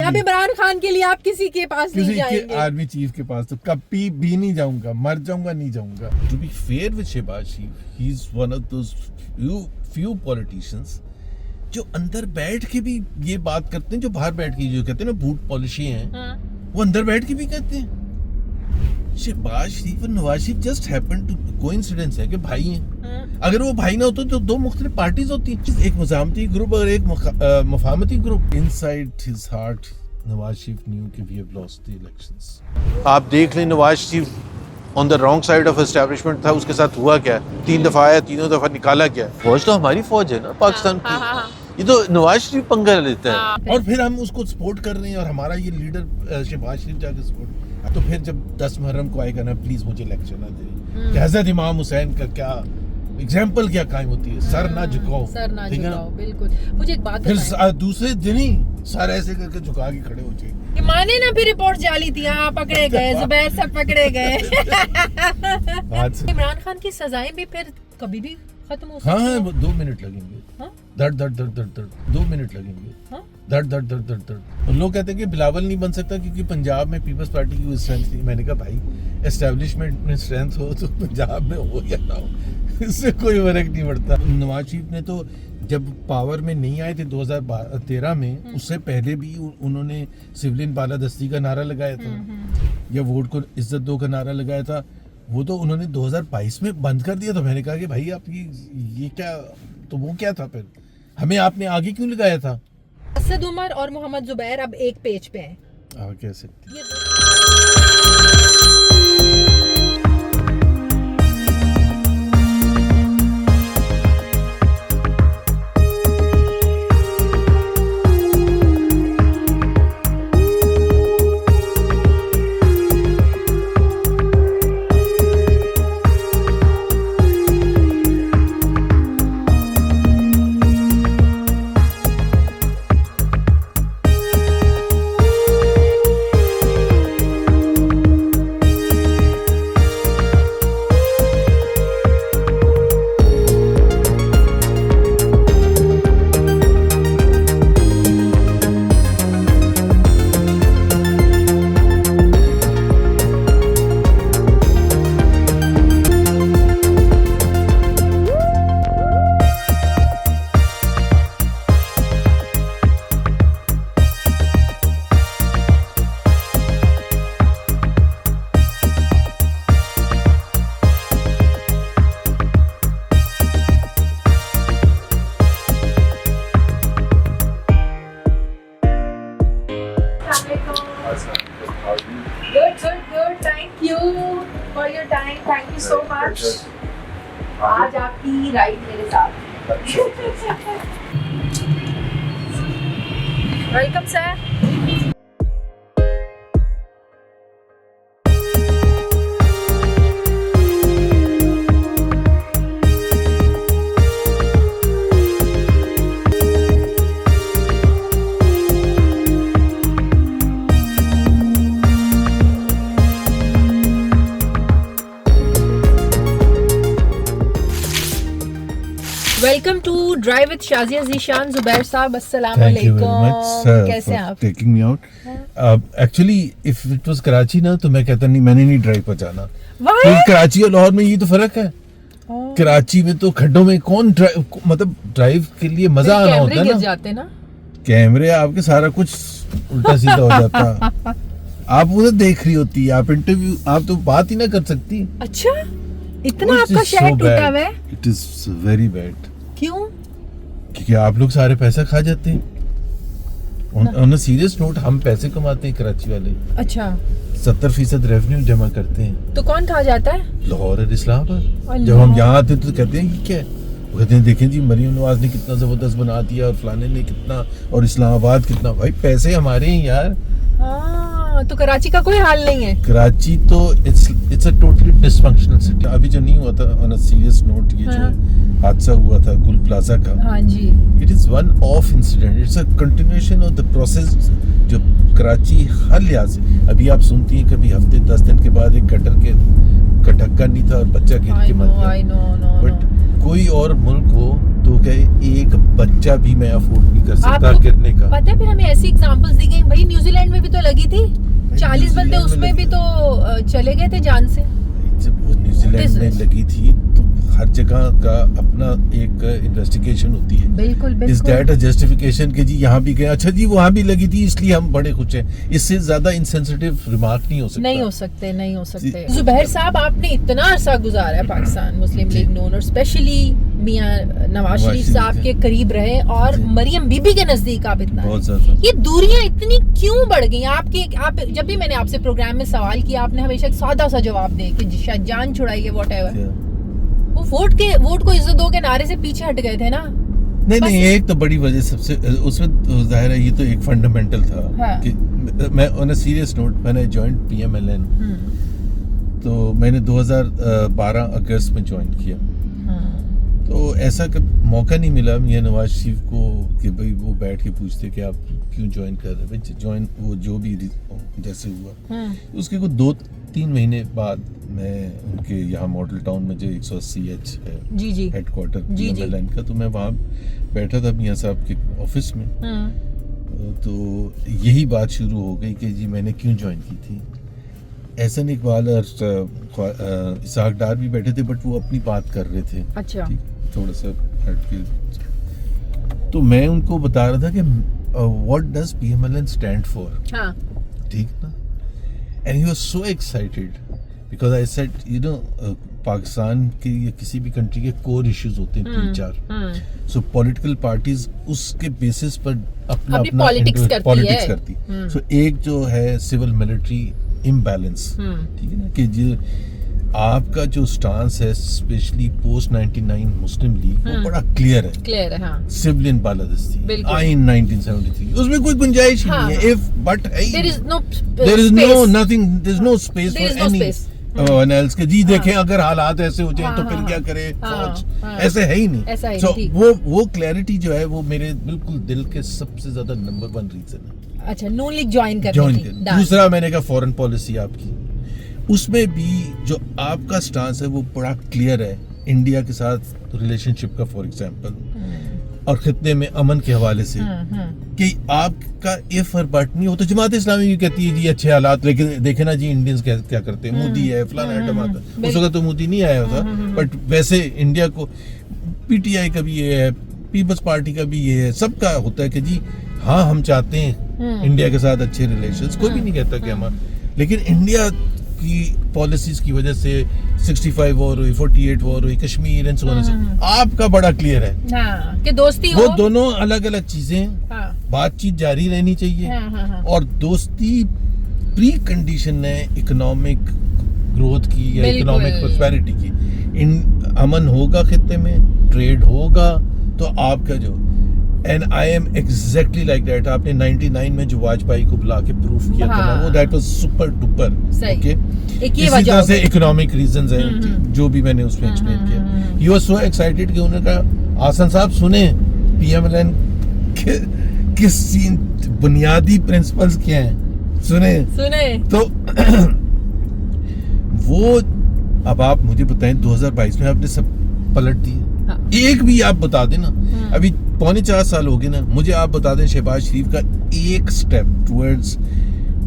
अब इमरान खान के लिए आप किसी के पास नहीं जाएंगे? किसी आर्मी चीफ के पास तो कभी भी नहीं जाऊंगा, मर जाऊंगा नहीं जाऊंगा। To be fair with Shahbaz Sharif, he is one of those few politicians जो अंदर बैठ के भी ये बात करते हैं, जो बाहर बैठ के जो कहते हैं ना बूट पॉलिशी हैं, वो अंदर बैठ के भी कहते हैं। शहबाज शरीफ और Nawaz Sharif just happen to coincidence है कि भाई हैं। अगर वो भाई ना होते तो दो मुख्तलिफ पार्टीज होती, एक मज़ामती ग्रुप और एक मफाहमती ग्रुप। Inside his heart Nawaz Sharif knew कि we have lost the elections. आप देख लें Nawaz Sharif on the wrong side of establishment था, उसके साथ हुआ क्या? 3 दफा आया, तीनों दफा निकाला क्या? फौज तो हमारी फौज है ना पाकिस्तान की। ये तो नवाज शरीफ पंगा लेता है और फिर हम उसको सपोर्ट कर रहे हैं और हमारा ये लीडर शहबाज शरीफ जाके सपोर्ट। तो फिर जब 10 मुहर्रम को आएगा ना, प्लीज मुझे लेक्चर ना दे कि हज़रत इमाम हुसैन का क्या एग्जाम्पल क्या कायम होती है। सर ना झुकाओ, सर ना झुकाओ, बिल्कुल। मुझे एक बात फिर दूसरे दिन ही सर ऐसे करके झुका के खड़े हो जाए। माने ना फिर रिपोर्ट जाली थी, हाँ पकड़े गए, जुबैर सब पकड़े गए। इमरान खान की सजाएं भी फिर कभी भी खत्म हो सकती है। हाँ 2 मिनट लगेंगे। दर्द दर्द दर्द दर्द दर्द 2 मिनट लगेंगे। दर्द दर्द दर्द दर्द दर्द। और लोग कहते हैं कि बिलावल नहीं बन सकता क्योंकि पंजाब में पीपल्स पार्टी की स्ट्रेंथ नहीं। मैंने कहा भाई एस्टेब्लिशमेंट में स्ट्रेंथ हो तो पंजाब में हो या ना हो, इससे कोई फर्क नहीं पड़ता। नवाज शरीफ ने तो जब पावर में नहीं आए थे 2013 में, उससे पहले भी उन्होंने सिविलियन बालादस्ती का नारा लगाया था या वोट को इज्जत दो का नारा लगाया था। वो तो उन्होंने 2022 में बंद कर दिया। तो मैंने कहा कि भाई आप ये क्या, तो वो क्या था फिर, हमें आपने आगे क्यों लगाया था? असद उमर और मोहम्मद जुबैर अब एक पेज पे हैं। कह सकते हैं। Good. Thank you for your time. Thank you so much. आज आपकी राइड मेरे साथ। Welcome sir. Welcome to drive with Shazia Zeeshan. Zubair साहब अस्सलाम वालेकुम, कैसे हैं आप? Taking me out. Actually if it was Karachi ना तो मैं कहता नहीं, मैंने नहीं ड्राइव पर जाना। तो कराची और लाहौर में ये तो फर्क है। कराची में तो खड्डों में कौन ड्राइव, मतलब ड्राइव के लिए मजा आना होता है ना। कैमरे आपके सारा कुछ उल्टा सीधा हो जाता। आप उधर देख रही होती है, आप इंटरव्यू, आप तो बात ही ना कर सकती। अच्छा, इतना आपका शहर टूटा हुआ है? It is very bad. क्यों? क्योंकि आप लोग सारे पैसा खा जाते हैं। ऑन अ सीरियस नोट, हम पैसे कमाते हैं कराची वाले। अच्छा। 70% रेवेन्यू जमा करते हैं। तो कौन खा जाता है? लाहौर और इस्लामाबाद। जब हम यहाँ आते तो कहते हैं ये क्या है, वो कहते हैं देखें जी मरीम नवाज ने कितना जबरदस्त बना दिया और फलाने ने कितना, और इस्लामाबाद कितना। भाई पैसे हमारे हैं यार। तो कराची का कोई हाल नहीं है। कराची तो it's a totally dysfunctional city. अभी जो नहीं हुआ था ऑन अ सीरियस नोट, ये जो हादसा हुआ था गुल प्लाजा का, हाँ जी, it is one of incident, it's a continuation of the process जो कराची हर लिहाज से। अभी आप सुनती हैं कभी हफ्ते 10 दिन के बाद एक गटर का ढक्कन नहीं था और बच्चा गिर के मर गया। बट कोई और मुल्क हो तो कहे एक बच्चा भी मैं अफोर्ड नहीं कर सकता गिरने का। पता है फिर हमें ऐसी एग्जांपल्स दी गई, भाई न्यूज़ 40 बंदे न्यूजीलैंड उसमें भी लगे। तो चले गए थे जान से। जब वो न्यूजीलैंड में Business। लगी थी तो हर जगह का अपना एक इन्वेस्टिगेशन होती है। बिल्कुल इज दैट अ जस्टिफिकेशन कि जी यहाँ भी गए, अच्छा जी वहाँ भी लगी थी इसलिए हम बड़े खुश हैं। इससे ज्यादा इंसेंसिटिव रिमार्क नहीं हो सकता। नहीं हो सकते, नहीं हो सकते। जी। जुबैर साहब, आपने इतना अरसा गुजारा है पाकिस्तान मुस्लिम जी। लीग नून और स्पेशली मियां नवाज शरीफ शरीफ साहब जी। के करीब रहे और जी। मरियम बीबी के नजदीक आप इतना बहुत रहे। ज्यादा। ये दूरियां इतनी क्यों बढ़ गई? आप जब भी मैंने आपसे प्रोग्राम में सवाल किया, आपने हमेशा एक सादा सा जवाब दे कि शायद जान छुड़ाइए व्हाटएवर। वो वोट को इज्जत दो के नारे से पीछे हट गए थे ना। नहीं बस- नहीं, एक तो बड़ी वजह सबसे उसमें तो जाहिर है ये तो एक फंडामेंटल था। हाँ। कि मैं ऑन अ सीरियस नोट मैंने जॉइंट पीएमएलएन तो मैंने 2012 अगस्त में ज्वाइन किया। तो ऐसा कब मौका नहीं मिला मियां नवाज शरीफ को कि भाई वो बैठ के पूछते कि आप क्यों ज्वाइन कर रहे हैं। ज्वाइन वो जो भी जैसे हुआ उसके कुछ 2-3 महीने बाद मैं उनके यहाँ मॉडल टाउन में जो 180H है जी जी हेडक्वार्टर जी, जी। पीएमएलएन का, तो मैं वहाँ बैठा था मियां साहब के ऑफिस में। तो यही बात शुरू हो गई कि जी मैंने क्यों ज्वाइन की थी। एहसन इकबाल और इसाक डार भी बैठे थे बट वो अपनी बात कर रहे थे। अच्छा। ठीक, थोड़ा सा हट के। तो मैं उनको बता रहा था कि what does PMLN stand for. हाँ। ठीक ना। And he was so excited because I said you know Pakistan के या किसी भी कंट्री के कोर इश्यूज होते हैं 3-4। सो पॉलिटिकल पार्टीज उसके बेसिस पर अपना अपनी अपना politics करती पॉलिटिक्स है। करती। सो एक जो है सिविल मिलिट्री इम्बैलेंस, ठीक है ना, कि जो आपका जो स्टांस है स्पेशली पोस्ट 99 मुस्लिम लीग वो बड़ा क्लियर है। क्लियर है। हाँ। सिविलियन बालादस्ती बिल्कुल। आइन 1973 उसमें कोई गुंजाइश ही नहीं है। इफ बट है There is no there is no space. nothing, there's no space There for is no any space. one else के जी देखें अगर हालात ऐसे हो जाए तो हाँ, फिर हाँ, क्या करे हाँ, फौज, हाँ। ऐसे है ही नहीं। ऐसा है So, ठीक। वो क्लैरिटी जो है वो मेरे बिल्कुल दिल के सबसे ज्यादा नंबर 1 रीजन है अच्छा, नून लीग ज्वाइन करने ज्वाइन की। कर। Done. दूसरा मैंने कहा फॉरेन पॉलिसी आपकी, उसमें भी जो आपका स्टांस है वो बड़ा क्लियर है इंडिया के साथ रिलेशनशिप का, फॉर एग्जांपल, और खित्ते में अमन के हवाले से कि आपका इफ और बट नहीं हो। तो जमात इस्लामी भी कहती है जी अच्छे हालात, लेकिन देखे ना जी इंडियंस क्या करते हैं, मोदी है फलाना है टमाटर। उस वक्त तो मोदी नहीं आया था बट वैसे इंडिया को पीटीआई का भी ये है, पीपल्स पार्टी का भी ये है, सबका होता है कि जी हाँ हम चाहते हैं इंडिया के साथ अच्छे रिलेशंस। कोई भी नहीं कहता कि हम, लेकिन इंडिया की पॉलिसीज की वजह से 65 वॉर हुई, 48 वॉर हुई, कश्मीर एंड सो ऑन से आपका बड़ा क्लियर है। हाँ, कि दोस्ती वो हो। दोनों अलग अलग चीजें, हाँ, बातचीत जारी रहनी चाहिए। हाँ। और दोस्ती प्री कंडीशन है इकोनॉमिक ग्रोथ की या बिल्कुल। इकोनॉमिक प्रोस्पेरिटी की। इन अमन होगा खित्ते में, ट्रेड होगा तो आपका जो, and I am exactly like that. आपने 99 में जो वाजपेयी को बुला के प्रूफ किया था ना, हाँ। वो दैट वाज सुपर डुपर। सही। ओके, एक ये इसी वजह तरह हो से गई। इकोनॉमिक रीजंस हैं जो भी मैंने उसमें एक्सप्लेन किया। ही वाज सो एक्साइटेड कि उन्होंने कहा आसन साहब सुने पीएमएलएन किस बुनियादी प्रिंसिपल्स क्या हैं, सुने तो वो अब आप मुझे बताएं 2022 में आपने सब पलट दिए। हाँ। एक भी आप बता दें ना, अभी 3.25 साल हो गए ना, मुझे आप बता दें शहबाज शरीफ का एक step towards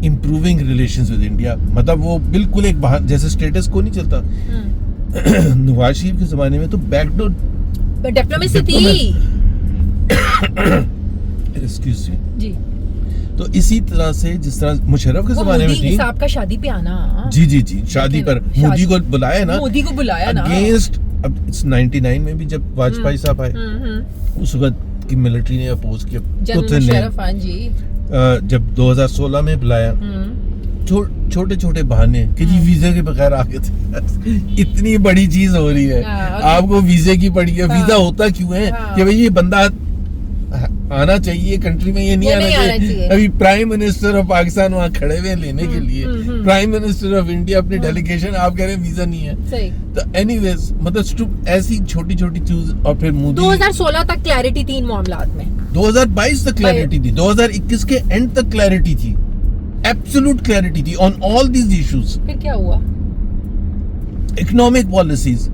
improving relations with India, मतलब वो बिल्कुल एक जैसे स्टेटस को नहीं चलता। नवाज शरीफ के जमाने में तो बैकडोर डिप्लोमेसी थी। एक्सक्यूज मी जी। तो इसी तरह से जिस तरह मुशर्रफ के वो जमाने में मोदी थी। साहब का शादी पे आना। जी जी जी, शादी पर मोदी को बुलाया ना, मोदी को बुलाया ना। अगेंस्ट, अब 99 में भी जब वाजपेयी साहब आए उस वक्त की मिलिट्री ने अपोज किया। जनरल मुशर्रफ, हाँ जी। जब 2016 में बुलाया, छोटे छोटे बहाने कि जी वीजा के बगैर आ गए थे। इतनी बड़ी चीज हो रही है, हाँ, आपको वीजे की पड़ी है। हाँ, वीजा होता क्यों है हाँ, कि भाई ये बंदा आना चाहिए कंट्री में, ये नहीं आना चाहिए। अभी प्राइम मिनिस्टर ऑफ पाकिस्तान वहाँ खड़े हुए लेने के लिए, प्राइम मिनिस्टर ऑफ इंडिया अपनी डेलीगेशन, आप कह रहे हैं वीजा नहीं है। सही। तो एनीवेज मतलब ऐसी छोटी छोटी चीज। और फिर मोदी 2016 तक क्लैरिटी थी इन मामलात में। 2022 तक क्लैरिटी थी, 2021 के एंड तक क्लैरिटी थी, एब्सोल्यूट क्लैरिटी थी ऑन ऑल दीज इश्यूज। फिर क्या हुआ? इकोनॉमिक पॉलिसीज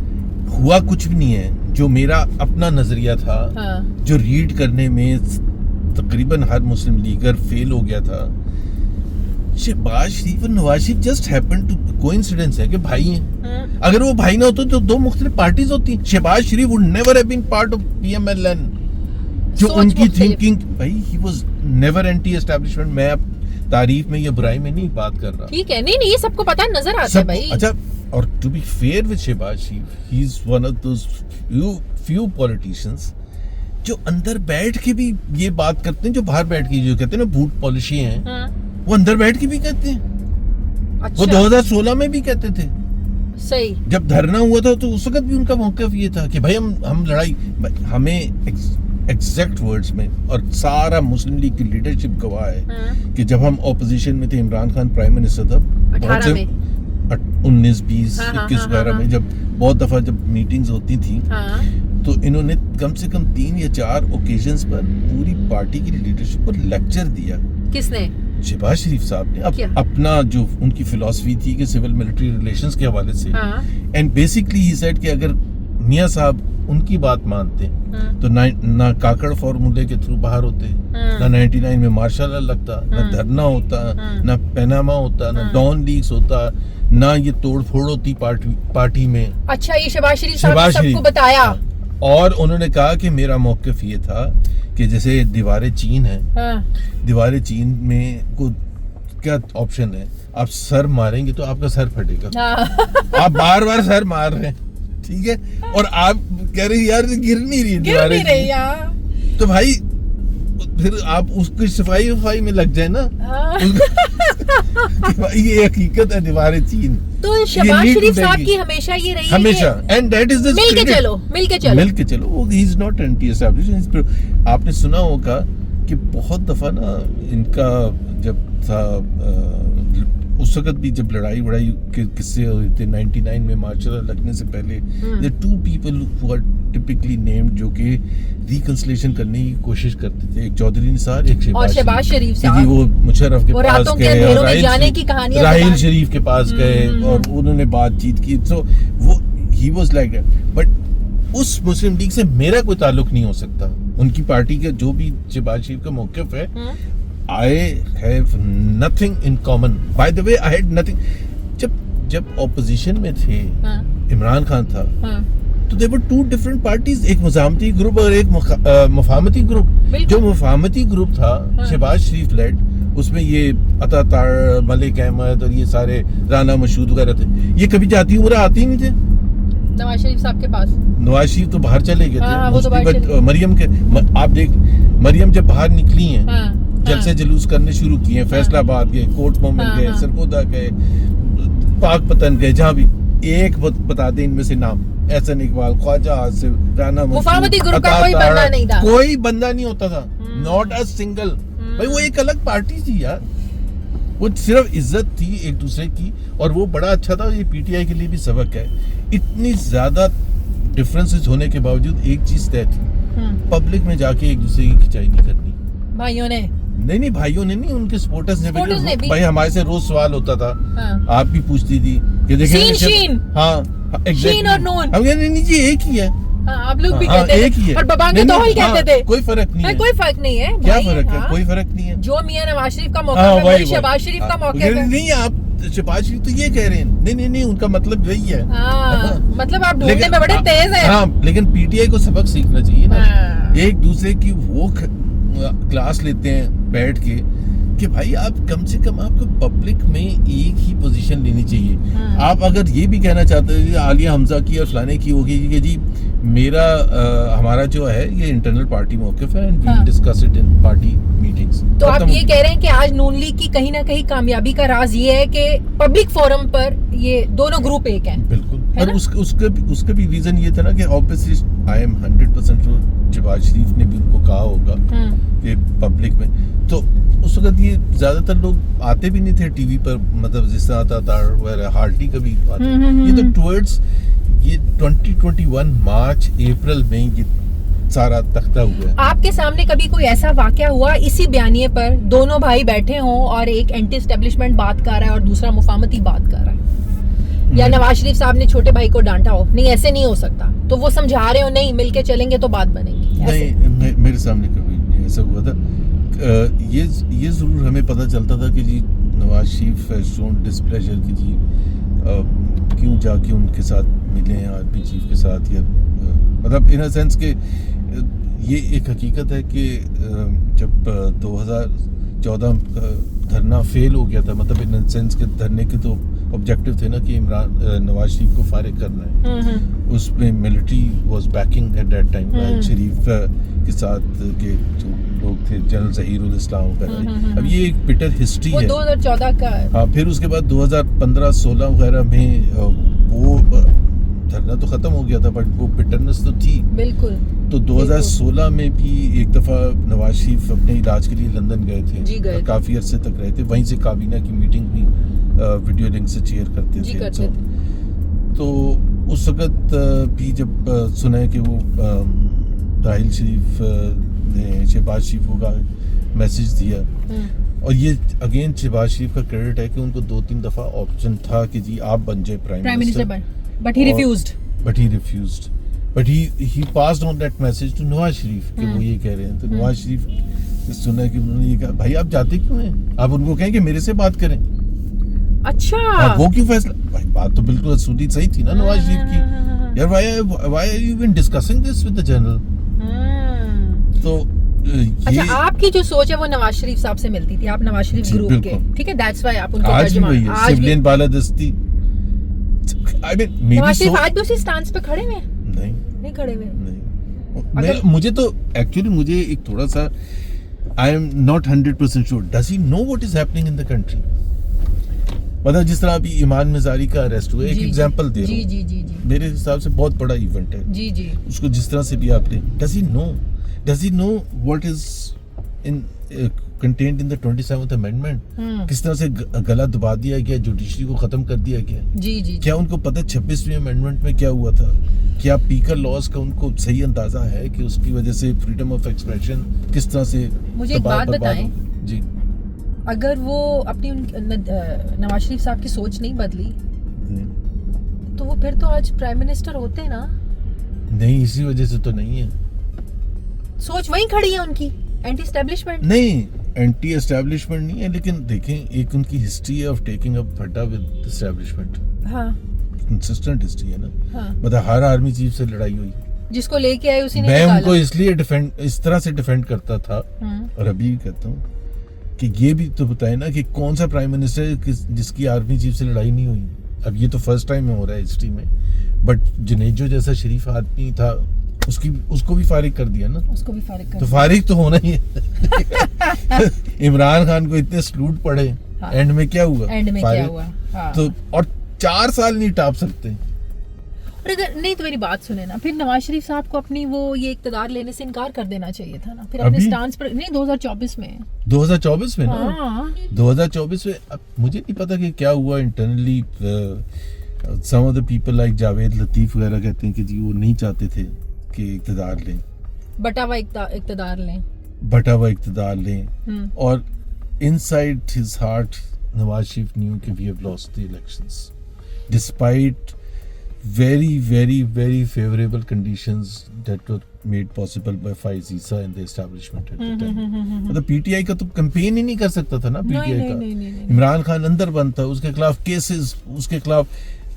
हुआ कुछ भी नहीं है। जो मेरा अपना नजरिया था, हाँ। जो रीड करने में तकरीबन हर मुस्लिम लीगर फेल हो गया था। शहबाज शरीफ और Nawaz Sharif just happen to coincidence है कि भाई हैं। अगर वो भाई ना होते तो दो मुख्तलिफ पार्टीज होती। Shahbaz Sharif would never have been part of PMLN. जो सोच उनकी मुख्तलिफ। थिंकिंग, भाई he was never anti establishment. मैं अब तारीफ में या बुराई में नहीं बात कर रहा। ठीक है, नहीं ये सबको पता नजर आता है सब भाई। अच्छा, और to be fair with Shahbaz Sharif, he is one of those few politicians जो अंदर बैठ के भी ये बात करते हैं जो बाहर बैठ के जो कहते हैं ना बूट पॉलिशी हैं, हाँ, वो अंदर बैठ के भी कहते हैं। अच्छा, वो 2016 में भी कहते थे सही। जब धरना हुआ था, तो उस वक्त भी उनका मौक़िफ़ ये था कि भाई हम लड़ाई, हमें एग्जैक्ट वर्ड्स में, और सारा मुस्लिम लीग की लीडरशिप गवाह है हाँ, कि जब हम ऑपोजिशन में थे, इमरान खान प्राइम मिनिस्टर था 18 में, 19, 20, हाँ, हाँ, 21 हाँ, वगैरह हाँ, में जब बहुत दफा जब मीटिंग्स होती थी, हाँ, तो इन्होंने कम से कम 3 या 4 ओकेजन्स पर पूरी पार्टी की लीडरशिप को लेक्चर दिया। किसने? शहबाज शरीफ साहब ने क्या? अपना जो उनकी फिलॉसफी थी कि सिविल मिलिट्री रिलेशंस के हवाले से, हाँ, एंड बेसिकली ही सेड कि अगर मियां साहब उनकी बात मानते हाँ, तो ना काकड़ फॉर्मूले के थ्रू बाहर होते, हाँ, ना 99 में मार्शल लॉ लगता, ना हाँ, धरना होता, हाँ, ना पैनामा होता, ना हाँ, डॉन लीग्स होता, ना ये तोड़ फोड़ होती पार्टी में। अच्छा, ये शहबाज शरीफ साहब ने शहबाज सबको शरीफ, बताया। और उन्होंने कहा कि मेरा मौक़िफ़ ये था कि जैसे दीवारें चीन है, हाँ, दीवारें चीन में को क्या ऑप्शन है, आप सर मारेंगे तो आपका सर फटेगा। हाँ, आप बार बार सर मार रहे हैं, ठीक है, और आप कह रहे हैं यार गिर नहीं रही गिर दीवारें नहीं रही चीन। यार। तो भाई फिर आप उसकी सफाई में लग जाए ना। हाँ। कि भाई ये हकीकत है, दीवारें चीन। तो शहबाज नीड शरीफ टू साहब बेगी। की हमेशा ये रही है हमेशा, कि and that is the mill के चलो, मिल के चलो। मिल के चलो। वो he is not anti establishment. आपने सुना होगा कि बहुत दफा ना इनका जब था उस वक्त भी जब लड़ाई के किस्से हुए थे 99 में मार्शल लॉ लगने से पहले, the 2 people who are typically named जो कि रिकंसिलिएशन करने की कोशिश करते थे, एक चौधरी निसार, एक और शहबाज शरीफ साहब, क्योंकि वो मुशर्रफ के वो पास रातों के गए अंधेरों और में जाने की कहानियां राहिल बता- शरीफ के पास गए और उन्होंने बातचीत की। तो वो he was like that. But उस मुस्लिम लीग से मेरा कोई ताल्लुक नहीं हो सकता। उनकी पार्टी का जो भी शहबाज शरीफ का मौक़िफ़ है, I have nothing in common. By the way, I had nothing. जब ऑपोजिशन में थे, हाँ, इमरान खान था, हाँ, तो देयर वर 2 डिफरेंट पार्टीज, एक मुज़ाहमती ग्रुप और एक मुफाहमती ग्रुप। बिल्कुल। जो मुफाहमती ग्रुप था, हाँ, शहबाज शरीफ लेड, उसमें ये अता तार, मलिक अहमद और ये सारे राना मशहूद वगैरह थे। ये कभी जाती उम्र आते ही नहीं थे। नवाज शरीफ साहब के पास। नवाज शरीफ तो बाहर चले गए हाँ, थे। वो तो बाहर But, चले। मरियम के आप देख, मरियम जब बाहर निकली हैं, हाँ, जलसे जुलूस करने शुरू किए, फैसलाबाद गए, कोर्ट मोमेंट हाँ, गए, हाँ। सरगोदा गए, पाकपतन गए, जहाँ भी एक बता दें इनमें से नाम, एहसन इकबाल, ख्वाजा आसिफ, राना मशहूद, मुफाहमती ग्रुप का अता कोई तारा, बंदा नहीं था। कोई बंदा नहीं होता था, नॉट अ सिंगल। भाई वो एक अलग पार्टी थी यार, वो सिर्फ इज्जत थी एक दूसरे की, और वो बड़ा अच्छा था। ये पीटीआई के लिए भी सबक है। इतनी ज्यादा डिफरेंसेस होने के बावजूद एक चीज तय थी, पब्लिक में जाके एक दूसरे की खिंचाई नहीं करनी। भाइयों ने नहीं भाइयों ने नहीं, उनके सपोर्टर्स ने Supporters ने भी। भाई हमारे से रोज सवाल होता था। हाँ, आप भी पूछती थी कि देखिए शीन। हाँ exactly। शीन और नून। हम कहते नहीं जी एक ही है। हाँ, आप लोग भी हाँ, कहते एक ही थे है। और बबांगे नहीं, तोहल हाँ, कहते थे। कोई फर्क नहीं हाँ, है। कोई फर्क नहीं है क्या भाई, फर्क है? हाँ। कोई फर्क नहीं है। जो मियां नवाज शरीफ का हाँ, मौका है, वही, वही शहबाज शरीफ का मौका है। नहीं, आप शहबाज शरीफ तो ये कह रहे हैं, नहीं उनका मतलब यही है। हाँ, मतलब आप ढूंढने लेकिन- में बड़े तेज हैं। हाँ, लेकिन पीटीआई को सबक सीखना चाहिए ना। हाँ। एक दूसरे की वो क्लास लेते हैं बैठ के कि भाई आप कम से कम आपको पब्लिक में एक ही पोजीशन लेनी चाहिए। हाँ। आप अगर ये भी कहना चाहते हैं आलिया हमजा की और फलाने की होगी कि जी मेरा हमारा जो है ये इंटरनल पार्टी मौक़िफ़ है, एंड वी हाँ। Discuss it in party meetings. तो आप ये कह रहे हैं कि आज नून लीग की कहीं ना कहीं कामयाबी का राज ये है कि पब्लिक फोरम पर ये दोनों ग्रुप एक हैं। बिल्कुल। है और ना? उसका भी रीजन ये था ना कि obviously I am 100% sure Shahbaz Sharif ने भी उनको कहा होगा कि पब्लिक में, तो उस वक्त ये ज्यादातर लोग आते भी नहीं थे टीवी पर, मतलब जिस तरह आता था वगैरह हार्डली कभी आते। ये तो टुवर्ड्स ये 2021 मार्च अप्रैल में ये सारा तख्ता हुआ है। आपके सामने कभी कोई ऐसा वाकया हुआ इसी बयानिए पर दोनों भाई बैठे हों और एक एंटी एस्टेब्लिशमेंट बात कर रहा है और दूसरा मुफाहमती बात कर रहा है, या नवाज शरीफ साहब ने छोटे भाई को डांटा हो, नहीं ऐसे नहीं हो सकता, तो वो समझा रहे हो नहीं मिलके चलेंगे तो बात बनेगी, ऐसे? नहीं, मेरे सामने कभी नहीं ऐसा हुआ था। ये ज़रूर हमें पता चलता था कि जी Nawaz Sharif has shown displeasure कि जी क्यों जाके उनके साथ मिले हैं आर्मी चीफ के साथ, या मतलब इन अ सेंस कि ये एक हकीकत है कि जब 2014 का धरना फेल हो गया था, मतलब इन सेंस के धरने के तो ऑब्जेक्टिव थे ना कि नवाज शरीफ को फारिग करना है, उसमें military was backing at that time Nawaz Sharif के साथ के जो लोग थे, जनरल ज़हीरुल इस्लाम वगैरह। अब ये एक बिटर हिस्ट्री है, 2014 का है। हाँ, फिर उसके बाद 2015-16 वगैरह में वो धरना तो खत्म हो गया था, बट वो बिटरनेस तो थी बिल्कुल। तो 2016 में भी एक दफ़ा नवाज शरीफ अपने इलाज के लिए लंदन गए थे, जी गए थे। काफ़ी अरसे तक रहे थे, वहीं से काबीना की मीटिंग भी वीडियो लिंक से चेयर करते जी थे। करते थे। तो उस वक़्त भी जब सुना है कि वो राहिल शरीफ ने शहबाज शरीफ को का मैसेज दिया, और ये अगेन शहबाज शरीफ का क्रेडिट है कि उनको 2-3 दफ़ा ऑप्शन था कि जी आप बन जाए prime minister, but he refused. But he passed on that message to Nawaz Sharif कि वो ये कह रहे हैं। तो नवाज शरीफ ने सुना कि उन्होंने ये कहा, भाई आप जाते क्यों हैं, आप उनको कहें कि मेरे से बात करें। अच्छा, वो क्यों फैसला, भाई बात तो बिल्कुल असूली सही थी ना नवाज शरीफ की, यार why are you even discussing this with the general? तो अच्छा, आपकी जो सोच है वो नवाज शरीफ साहब से मिलती थी, आप नवाज शरीफ ग्रुप के, ठीक है, दैट्स व्हाई आप उनके आज भी वही है, सिविलियन बालादस्ती। नवाज शरीफ आज भी उसी स्टांस पे खड़े हुए? नहीं खड़े हुए। नहीं, मुझे तो एक्चुअली मुझे एक थोड़ा सा I am not 100% sure, does he know what is happening in the country. मतलब जिस तरह अभी ईमान मिजारी का अरेस्ट हुआ, एक एग्जांपल दे रहा हूं, जी, मेरे हिसाब से बहुत बड़ा इवेंट है जी। उसको जिस तरह से भी आपने, does he know what is in content in the 27th amendment, किस तरह से गला दबा दिया गया, जुडिशरी को खत्म कर दिया गया। जी। क्या उनको पता 26वीं अमेंडमेंट में क्या हुआ था? क्या पीकर लॉज का उनको सही अंदाजा है कि उसकी वजह से फ्रीडम ऑफ एक्सप्रेशन किस तरह से? मुझे एक बात बताएं जी, अगर वो अपनी नवाज शरीफ साहब की सोच नहीं बदली तो वो फिर तो आज प्राइम मिनिस्टर होते ना? नहीं, इसी वजह से तो नहीं है। सोच वहीं खड़ी है उनकी, एंटी एस्टेब्लिशमेंट नहीं, एंटी एस्टेब्लिशमेंट नहीं है, लेकिन देखें एक उनकी हिस्ट्री है ऑफ टेकिंग अप फटा विद एस्टेब्लिशमेंट। हाँ, कंसिस्टेंट हिस्ट्री है ना। हाँ। मतलब हर आर्मी चीफ से लड़ाई हुई, जिसको लेके आए उसी ने निकाला। मैं उनको इसलिए डिफेंड, इस तरह से डिफेंड करता था, और अभी भी कहता हूँ कि ये भी तो बताए ना कि कौन सा प्राइम मिनिस्टर जिसकी आर्मी चीफ से लड़ाई नहीं हुई। अब ये तो फर्स्ट टाइम में हो रहा है हिस्ट्री में, बट जुनेजो जैसा शरीफ आदमी था, उसको भी फारिग कर दिया ना, उसको भी फारिग कर, तो फारिग तो होना ही है। इमरान खान को इतने सलूट पड़े, हाँ। एंड में क्या हुआ? हाँ। तो और 4 साल नहीं टाप सकते। और अगर नहीं तो मेरी बात सुने ना, फिर नवाज शरीफ साहब को अपनी वो ये इकतदार लेने से इनकार कर देना चाहिए था ना, फिर अपने स्टांस पर। नहीं, 2024 में 2024 में ना, 2024 में मुझे नहीं पता कि क्या हुआ internally. Some of the people like Javed Latif वगैरह कहते हैं कि जी वो नहीं चाहते थे कि इकतदार लें, बटा हुआ इकतदार लें, और inside his heart Nawaz Sharif knew कि we have lost the elections despite very very very favorable conditions that were made possible by Faiz Issa and the establishment at the time. मतलब पीटीआई का तो कैंपेन ही नहीं कर सकता था ना, पीटीआई का। इमरान खान अंदर बंद था, उसके खिलाफ केसेस, उसके खिलाफ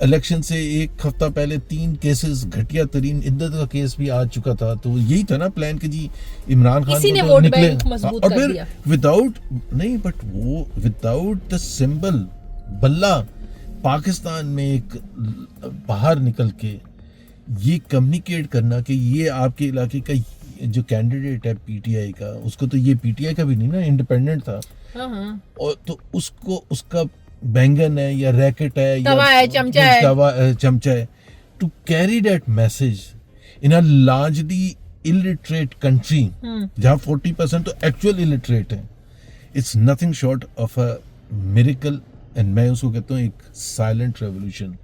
इलेक्शन से एक हफ्ता पहले 3 केसेस, घटिया तरीन इद्दत का केस भी आ चुका था। तो यही था ना प्लान कि जी इमरान खान को तो निकले, और फिर विदाउट द सिंबल बल्ला पाकिस्तान में एक बाहर निकल के ये कम्युनिकेट करना कि ये आपके इलाके का जो कैंडिडेट है पीटीआई का, उसको तो ये पीटीआई का भी नहीं ना, इंडिपेंडेंट था, और तो उसको उसका बैंगन है या रैकेट है या चमचा है to carry that message in a largely illiterate country जहाँ 40% तो एक्चुअल इलिटरेट है। It's nothing short of a miracle, and मैं उसको कहता हूँ एक साइलेंट रेवोल्यूशन।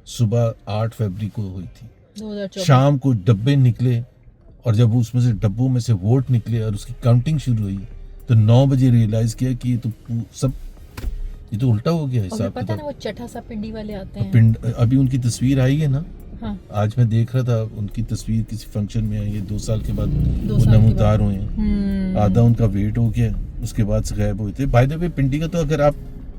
सुबह 8 फरवरी को हुई थी, शाम को डब्बे निकले, और जब उसमें से डब्बों में से वोट निकले और उसकी काउंटिंग शुरू हुई तो 9 बजे रियलाइज किया कि ये तो उल्टा हो गया हिसाब। पता ना वो चटा सा पिंडी वाले आते हैं, अभी उनकी तस्वीर आई है ना, हाँ। आज मैं देख रहा था उनकी तस्वीर किसी फंक्शन में आई है, 2 साल के बाद 2 वो साल के नमूदार बाद। हुए हैं। आधा उनका वेट हो गया, उसके बाद से गायब हुए थे। बाय द वे पिंडी का तो अगर आप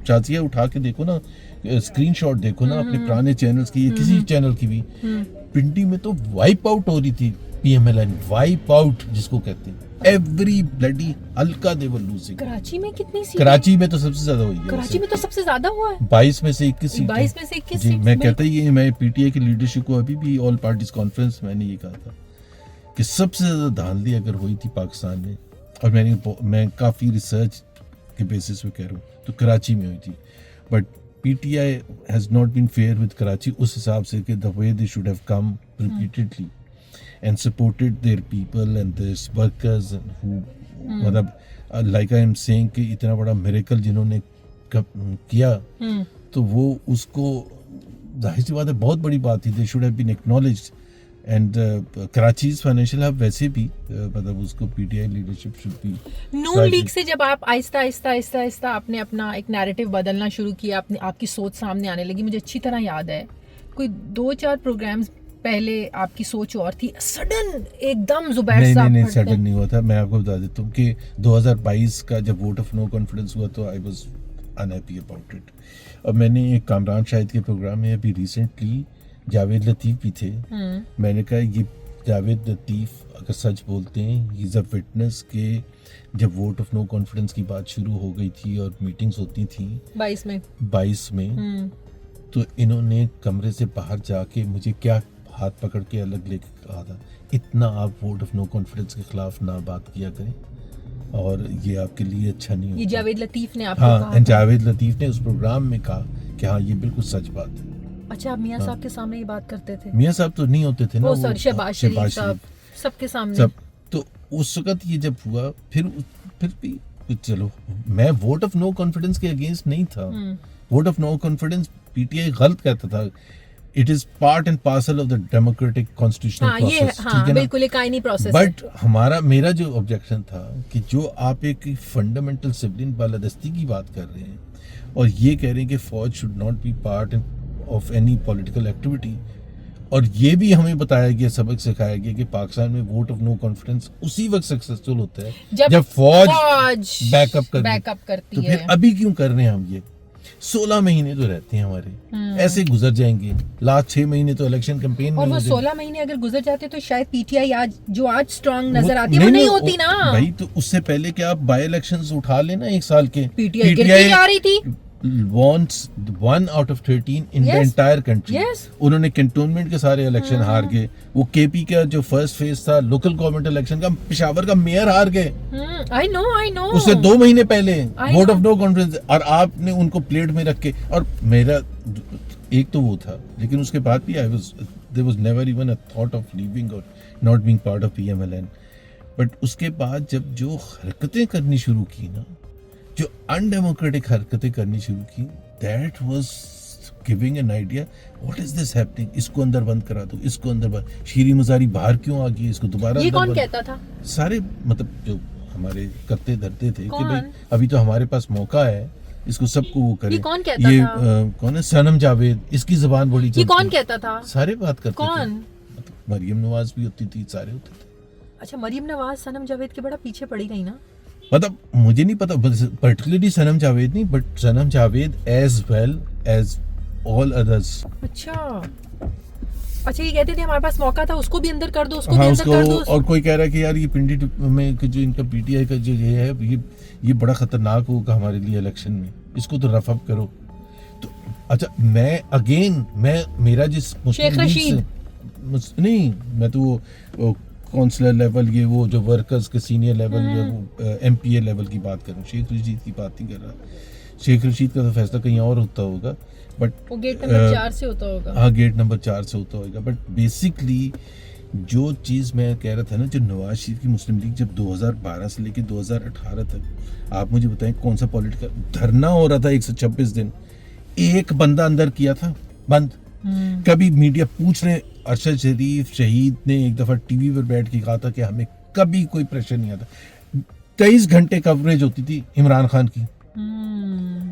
चाचिया उठा के देखो ना, स्क्रीनशॉट देखो ना अपने पुराने चैनल्स की या किसी चैनल की भी, पिंडी में तो वाइप आउट हो रही थी PMLN, वाइप आउट जिसको कहते हैं। एवरी ब्लडी हल्का दे वर लूजिंग। कराची में कितनी सीटें? कराची में तो सबसे ज्यादा हुई है। कराची में तो सबसे ज्यादा हुआ है। 22 में से 21 सीटें। 22 में से 21 जी, सीट। मैं कहता ही ये, मैं PTI की लीडरशिप को अभी भी ऑल पार्टीज कॉन्फ्रेंस मैंने ये कहा था कि सबसे ज्यादा धांधली अगर हुई थी पाकिस्तान में, और मैं काफी रिसर्च के बेसिस पे कह रहा हूँ, तो कराची में हुई थी। But PTI has not been fair with Karachi उस हिसाब से कि the way they should have come repeatedly and supported their people and their workers who मतलब like I am saying कि इतना बड़ा miracle जिन्होंने किया, तो वो उसको जाहिर सी बात है बहुत बड़ी बात थी। they should have been acknowledged and Karachi's financial hub वैसे भी मतलब उसको PTI leadership should be Noon league से जब आप आहिस्ता आहिस्ता आहिस्ता आहिस्ता आपने अपना एक नैरेटिव बदलना शुरू किया, अपनी आपकी सोच सामने आने लगी। मुझे अच्छी तरह याद है कोई 2-4 प्रोग्राम्स पहले आपकी सोच और थी, सडन एकदम जुबैर साहब नहीं सडन नहीं हुआ था। मैं आपको बता देता हूँ कि 2022 का जब वोट ऑफ नो कॉन्फिडेंस हुआ तो I was unhappy about it. और मैंने एक कामरान शाहिद के प्रोग्राम में अभी रिसेंटली, जावेद लतीफ़ भी थे, मैंने कहा ये जावेद लतीफ़ अगर सच बोलते हैं, ही इज़ अ विटनेस के जब वोट ऑफ नो कॉन्फिडेंस की बात शुरू हो गई थी और मीटिंग्स होती थी 22 में, तो इन्होंने कमरे से बाहर जाके मुझे क्या हाथ पकड़ के अलग लेके कहा था, इतना आप वोट ऑफ नो कॉन्फिडेंस के खिलाफ ना बात किया करें और ये आपके लिए अच्छा नहीं होगा। ये जावेद लतीफ़ ने आपको हाँ, कहा एंड था? जावेद लतीफ़ ने उस प्रोग्राम में कहा कि हाँ ये बिल्कुल सच बात है। अच्छा, आप मियां साहब के सामने ये बात करते थे? मियां साहब तो नहीं होते थे ना, वो सॉरी शहबाज शरीफ साहब, सबके सामने सब। तो उस वक्त ये जब हुआ, फिर भी चलो मैं वोट ऑफ नो कॉन्फिडेंस के अगेंस्ट नहीं था। Vote of no confidence PTI गलत कहता था। It is part and parcel of the democratic constitutional process, ठीक है ना, बिल्कुल एक आईनी प्रोसेस। बट मेरा जो ऑब्जेक्शन था कि जो आप एक फंडामेंटल सिविलियन बालादस्ती की बात कर रहे हैं और ये कह रहे हैं कि फौज should not be part of any political activity, और ये भी हमें बताया गया, सबक सिखाया गया कि पाकिस्तान में वोट ऑफ नो कॉन्फिडेंस उसी वक्त सक्सेसफुल होता है जब फौज बैकअप करती है। तो फिर अभी क्यों कर रहे हैं हम ये? 16 महीने तो रहते हैं हमारे, ऐसे गुजर जाएंगे। लास्ट 6 महीने तो इलेक्शन कैंपेन में, और वो 16 महीने अगर गुजर जाते तो शायद PTI आज स्ट्रांग नजर आती है, वो नहीं होती ना भाई। तो उससे पहले कि आप बाय इलेक्शंस उठा लेना 1 साल के, PTI गिरती जा रही थी। wants 1 out of 13 in the entire country. उन्होंने कैंटोनमेंट के सारे इलेक्शन हार गए। वो KP का जो फर्स्ट फेज था लोकल गवर्नमेंट इलेक्शन का, पेशावर का मेयर हार गए। आई नो उससे 2 महीने पहले वोट ऑफ नो कॉन्फिडेंस, और आपने उनको प्लेट में रख के। और मेरा एक तो वो था, लेकिन उसके बाद भी there was never even a thought of leaving or not being part of PMLN. But उसके बाद जब जो हरकतें करनी शुरू की ना, जो अनडेमोक्रेटिक हरकतें करनी शुरू की, that was giving an idea what is this happening. इसको अंदर बंद करा दो, इसको अंदर बंद, शीरी मुजारी बाहर क्यों आ गई, इसको दोबारा ये कौन कहता था? सारे मतलब जो हमारे करते धरते थे कि भाई अभी तो हमारे पास मौका है, इसको सबको वो करें। ये कौन कहता ये था? कौन है? सनम जावेद, इसकी जुबान बड़ी ये कौन कहता था? सारे बात करते कौन? थे। मतलब मरियम नवाज भी होती थी, सारे होते थे। अच्छा, मरियम नवाज सनम जावेद के बड़ा पीछे पड़ी गई ना। मतलब मुझे नहीं पता पर्टिकुलरली सनम जावेद नहीं, but Sanam Javed as well as all others. अच्छा, ये कहते थे हमारे पास मौका था, उसको भी अंदर कर दो, उसको हाँ, भी अंदर कर दो। और कोई कह रहा है कि यार ये पिंडी में जो इनका PTI का जो ये है, ये बड़ा खतरनाक होगा हमारे लिए इलेक्शन में, इसको तो रफ अप करो। तो अच्छा, मेरा जिस मुस्लिम लीग से नहीं, मैं तो वो काउंसलर लेवल, ये वो जो वर्कर्स के सीनियर लेवल या वो MPA लेवल की बात कर रहा हूँ, शेख रशीद की बात नहीं कर रहा। शेख रशीद का तो फैसला कहीं और होता होगा, बट वो गेट नंबर 4 से होता होगा। हाँ, गेट नंबर 4 से होता होगा। बट बेसिकली जो चीज़ मैं कह रहा था ना, जो नवाज शरीफ की मुस्लिम लीग जब 2012 से लेकर 2018 तक, आप मुझे बताएं कौन सा पॉलिटिकल धरना हो रहा था 126 दिन, एक बंदा अंदर किया था बंद। कभी मीडिया पूछ रहे, अरशद शरीफ शहीद ने एक दफा टीवी पर बैठ के कहा था कि हमें कभी कोई प्रेशर नहीं आता। 23 घंटे कवरेज होती थी इमरान खान की,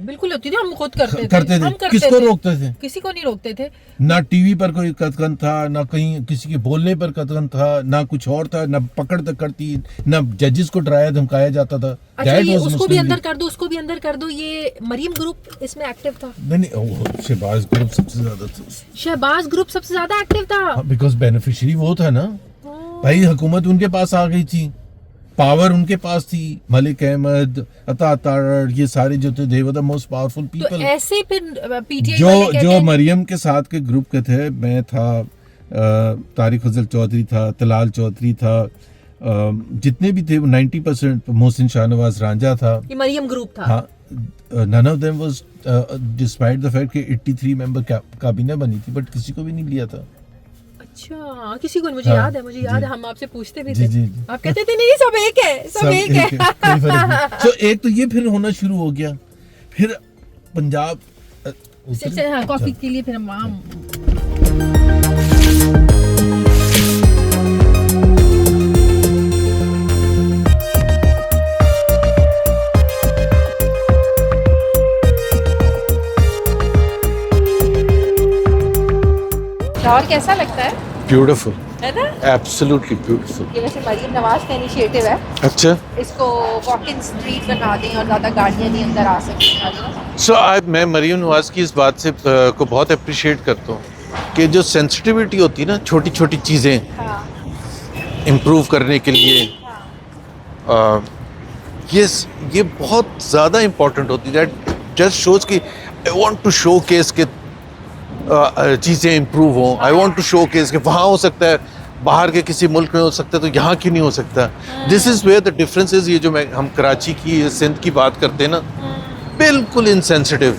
बिल्कुल होती थी, हम खुद करते थे। करते हम थे, करते किसको थे। रोकते थे? किसी को नहीं रोकते थे। ना टीवी पर कोई कथन था, ना कहीं किसी के बोलने पर कथन था, ना कुछ और था, ना पकड़ तक करती, ना जजेस को डराया धमकाया जाता था। अच्छा, That ये was उसको Muslim भी अंदर League। कर दो, उसको भी अंदर कर दो। ये मरियम ग्रुप इसमें एक्टिव था। नहीं, शहबाज ग्रुप सबसे ज्यादा था, शहबाज ग्रुप सबसे ज्यादा एक्टिव था। बिकॉज बेनिफिशियरी वो था ना भाई। हुकूमत उनके पास आ गई थी, पावर उनके पास थी। मलिक अहमद, अता तारड़, ये सारे जो थे, दे वर द मोस्ट पावरफुल तो पीपल। ऐसे फिर पीटीआई जो वाले कहते जो हैं, मरियम के साथ के ग्रुप के थे, मैं था, तारिक फजल चौधरी था, तलाल चौधरी था, जितने भी थे 90% मोहसिन शाहनवाज रांझा था। ये मरियम ग्रुप था। हाँ, none of them was despite the fact कि 83 मेंबर काबीना बनी थी, बट किसी को भी नहीं लिया था। अच्छा, किसी को मुझे हाँ, याद है, मुझे याद जी। है, हम आपसे पूछते भी जी, थे। जी, जी। आप कहते थे नहीं, सब एक है, सब एक है। कोई फर्क नहीं। So, एक तो ये फिर होना शुरू हो गया, फिर पंजाब हाँ, कॉफी के लिए फिर हम वहाँ और कैसा लगता है? ब्यूटीफुल, है ना? Absolutely beautiful. ये वैसे मरियम नवाज का इनिशिएटिव है। अच्छा, इसको वॉक इन स्ट्रीट बना दें और ज्यादा गाड़ियां नहीं अंदर आ सकती। सो मैं मरियम नवाज की इस बात से को बहुत अप्रिशिएट करता हूँ कि जो सेंसिटिविटी होती है ना, छोटी छोटी चीज़ें हाँ, इम्प्रूव करने के लिए, हाँ। ये बहुत ज़्यादा इम्पोर्टेंट होती है। दैट जस्ट शोज कि I want to showcase के चीज़ें इम्प्रूव हों। I want to showcase के वहाँ हो सकता है, बाहर के किसी मुल्क में हो सकता है, तो यहाँ क्यों नहीं हो सकता? This is where the difference is. ये जो हम कराची की, सिंध की बात करते हैं ना, बिल्कुल इनसेंसिटिव।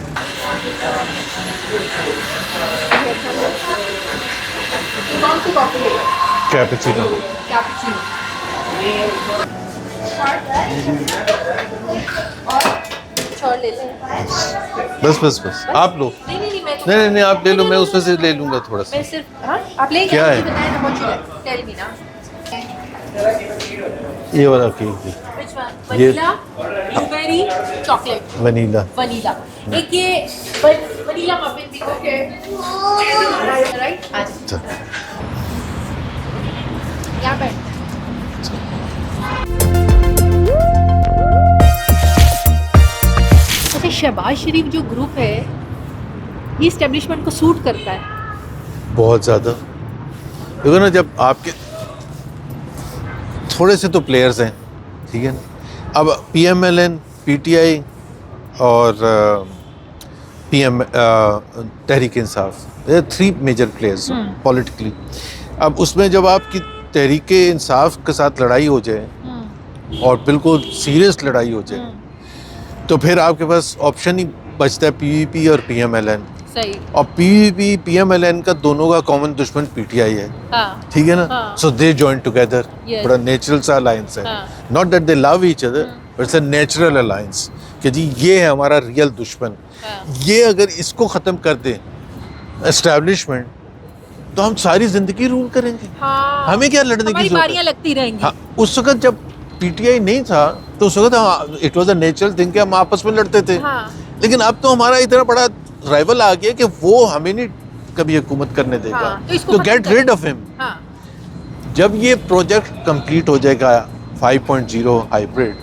कौन सी कॉफी लेगा? कैपुचिनो। कैपुचिनो। और कुछ और ले लें? बस आप लो। नहीं नहीं नहीं, मैं तो नहीं, आप ले लो, मैं उसमें से ले लूँगा थोड़ा सा। मैं सिर्फ, हाँ, आप लेंगे? क्या है? बताएं ना, what you like? Tell me ना। ये वाला केक Which one? ये- vanilla, blueberry, chocolate, vanilla. Vanilla. एक ये वनीला मफिन भी, ओके, राइट? अच्छा। यहाँ बैठ। अच्छा, शहबाज शरीफ जो ग्रुप है, ये एस्टेब्लिशमेंट को सूट करता है। बहुत ज़्यादा। देखो ना, जब आपके थोड़े से तो प्लेयर्स हैं, ठीक है ना। अब PMLN, PTI और PM Tehreek Insaf, 3 major players politically. अब उसमें जब आपकी तहरीक इंसाफ के साथ लड़ाई हो जाए और बिल्कुल सीरियस लड़ाई हो जाए, तो फिर आपके पास ऑप्शन ही बचता है PVP और PMLN। सही। और PVP PMLN का दोनों का कॉमन दुश्मन PTI है, हाँ, ठीक है ना। हाँ। सो दे जॉइन टुगेदर, Yes. बड़ा नेचुरल सा अलायंस है। हाँ। Not that they love each other, but it's a natural alliance कि जी ये है हमारा रियल दुश्मन। हाँ। ये अगर इसको ख़त्म कर दें एस्टैब्लिशमेंट, तो हम सारी जिंदगी रूल करेंगे। हाँ, हमें क्या लड़ने की हमारी जरूरत बारियां लगती रहेंगी। हाँ, उस वक्त जब PTI नहीं था, तो उस वक्त it was a natural thing कि हम आपस में लड़ते थे। हाँ। लेकिन अब तो हमारा इतना बड़ा राइवल आ गया कि वो हमें नहीं कभी हुकूमत करने देगा। हाँ, तो इसको तो खत्म गेट करें। Rid of him. हाँ। जब ये प्रोजेक्ट कंप्लीट हो जाएगा 5.0 हाइब्रिड,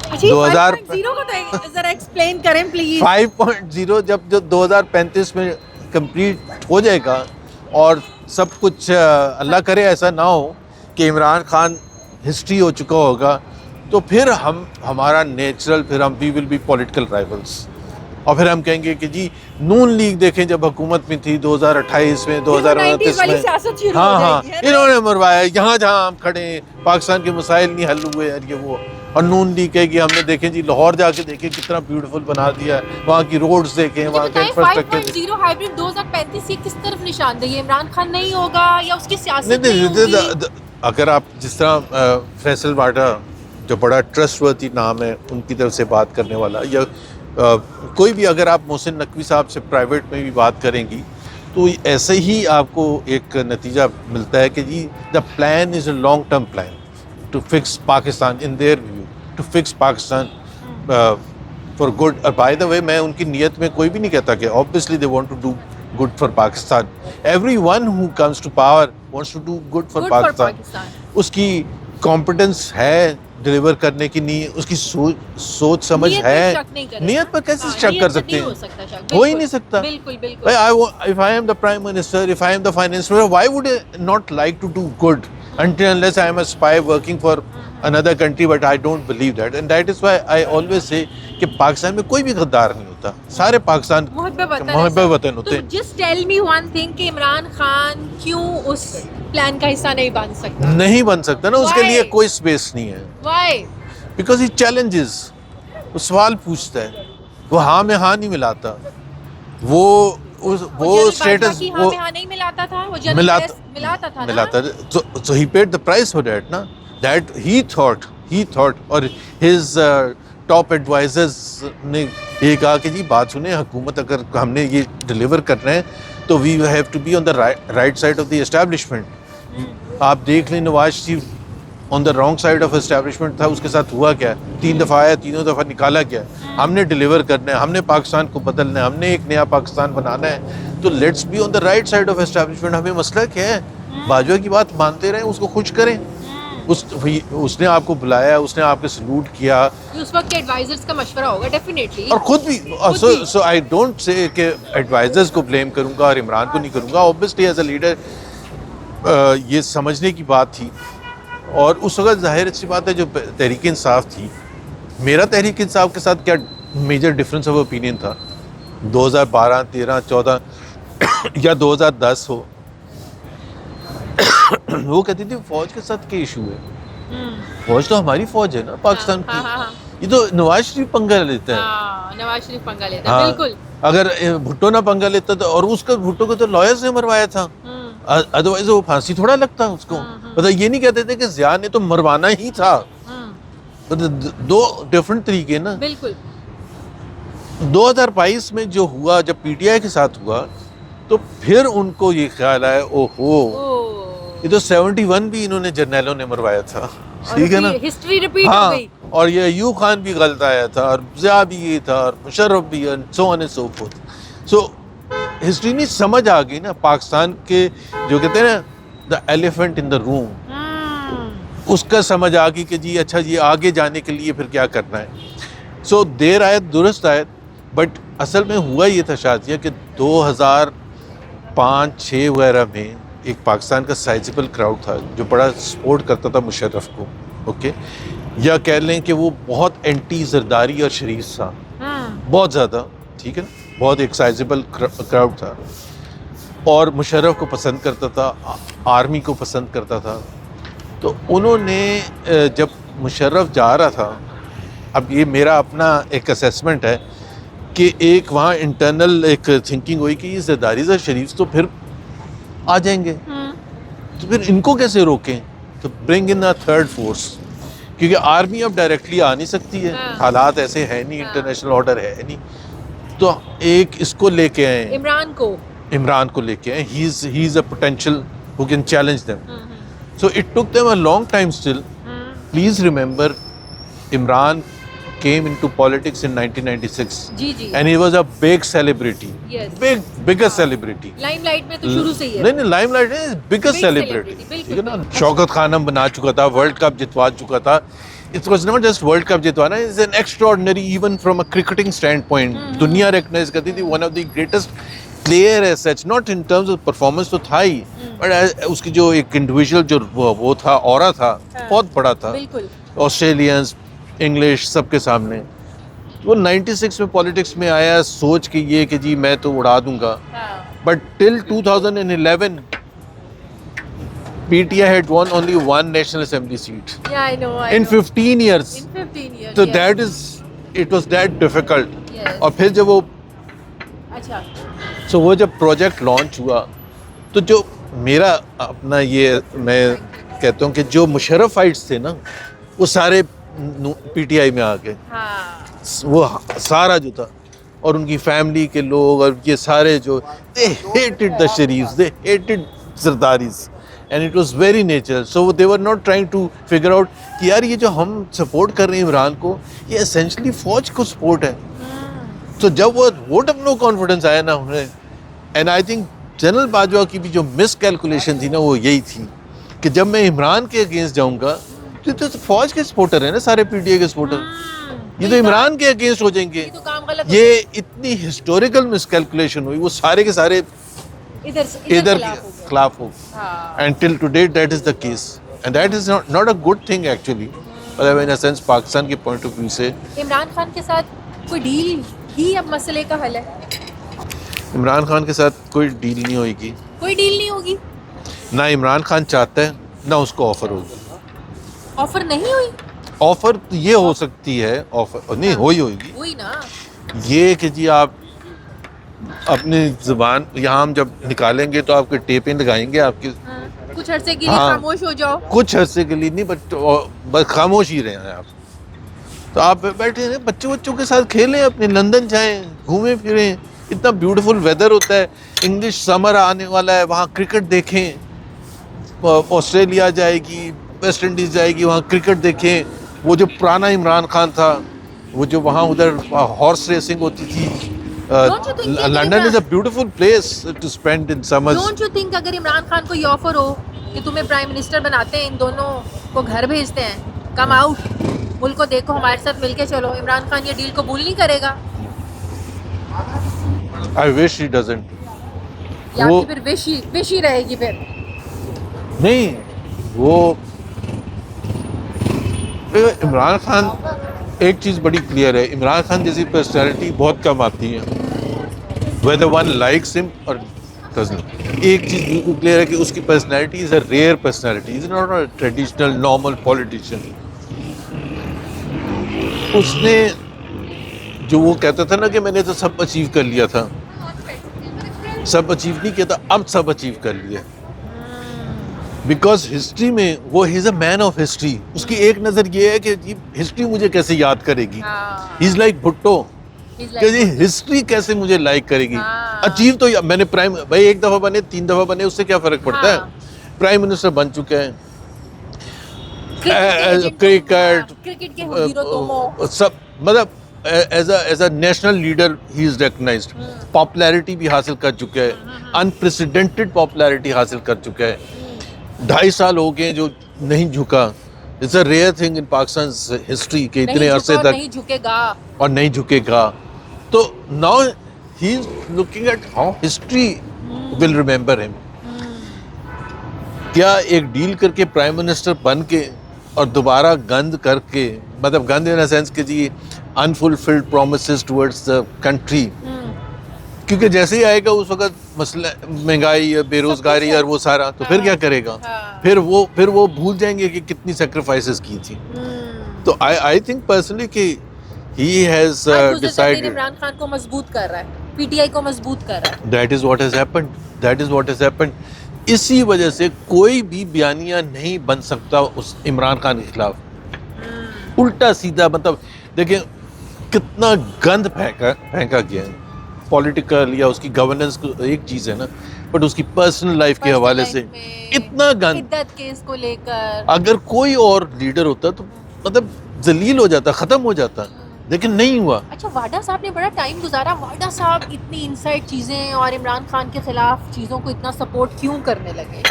अच्छा, 2000 5.0 को तो जरा एक्सप्लेन करें प्लीज। 5.0 जब जो 2035 में कंप्लीट हो जाएगा और सब कुछ अल्लाह करे ऐसा ना हो कि इमरान खान हिस्ट्री हो चुका होगा, तो फिर हमारा नेचुरल, फिर हम we will be political rivals. और फिर हम कहेंगे कि जी नून लीग देखें जब हुकूमत में थी 2028 में, 2029 वाली में, सियासत शुरू हो हाँ जाएगी, है ना? इन्होंने मरवाया। यहाँ जहाँ हम खड़े हैं, पाकिस्तान के मसाइल नहीं हल हुए और ये वो। और नून लीग कहेगी हमने देखें जी लाहौर जाके देखें कितना ब्यूटीफुल बना दिया है, वहाँ की रोड्स देखें, वहाँ के इंफ्रास्ट्रक्चर। 5.0 हाइब्रिड 2035 ये किस तरफ निशानदेही है? इमरान खान नहीं होगा या उसकी सियासत नहीं, नहीं होगी? अगर आप जिस तरह फैसल वाडा, जो बड़ा ट्रस्टवर्दी नाम है, उनकी तरफ से बात करने वाला, या कोई भी, अगर आप मोहसिन नकवी साहब से प्राइवेट में भी बात करेंगी, तो ऐसे ही आपको एक नतीजा मिलता है कि जी the plan is a long term plan to fix Pakistan, in their view, to fix Pakistan for good. और बाय द वे मैं उनकी नीयत में कोई भी नहीं कहता कि obviously they want to do good for Pakistan. Everyone who comes to power wants to do good for Pakistan. उसकी कॉम्पिटेंस है डिलीवर करने की, नहीं उसकी सोच समझ है। नीयत पर कैसे शक कर सकते हैं? हो ही नहीं सकता। बिल्कुल बिल्कुल। If I am the prime minister, if I am the finance minister, why would I not like to do good until unless I am a spy working for another country? But I don't believe that, and that is why I always say कि पाकिस्तान में कोई भी गद्दार नहीं होता, सारे पाकिस्तान मोहब्बत वतन होते हैं। Just tell me one thing कि इमरान खान क्यों उस प्लान का हिस्सा नहीं बन सकता? नहीं बन सकता ना, उसके लिए कोई स्पेस नहीं है। Why? Because he challenges, वो सवाल पूछता है, वो हाँ में हाँ नहीं मिलाता, वो स्टेटस वो नहीं मिलाता था, वो मिलाता था ना? So he paid the price for that ना, that he thought और his टॉप एडवाइजर्स ने ये कहा कि जी बात सुने, हुकूमत अगर हमने ये डिलीवर करना है तो we have to be on the right side of the establishment. आप देख लें Nawaz Sharif on the wrong side of establishment था, उसके साथ हुआ क्या? 3 दफ़ा आया, तीनों दफ़ा निकाला गया। हमने डिलीवर करना है, हमने पाकिस्तान को बदलना है, हमने एक नया पाकिस्तान बनाना है, तो let's be on the right side of establishment. हमें मसला क्या है? बाजवा की बात मानते रहें, उसको खुश करें। उसने आपको बुलाया, उसने आपके सलूट किया, उस वक्त के एडवाइजर्स का मशवरा होगा डेफिनेटली। और खुद भी सो आई डोंट से कि एडवाइजर्स को ब्लेम करूंगा और इमरान को नहीं करूंगा। ऑब्वियसली एज अ लीडर ये समझने की बात थी, और उस वक्त जाहिर अच्छी बात है जो तहरीक इंसाफ थी, मेरा तहरीक इंसाफ के साथ क्या मेजर डिफरेंस ऑफ ओपिनियन था 2012, 13, 14 या 2010 हो, वो कहती थी फौज के साथ क्या इशू है? फौज तो हमारी फौज है ना, पाकिस्तान की। ये तो नवाज शरीफ पंगा लेता है। नवाज शरीफ पंगा लेता है, बिल्कुल। अगर भुट्टो ना पंगा लेता तो, और उसका भुट्टो को तो लॉयर्स ने मरवाया था, अदरवाइज वो फांसी थोड़ा लगता उसको। मतलब ये नहीं कहते थे कि ज़िया ने तो मरवाना ही था। दो डिफरेंट तरीके ना। बिल्कुल। 2022 में जो हुआ, जब पीटीआई के साथ हुआ, तो फिर उनको ये ख्याल आया, ओहो ये तो 71 भी इन्होंने जर्नैलों ने मरवाया था, ठीक है ना? हिस्ट्री रिपीट हाँ, हो गई। और ये अयूब खान भी गलत आया था, और ज़िया भी ये था, और मुशर्रफ भी, and so on and so fourth. So history नहीं समझ आ गई ना, पाकिस्तान के जो कहते हैं ना the elephant in the room, उसका समझ आ गई कि जी अच्छा जी आगे जाने के लिए फिर क्या करना है। सो देर आयत दुरुस्त आयत, बट असल में हुआ ये था शादिया कि 2005-6 वगैरह में एक पाकिस्तान का साइजेबल क्राउड था जो बड़ा सपोर्ट करता था मुशर्रफ को, ओके, या कह लें कि वो बहुत एंटी जरदारी और शरीफ था, बहुत ज़्यादा, ठीक है ना, बहुत एक साइजेबल क्राउड था, और मुशर्रफ को पसंद करता था, आर्मी को पसंद करता था। तो उन्होंने जब मुशर्रफ जा रहा था, अब ये मेरा अपना एक असेसमेंट है कि एक वहाँ इंटरनल एक थिंकिंग हुई कि ये जरदारी और शरीफ तो फिर आ जाएंगे, तो फिर इनको कैसे रोकें? तो bring in a third force, क्योंकि आर्मी अब डायरेक्टली आ नहीं सकती है, हालात ऐसे है नहीं, इंटरनेशनल ऑर्डर है नहीं, तो एक इसको लेके आए, इमरान को लेके आए। He is a potential who can challenge them. So it took them a long time still. Please remember, Imran came into politics in 1996 and he was a big celebrity, biggest celebrity, limelight में तो शुरू से ही है। नहीं limelight is biggest celebrity, ठीक है ना? शौकत खानम बना चुका था, वर्ल्ड कप जितवा चुका था। It was not just world cup जितवाना, it's an extraordinary even from a cricketing standpoint, दुनिया recognize करती थी, one of the greatest player as such, not in terms of performance तो था ही, but उसकी जो एक individual जो वो था, ऑरा था, बहुत बड़ा था, ऑस्ट्रेलियंस, इंग्लिश सबके सामने। वो 96 में पॉलिटिक्स में आया सोच के ये कि जी मैं तो उड़ा दूंगा, but till 2011 PTI had won only one national assembly seat in 15 years. So that is, it was that difficult. और फिर जब वो वो जब प्रोजेक्ट लॉन्च हुआ, तो जो मेरा अपना ये मैं कहता हूँ कि जो मुशर्रफाइट्स थे ना, वो सारे पीटीआई में आ गए। वो सारा जो था, और उनकी फैमिली के लोग, और ये सारे जो they hated the Sharifs, they hated Zardaris, and it was very natural. So they were not trying to figure out कि यार ये जो हम सपोर्ट कर रहे हैं इमरान को, ये एसेंशियली फौज को सपोर्ट है. तो जब वो वोट ऑफ नो कॉन्फिडेंस आया ना उन्हें, and I think general Bajwa की भी जो मिस कैलकुलेशन थी ना वो यही थी कि जब मैं इमरान के अगेंस्ट जाऊंगा तो फौज के सपोर्टर है ना सारे, पीटीआई के सपोर्टर, ये तो इमरान के अगेंस्ट हो जाएंगे. ये तो काम गलत ये इतनी हिस्टोरिकल मिसकैलकुलेशन हुई, वो सारे के सारे इधर के खिलाफ हो. And till today that is the case, and that is not a good thing actually. मतलब इन अ सेंस पाकिस्तान के पॉइंट ऑफ व्यू से इमरान खान के साथ कोई डील ही अब मसले का हल है. इमरान खान के साथ कोई डील नहीं होगी, कोई डील नहीं होगी. ना इमरान खान चाहता है ना उसको ऑफर होगी. ऑफर नहीं हुई. ऑफर तो ये हो सकती है, ऑफर नहीं होगी हुई ना. ये कि जी आप अपनी जुबान यहाँ हम जब निकालेंगे तो आपके टेपें लगाएंगे आपकी. कुछ अरसे के लिए खामोश हो जाओ. कुछ अरसे के लिए नहीं, बस खामोश ही रहे हैं आप. तो आप बैठे रहे, बच्चों के साथ खेलें, अपने लंदन जाएं, घूमें फिरें, इतना ब्यूटीफुल वेदर होता है. इंग्लिश समर आने वाला है, वहाँ क्रिकेट देखें. ऑस्ट्रेलिया जाएगी, वेस्ट इंडीज जाएगी, वहाँ क्रिकेट देखें. वो जो पुराना इमरान खान था, वो जो वहाँ उधर हॉर्स रेसिंग होती थी. London is a beautiful place to spend in summers. Don't you think अगर इमरान खान को ये ऑफर हो कि तुम्हें प्राइम मिनिस्टर बनाते हैं, इन दोनों को घर भेजते हैं, कम आउट, मुल्क को देखो, हमारे साथ मिलके चलो, इमरान खान ये डील कबूल नहीं करेगा? I wish he doesn't. या कि फिर विश ही रहेगी फिर? नहीं, वो इमरान खान, एक चीज़ बड़ी क्लियर है, इमरान खान जैसी पर्सनैलिटी बहुत कम आती है, whether one likes him or doesn't. एक चीज़ बिल्कुल क्लियर है कि उसकी personality is a rare personality, is not a traditional normal politician. उसने जो वो कहता था ना कि मैंने तो सब अचीव कर लिया था, सब अचीव नहीं किया था, अब सब अचीव कर लिया. बिकॉज हिस्ट्री में वो he is a man of history. उसकी एक नज़र ये है कि हिस्ट्री मुझे कैसे याद करेगी. ही इज लाइक भुट्टो कि जी हिस्ट्री कैसे मुझे लाइक करेगी. अचीव तो मैंने प्राइम, भाई एक दफ़ा बने 3 दफ़ा बने, उससे क्या फ़र्क पड़ता है. प्राइम मिनिस्टर बन चुके हैं, क्रिकेट के हीरो तो सब, मतलब as a national leader he is recognised. Popularity भी हासिल कर चुका है, अनप्रेसिडेंटेड पॉपुलैरिटी हासिल कर चुका है. 2.5 साल हो गए जो नहीं झुका. It's a rare thing in Pakistan history के इतने अरसे तक नहीं झुकेगा और नहीं झुकेगा. तो now he is looking at how history will remember him. क्या एक डील करके प्राइम मिनिस्टर बन के और दोबारा गंद करके, मतलब गंद इन अ सेंस कि जी unfulfilled promises towards the country, क्योंकि जैसे ही आएगा उस वक्त मसला महंगाई, बेरोजगारी और वो सारा, तो फिर क्या करेगा. फिर वो भूल जाएंगे कि कितनी सेक्रीफाइसेस की थी. तो आई थिंक पर्सनली कि he has decided Imran Khan को मजबूत कर रहा है, पीटीआई को मजबूत कर रहा है. That is what has happened. इसी वजह से कोई भी बयानिया नहीं बन सकता उस इमरान खान के खिलाफ. उल्टा सीधा, मतलब देखें कितना गंद फेंका गया है. पॉलिटिकल या उसकी गवर्नेंस एक चीज़ है ना, बट उसकी पर्सनल लाइफ के हवाले से इतना गंद. इद्दत केस को लेकर अगर कोई और लीडर होता तो मतलब जलील हो जाता, ख़त्म हो जाता, लेकिन नहीं हुआ. अच्छा, वाडा साहब ने बड़ा टाइम गुजारा. वाडा साहब इतनी इनसाइड चीज़ें और इमरान खान के खिलाफ चीज़ों को इतना सपोर्ट क्यों करने लगे?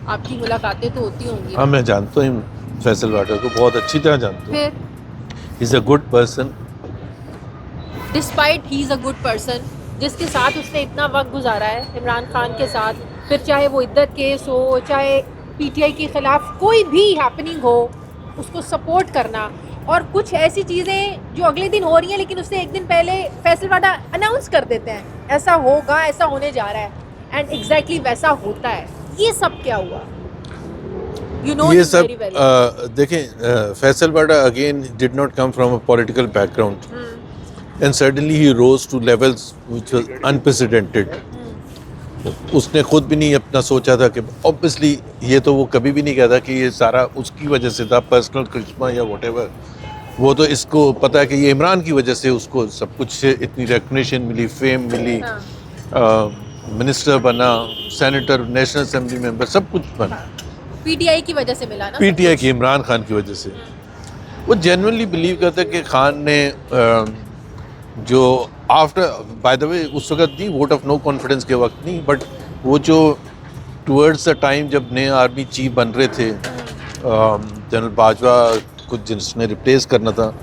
आपकी मुलाकातें तो होती होंगी. हाँ, मैं जानता हूँ फैसल वाडा को, बहुत अच्छी तरह जानता हूँ. He is a good person. Despite he is a good person, जिसके साथ उसने इतना वक्त गुजारा है इमरान खान के साथ, फिर चाहे वो इद्दत केस हो, चाहे पीटीआई के खिलाफ कोई भी हैपनिंग हो, उसको सपोर्ट करना. और कुछ ऐसी चीज़ें जो अगले दिन हो रही हैं लेकिन उससे एक दिन पहले फैसल वाडा अनाउंस कर देते हैं, ऐसा होगा, ऐसा होने जा रहा है, एंड एग्जैक्टली वैसा होता है. ये सब क्या हुआ? ये सब देखें, Faisal Vawda again did not come from a political background, and suddenly he rose to levels which was unprecedented. उसने खुद भी नहीं अपना सोचा था कि obviously ये तो वो कभी भी नहीं कहता कि ये सारा उसकी वजह से था, पर्सनल करिश्मा या whatever. वो तो इसको पता है कि ये इमरान की वजह से उसको सब कुछ इतनी रिकग्निशन मिली, फेम मिली, मिनिस्टर बना, सेनेटर, नेशनल असेंबली मेंबर, सब कुछ बना। पीटीआई की वजह से मिला ना? पीटीआई की, इमरान खान की वजह से। वो जेन्युइनली बिलीव करता है कि खान ने जो आफ्टर, बाय द वे उस वक्त नहीं, वोट ऑफ नो कॉन्फिडेंस के वक्त नहीं, बट वो जो टुवर्ड्स द टाइम जब नए आर्मी चीफ बन रहे थे, जनरल बाजवा को जिसने रिप्लेस करना था,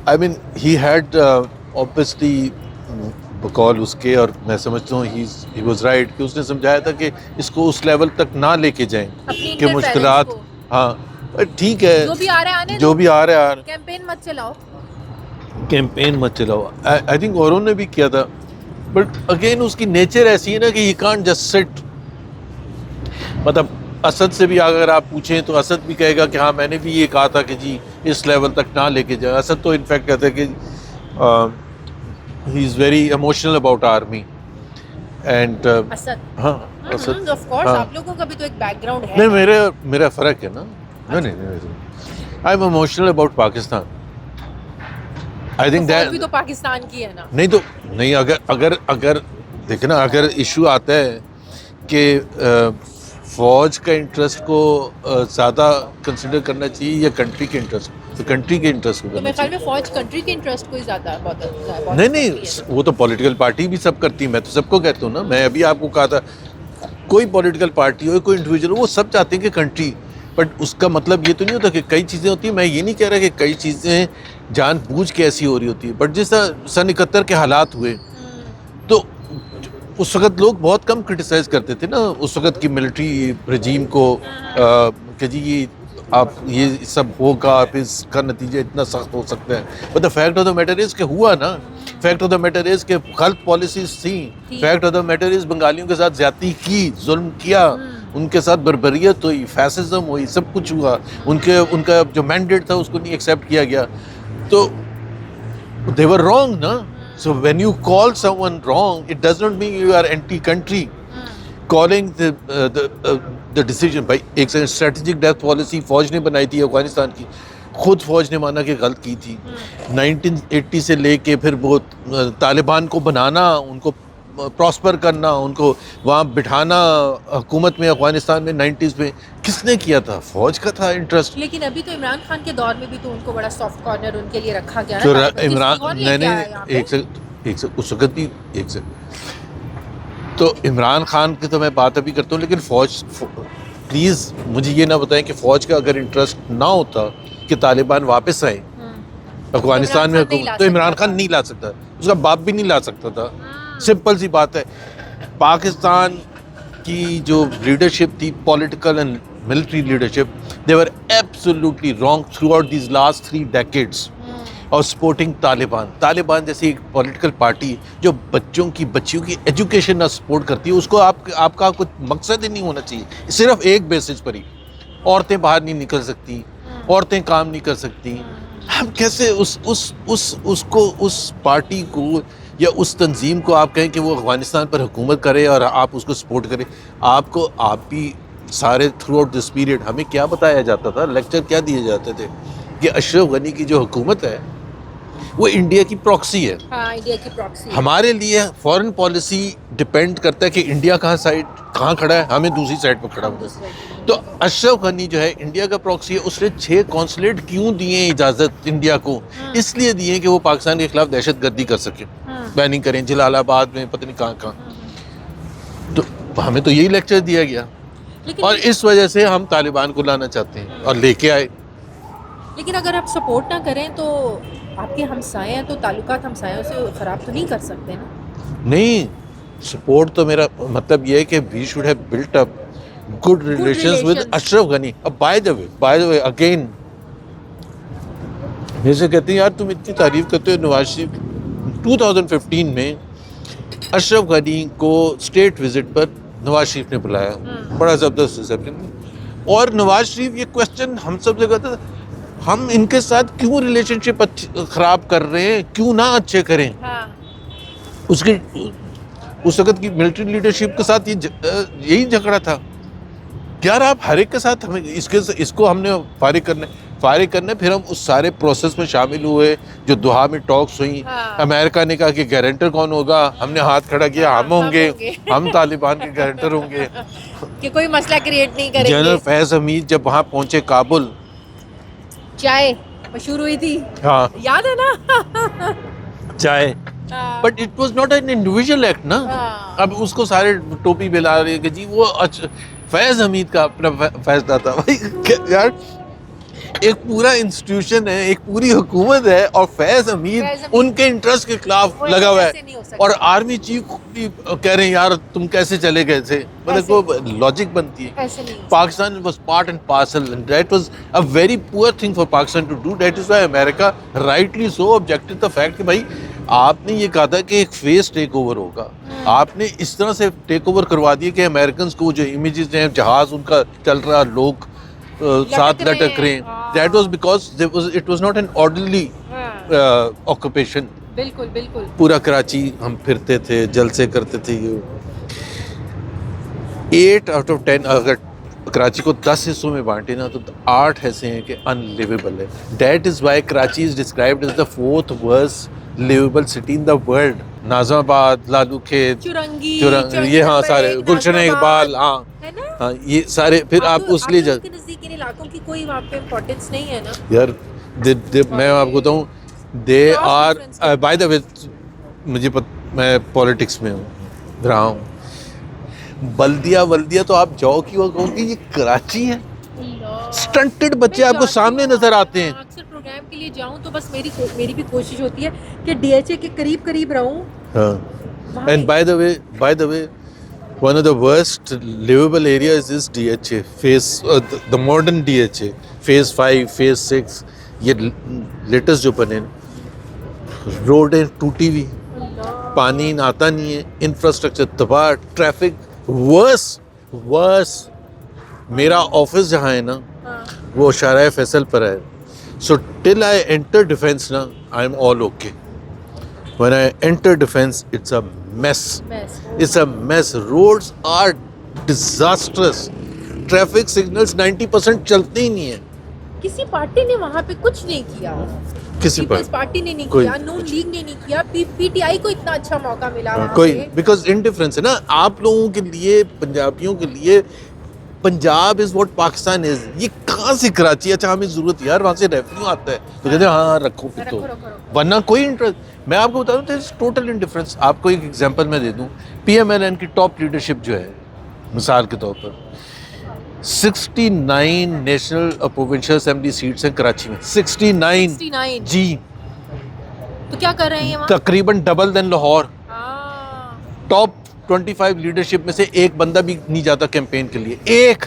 I mean he had obviously बकौल उसके, और मैं समझता हूँ ही वाज राइट कि उसने समझाया था कि इसको उस लेवल तक ना लेके जाएं कि मुश्किलात, हाँ ठीक है, जो भी आ रहा है आने जो दो, भी आ रहा है, कैंपेन मत चलाओ, कैंपेन मत चलाओ। आई थिंक औरों ने भी किया था, बट अगेन उसकी नेचर ऐसी है ना कि ही कांट जस्ट सिट। मतलब असद से भी अगर आप पूछें तो असद भी कहेगा कि हाँ मैंने भी ये कहा था कि जी इस लेवल तक ना लेके जाए। असद तो इनफैक्ट कहते हैं कि he is very emotional about army and Asad. हाँ असद, ऑफ कोर्स हाँ। आप लोगों का भी तो एक बैकग्राउंड है। नहीं, मेरा फ़र्क है ना। नहीं, I am emotional about Pakistan. I think that भी तो पाकिस्तान की है ना। नहीं, अगर देखना, अगर इशू आता है कि फौज का इंटरेस्ट को ज़्यादा कंसिडर करना चाहिए या कंट्री के इंटरेस्ट, तो कंट्री के इंटरेस्ट को तो करना मेरे ख्याल चाहिए। में फौज कंट्री के इंटरेस्ट को ही ज़्यादा बहुत नहीं, वो तो पॉलिटिकल पार्टी भी सब करती है, मैं तो सबको कहता हूँ ना। मैं अभी आपको कहा था, कोई पॉलिटिकल पार्टी हो, कोई इंडिविजुअल हो, वो सब चाहते हैं कि कंट्री, बट उसका मतलब ये तो नहीं होता कि कई चीज़ें होती हैं। मैं ये नहीं कह रहा कि कई चीज़ें जानबूझ के ऐसी हो रही होती है, बट जिस सन 71 के हालात हुए तो उस वक़्त लोग बहुत कम क्रिटिसाइज़ करते थे ना उस वक़्त की मिलिट्री रजीम को, कि जी ये आप ये सब होगा, आप इसका नतीजा इतना सख्त हो सकता है। But the fact of the matter is कि हुआ ना। Fact of the matter is कि गलत पॉलिसीज़ थी। Fact of the matter is बंगालियों के साथ ज़्यादती की, जुल्म किया, उनके साथ बर्बरियत हुई, फैसिज्म हुई, सब कुछ हुआ। उनका जो मैंडेट था उसको नहीं एक्सेप्ट किया गया, तो they were wrong ना। So when you call someone wrong, it does not mean you are anti-country. Calling the decision, भाई एक स्ट्रेटेजिक डेथ पॉलिसी फौज ने बनाई थी अफगानिस्तान की, खुद फौज ने माना कि गलत की थी। 1980 से लेके फिर वो तालिबान को बनाना, उनको प्रॉस्पर करना, उनको वहाँ बिठाना हुकूमत में अफगानिस्तान में 90s में, किसने किया था? फौज का था इंटरेस्ट। लेकिन अभी तो इमरान खान के दौर में भी तो उनको बड़ा सॉफ्ट कॉर्नर उनके लिए रखा गया तो ना। इमरान, नहीं एक से उस वक्त भी एक से, तो इमरान खान की तो मैं बात अभी करता हूँ, लेकिन फौज, प्लीज़ मुझे ये ना बताएं कि फौज का अगर इंटरेस्ट ना होता कि तालिबान वापस आए अफगानिस्तान में, तो इमरान खान नहीं ला सकता, उसका बाप भी नहीं ला सकता था। सिंपल सी बात है। पाकिस्तान की जो लीडरशिप थी, political and military leadership, they were absolutely wrong through out these last 3 decades और सपोर्टिंग तालिबान जैसी एक पॉलिटिकल पार्टी जो बच्चियों की एजुकेशन ना सपोर्ट करती है, उसको आपका कुछ मकसद ही नहीं होना चाहिए। सिर्फ एक बेसिस पर ही औरतें बाहर नहीं निकल सकती, औरतें काम नहीं कर सकती। हम कैसे उस पार्टी को या उस तंजीम को आप कहें कि वो अफगानिस्तान पर हुकूमत करे और आप उसको सपोर्ट करें? आप भी सारे थ्रू आउट दिस पीरियड हमें क्या बताया जाता था, लेक्चर क्या दिए जाते थे कि अशरफ गनी की जो हुकूमत है वो इंडिया की प्रॉक्सी है। हाँ, इंडिया की प्रॉक्सी। हमारे लिए फॉरेन पॉलिसी डिपेंड करता है कि इंडिया कहाँ खड़ा है, हमें दूसरी साइड पर खड़ा होना है। तो अशरफ गनी जो है इंडिया का प्रॉक्सी है। उसने 6 कॉन्सुलेट क्यों दिए इजाज़त इंडिया को? इसलिए दिए कि वो पाकिस्तान के खिलाफ दहशतगर्दी कर सके, बैनिंग करें जलालाबाद में, पता नहीं कहाँ। तो हमें तो यही लेक्चर दिया गया, और इस वजह से हम तालिबान को लाना चाहते हैं और लेके आए। लेकिन अगर आप सपोर्ट ना करें तो आपके हमसाए हैं, तो ताल्लुकात हमसायों से ख़राब तो नहीं कर सकते ना। नहीं, सपोर्ट तो मेरा मतलब ये है कि we should have built up good relations with Ashraf Ghani. अब बाय द वे अगेन मेरे से कहते हैं यार तुम इतनी तारीफ करते हो नवाज शरीफ। 2015 में अशरफ गनी को स्टेट विजिट पर नवाज शरीफ ने बुलाया, बड़ा ज़बरदस्त रिसेप्शन, और नवाज शरीफ ये क्वेश्चन हम सब से करते थे, हम इनके साथ क्यों रिलेशनशिप ख़राब कर रहे हैं, क्यों ना अच्छे करें। हाँ। उसकी उस वक्त की मिलिट्री लीडरशिप के साथ यही झगड़ा था। यार आप हर एक के साथ हमें इसको हमने फारिग करना है। फारिग करने, फिर हम उस सारे प्रोसेस में शामिल हुए जो दोहा में टॉक्स हुई। हाँ। अमेरिका ने कहा कि गारंटर कौन होगा, हमने हाथ खड़ा किया, हम होंगे, होंगे। हम तालिबान के गारंटर होंगे। कि कोई मसला क्रिएट नहीं करेंगे। जनरल फैज हमीद जब वहाँ पहुंचे काबुल, चाय मशहूर हुई थी, हाँ याद है ना? चाहे, but it was not an individual act ना। हाँ। अब उसको सारे टोपी पे ला रहे हैं कि जी वो फैज हमीद का अपना फैसला था। भाई यार, एक पूरा इंस्टीट्यूशन है, एक पूरी हुकूमत है, और फैज हमीद उनके इंटरेस्ट के खिलाफ लगा हुआ ऐसे है, नहीं हो सकता। और आर्मी चीफ भी कह रहे हैं यार तुम कैसे चले गए थे। मतलब वो लॉजिक बनती है। ऐसे नहीं। Pakistan was part and parcel, and that was a very poor thing for Pakistan to do. That is why America rightly so objected the fact कि भाई आपने ये कहा था कि एक फेस टेक ओवर होगा, आपने इस तरह से टेक ओवर करवा दिया कि अमेरिकन को जो इमेजेस हैं, जहाज उनका चल रहा, लोग साथ लटक रहे हैं, that was because it was not an orderly occupation. बिल्कुल बिल्कुल। पूरा कराची हम फिरते थे, जलसे करते थे। 8 out of 10 अगर कराची को 10 हिस्सों में बांटे ना, तो 8 ऐसे हैं कि अनलिवेबल है। That is why Karachi is described as the 4th worst livable city in the world. Nazimabad, Lalu Khet, Chowrangi, ये हाँ सारे, गुलशन इकबाल, हाँ है ना? हाँ ये सारे, फिर आप उस लिए के नजदीक इन इलाकों की कोई वहाँ पे इम्पोर्टेंस नहीं है ना यार। मैं आपको बताऊँ, they are by the way, मैं पॉलिटिक्स में रहा हूँ, बल्दिया तो आप जाओ कि वो कहोगे ये कराची है। स्टंटेड बच्चे आपको सामने नजर आते हैं। अक्सर प्रोग्राम के लिए जाऊं तो बस मेरी भी कोशिश होती है कि डीएचए के करीब रहूं। हाँ। And bye the way one of the worst livable areas is DHA phase, the modern DHA phase 5 phase 6, ये लेटेस्ट जो बने, रोड है टूटी हुई, पानी आता नहीं है, इंफ्रास्ट्रक्चर तबाह, ट्रैफिक वर्स। मेरा ऑफिस जहाँ है ना, वो शाहराह फैसल पर है। So till I enter Defence ना, I am all okay. When I enter Defence it's a mess. It's a mess. Roads are disastrous. Traffic signals 90% चलते ही नहीं है। किसी पार्टी ने वहाँ पे कुछ नहीं किया। किसी पार्टी ने नहीं किया, नून लीग ने नहीं किया, पीटीआई को इतना अच्छा मौका मिला वहाँ कोई, पे। बिकॉज इंडिफरेंस है ना आप लोगों के लिए, पंजाबियों के लिए। Punjab is what Pakistan is. ये कहाँ से कराची, अच्छा हमें जरूरत यार वहाँ से रेवेन्यू आता है तो कहते हैं हाँ रखो फिर तो, वरना कोई इंटरेस्ट। मैं आपको बता दूँ टोटल इंडिफरेंस। आपको एक एग्जांपल मैं दे दूँ, पीएमएलएन की टॉप लीडरशिप जो है, मिसाल के तौर पर 69 नेशनल प्रोविंशियल असेंबली सीट्स हैं कराची में। 69 जी, तो क्या कर रहे हैं ये वहाँ? तकरीबन double than Lahore. Top 25 leadership में से एक बंदा भी नहीं जाता कैंपेन के लिए। एक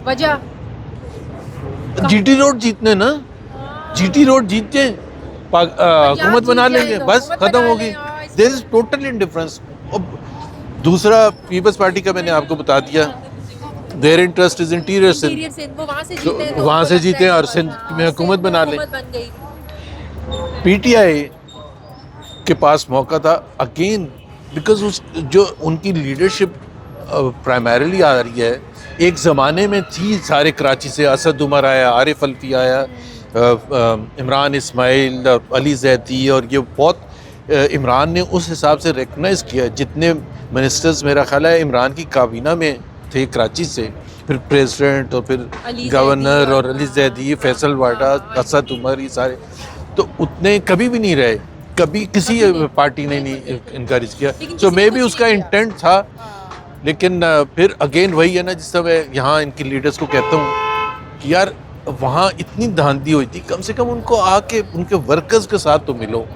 वजह जीटी रोड जीतने ना, जीटी रोड जीतते हुकूमत बना लेंगे, बस खत्म होगी। There is total indifference. दूसरा पीपल्स पार्टी का मैंने आपको बता दिया, their interest is interior Sindh, वहाँ से जीते और सिंध में हुकूमत बना लें। पीटीआई के पास मौका था अगेन, बिकॉज उस जो उनकी लीडरशिप प्राइमरीली आ रही है, एक ज़माने में थी सारे कराची से, असद उमर आया, आरिफ अल्फी आया, इमरान इस्माइल, अली जैदी, और ये बहुत इमरान ने उस हिसाब से रिकगनाइज़ किया। जितने मिनिस्टर्स मेरा ख्याल है इमरान की काबीना में थे कराची से, फिर प्रेसिडेंट और फिर गवर्नर और अली जैदी, फैसल वाडा, असद उमर, ये सारे तो उतने कभी भी नहीं रहे, कभी किसी पार्टी ने नहीं इनकरेज किया। सो मे बी उसका इंटेंट था, लेकिन फिर अगेन वही है ना, जिस समय यहाँ इनके लीडर्स को कहता हूँ कि यार वहाँ इतनी धांधली हुई थी, कम से कम उनको आके उनके वर्कर्स के साथ तो मिलो,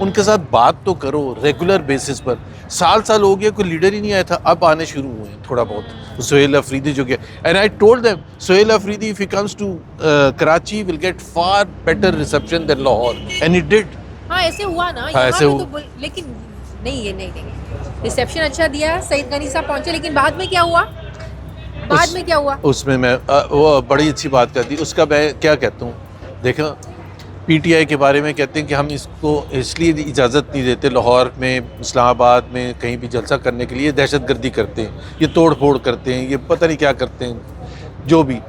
उनके साथ बात तो करो रेगुलर बेसिस पर। साल हो गया कोई लीडर ही नहीं आया था, अब आने शुरू हुए हैं थोड़ा बहुत। सोहेल अफरीदी जो गया, and I told them Sohail Afridi if he comes to Karachi will get far better reception than Lahore, and he did. हाँ ऐसे हुआ ना, हाँ, ऐसे तो लेकिन नहीं, ये नहीं रिसेप्शन अच्छा दिया, सईद गनी साहब पहुंचे, लेकिन बाद में क्या हुआ? उसमें मैं वो बड़ी अच्छी बात कर दी। उसका मैं क्या कहता हूँ, देखो पीटीआई के बारे में कहते हैं कि हम इसको इसलिए इजाज़त नहीं देते लाहौर में, इस्लामाबाद में कहीं भी जलसा करने के लिए, दहशतगर्दी करते हैं, ये तोड़ फोड़ करते हैं, ये पता नहीं क्या करते हैं, जो भी।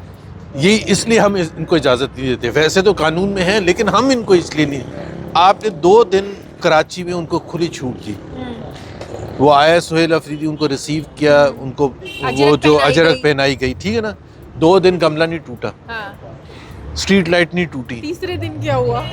ये इसलिए हम इनको इजाज़त नहीं देते। वैसे तो कानून में है, लेकिन हम इनको इसलिए नहीं। आपने 2 दिन कराची में उनको खुली छूट दी। वो आया सुहेल अफरीदी, उनको रिसीव किया, उनको वो जो अजरक पहनाई गई, ठीक है ना। 2 दिन गमला नहीं टूटा, स्ट्रीट लाइट नहीं टूटी। तीसरे दिन क्या हुआ?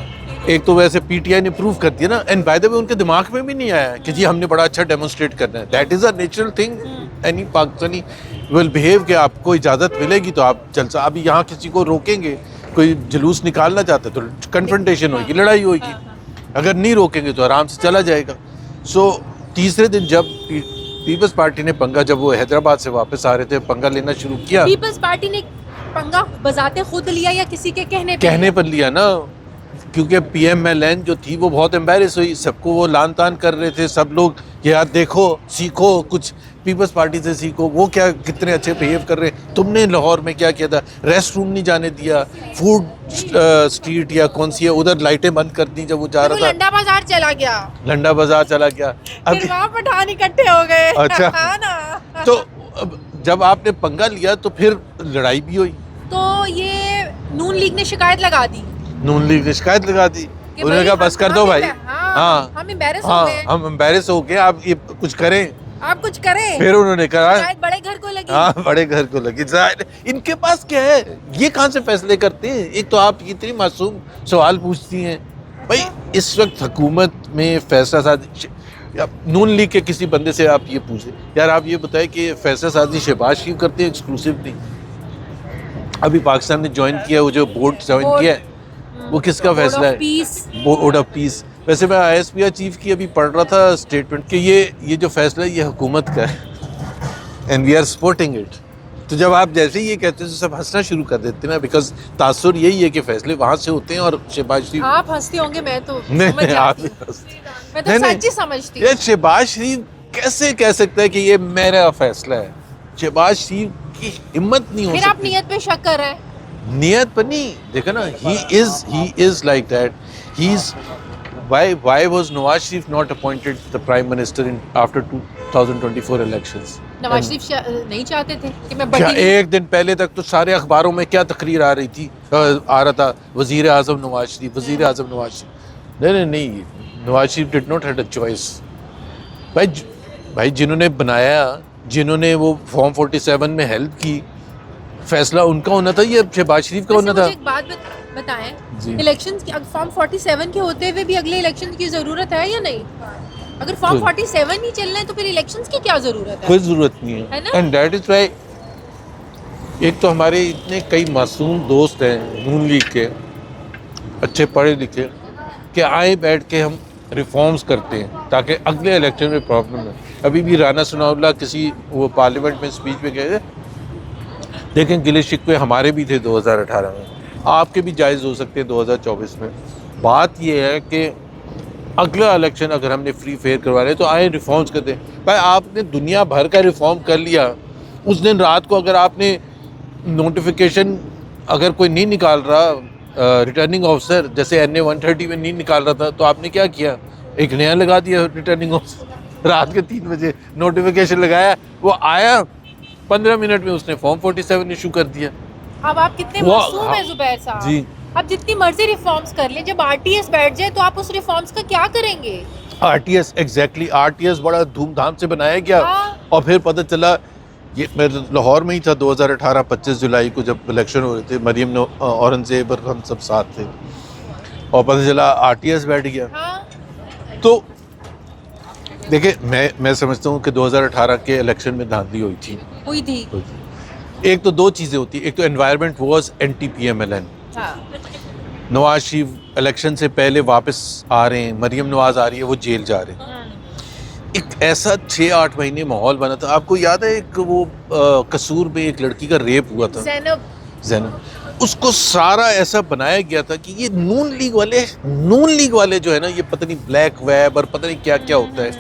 एक तो वैसे पीटीआई ने प्रूव कर दिया ना, एंड बाय द वे उनके दिमाग में भी नहीं आया कि जी हमने बड़ा अच्छा डेमोन्स्ट्रेट करना है। That is a natural thing, any Pakistani will behave कि आपको इजाज़त मिलेगी तो आप जलसा। अभी यहाँ किसी को रोकेंगे, कोई जुलूस निकालना चाहता है तो कन्फ्रंटेशन होगी, लड़ाई होगी। अगर नहीं रोकेंगे तो आराम से चला जाएगा। सो तीसरे दिन जब पीपल्स पार्टी ने पंगा, जब वो हैदराबाद से वापस आ रहे थे, पंगा लेना शुरू किया। पीपल्स पार्टी ने पंगा बजाते खुद लिया या किसी के कहने पर लिया ना, क्योंकि पीएमएलएन जो थी वो बहुत एम्बेरस हुई, सबको वो लान तान कर रहे थे सब लोग, यार देखो सीखो कुछ पीपल्स पार्टी से सीखो, वो क्या कितने अच्छे बिहेव कर रहे हैं। तुमने लाहौर में क्या किया था, रेस्ट रूम नहीं जाने दिया, फूड स्ट्रीट या कौन सी है उधर लाइटें बंद कर दी जब वो जा रहा था। लंडा बाजार चला गया, लंडा बाजार चला गया, फिर वहाँ पठान इकट्ठे हो गए। अच्छा ना। तो जब आपने पंगा लिया तो फिर लड़ाई भी हुई। तो ये नून लीग ने शिकायत लगा दी, नून लीग ने शिकायत लगा दी, उन्होंने कहा बस कर दो भाई, हाँ हम एम्बैरेस हो गए, हम एम्बैरेस हो गए, आप ये कुछ करें, आप कुछ करें। फिर उन्होंने कहा शायद बड़े घर को लगी। हाँ बड़े घर को लगी। इनके पास क्या है, ये कहाँ से फैसले करते हैं। एक तो आप इतनी मासूम सवाल पूछती हैं भाई। इस वक्त हुकूमत में फैसला साजी, नून लीग के किसी बंदे से आप ये पूछे, यार आप ये बताएं कि फैसला साजी शहबाज शरीफ करते हैं एक्सक्लूसिवली। अभी पाकिस्तान ने ज्वाइन किया, वो जो बोर्ड ज्वाइन किया है वो किसका फैसला है, बोर्ड ऑफ पीस। वैसे मैं ISPR चीफ की अभी पढ़ रहा था स्टेटमेंट कि ये जो फैसला है ये हुकूमत का है and we are supporting it. तो जब आप जैसे ही ये कहते हैं तो सब हंसना शुरू कर देते हैं ना, बिकॉज तासुर यही है कि फैसले वहाँ से होते हैं और शहबाज शरीफ। आप हंसते होंगे, मैं तो नहीं आप मैं तो सच्ची समझती हूँ। ये शहबाज शरीफ कैसे कह सकता है कि ये मेरा फैसला है। शहबाज शरीफ की हिम्मत नहीं हो सकती। फिर आप नियत पे शक कर रहे हैं। नियत पर नहीं, देखो ना, he is like that. Why was Nawaz Sharif not appointed the prime minister after 2024 elections? Nawaz Sharif नहीं चाहते थे कि मैं क्या एक दिन पहले तक तो सारे अखबारों में क्या तकरीर आ रही थी, आ रहा था वजीर आजम नवाज शरीफ, वजीर आजम नवाज शरीफ। नहीं, Nawaz Sharif did not had a choice. भाई जिन्होंने बनाया, जिन्होंने वो फॉर्म 47 में हेल्प की, फैसला उनका होना था, ये शहबाज शरीफ का होना था। एक बात बताएं, इलेक्शंस की फॉर्म 47 के होते हुए भी अगले इलेक्शन की जरूरत है या नहीं? अगर फॉर्म 47 नहीं चल रहे हैं तो फिर इलेक्शंस की क्या जरूरत है? कोई जरूरत नहीं है, एंड दैट इज व्हाई एक तो हमारे इतने कई मासूम दोस्त हैं नून लीग के, अच्छे पढ़े लिखे, कि आए बैठ के हम रिफॉर्म्स करते हैं ताकि अगले इलेक्शन में प्रॉब्लम है। अभी भी राना सनाउल्लाह किसी वो पार्लियामेंट में स्पीच में कहे, देखें गिले शिकवे हमारे भी थे 2018 में, आपके भी जायज़ हो सकते हैं 2024 में। बात ये है कि अगला इलेक्शन अगर हमने फ्री फेयर करवा रहे तो आए रिफॉर्म्स करते हैं। भाई आपने दुनिया भर का रिफॉर्म कर लिया, उस दिन रात को अगर आपने नोटिफिकेशन अगर कोई नहीं निकाल रहा, रिटर्निंग ऑफिसर जैसे NA 130 में नहीं निकाल रहा था, तो आपने क्या किया, एक नया लगा दिया रिटर्निंग ऑफिसर। रात के 3 बजे नोटिफिकेशन लगाया, वो आया 15 मिनट में उसने फॉर्म 47 इशू कर दिया। अब आप कितने मासूम हैं जुबैर साहब जी। आप जितनी मर्जी रिफॉर्म्स कर लें, जब RTS बैठ जाए तो आप उस रिफॉर्म्स का क्या करेंगे? RTS एग्जैक्टली, RTS बड़ा धूमधाम से बनाया गया। हाँ। और फिर पता चला, ये मैं लाहौर में ही था 2018 25 जुलाई को जब इलेक्शन हो रहे थे, मरियम औरंगजेब और हम सब साथ थे, और पता चला RTS बैठ गया। हाँ। तो देखिए मैं समझता हूँ कि 2018 के इलेक्शन में धांधली हुई थी। एक तो 2 चीज़ें होती, एक तो environment was anti PMLN। Nawaz Sharif election से पहले वापस आ रहे हैं, मरियम नवाज आ रही है, वो जेल जा रहे हैं। एक ऐसा 6-8 महीने माहौल बना था। आपको याद है एक वो कसूर में एक लड़की का रेप हुआ था, ज़ैनब, उसको सारा ऐसा बनाया गया था कि ये नून लीग वाले जो है ना, ये पता नहीं ब्लैक वेब और पता नहीं क्या क्या होता है,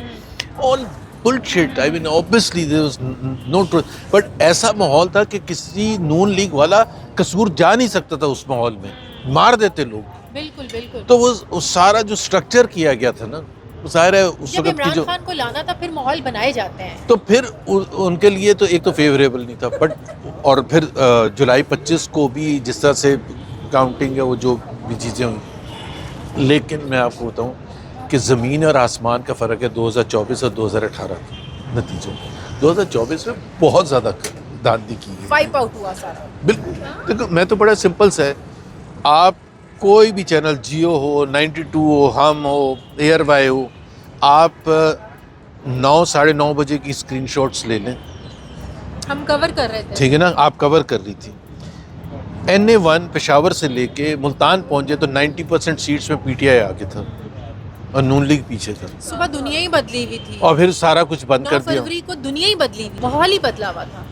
all bullshit. I mean, obviously there was no truth. But ऐसा माहौल था कि किसी नून लीग वाला कसूर जा नहीं सकता था उस माहौल में, मार देते लोग। बिल्कुल। तो वो सारा जो स्ट्रक्चर किया गया था ना, ज़ाहिर है उस जब वक्त की इमरान जो खान को लाना था फिर माहौल बनाए जाते हैं। तो फिर उनके लिए तो एक तो फेवरेबल नहीं था, बट और फिर जुलाई 25 को भी जिस तरह से काउंटिंग है वो जो भी चीज़ें हुई, लेकिन मैं आपको बताऊं कि ज़मीन और आसमान का फ़र्क है 2024 और 2018 के नतीजों में। 2024 में बहुत ज़्यादा दांधी की गई, वाइप आउट हुआ सारा। बिल्कुल। देखो मैं तो बड़ा सिंपल सा है, आप कोई भी चैनल, जियो हो, 92 हो, हम हो, एयरवाई हो, आप 9 साढ़े 9 बजे की स्क्रीनशॉट्स ले लें, हम कवर कर रहे थे। ठीक है ना, आप कवर कर रही थी। NA1 पेशावर से लेके मुल्तान पहुंचे तो 90% सीट्स में PTI आगे था और नून लीग पीछे था, सुबह दुनिया ही बदली हुई थी और फिर सारा कुछ बंद 9 कर दिया। फरवरी को दुनिया ही बदली थी, माहौल ही बदला हुआ था।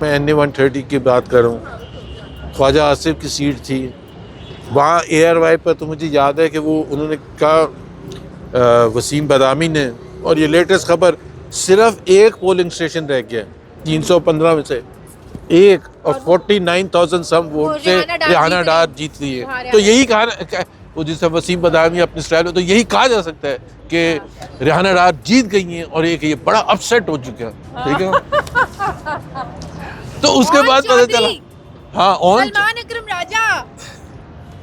मैं NA130 की बात कर रहा हूँ, ख्वाजा आसिफ की सीट थी वहाँ ARY पर, तो मुझे याद है कि वो उन्होंने कहा वसीम बदामी ने, और ये लेटेस्ट खबर, सिर्फ एक पोलिंग स्टेशन रह गया 315 में से एक, और 49,000 सम वोट से रिहाना डार जीत ली है। तो यही कहा वो जिसे वसीम बदामी अपने स्टाइल में, तो यही कहा जा सकता है कि रिहाना डार जीत गई हैं और एक ये बड़ा अपसेट हो चुका है, ठीक है। तो उसके बाद पता चला, हाँ, सलमान अकरम राजा।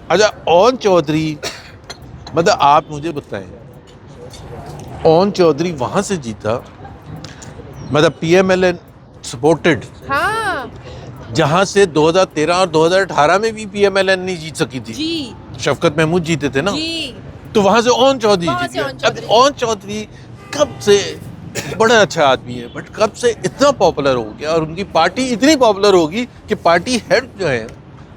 अच्छा, ओन चौधरी, मतलब आप मुझे बताएं, ओन चौधरी वहां से जीता, मतलब PMLN सपोर्टेड, हाँ जहां से 2013 और 2018 में भी PMLN नहीं जीत सकी थी, जी शफकत महमूद जीते थे ना, जी। तो वहां से ओन चौधरी वहाँ जीत से ओन गया। अब चौधरी। ओन चौधरी कब से बड़ा अच्छा आदमी है, बट कब से इतना पॉपुलर हो गया, और उनकी पार्टी इतनी पॉपुलर होगी कि पार्टी हेड जो है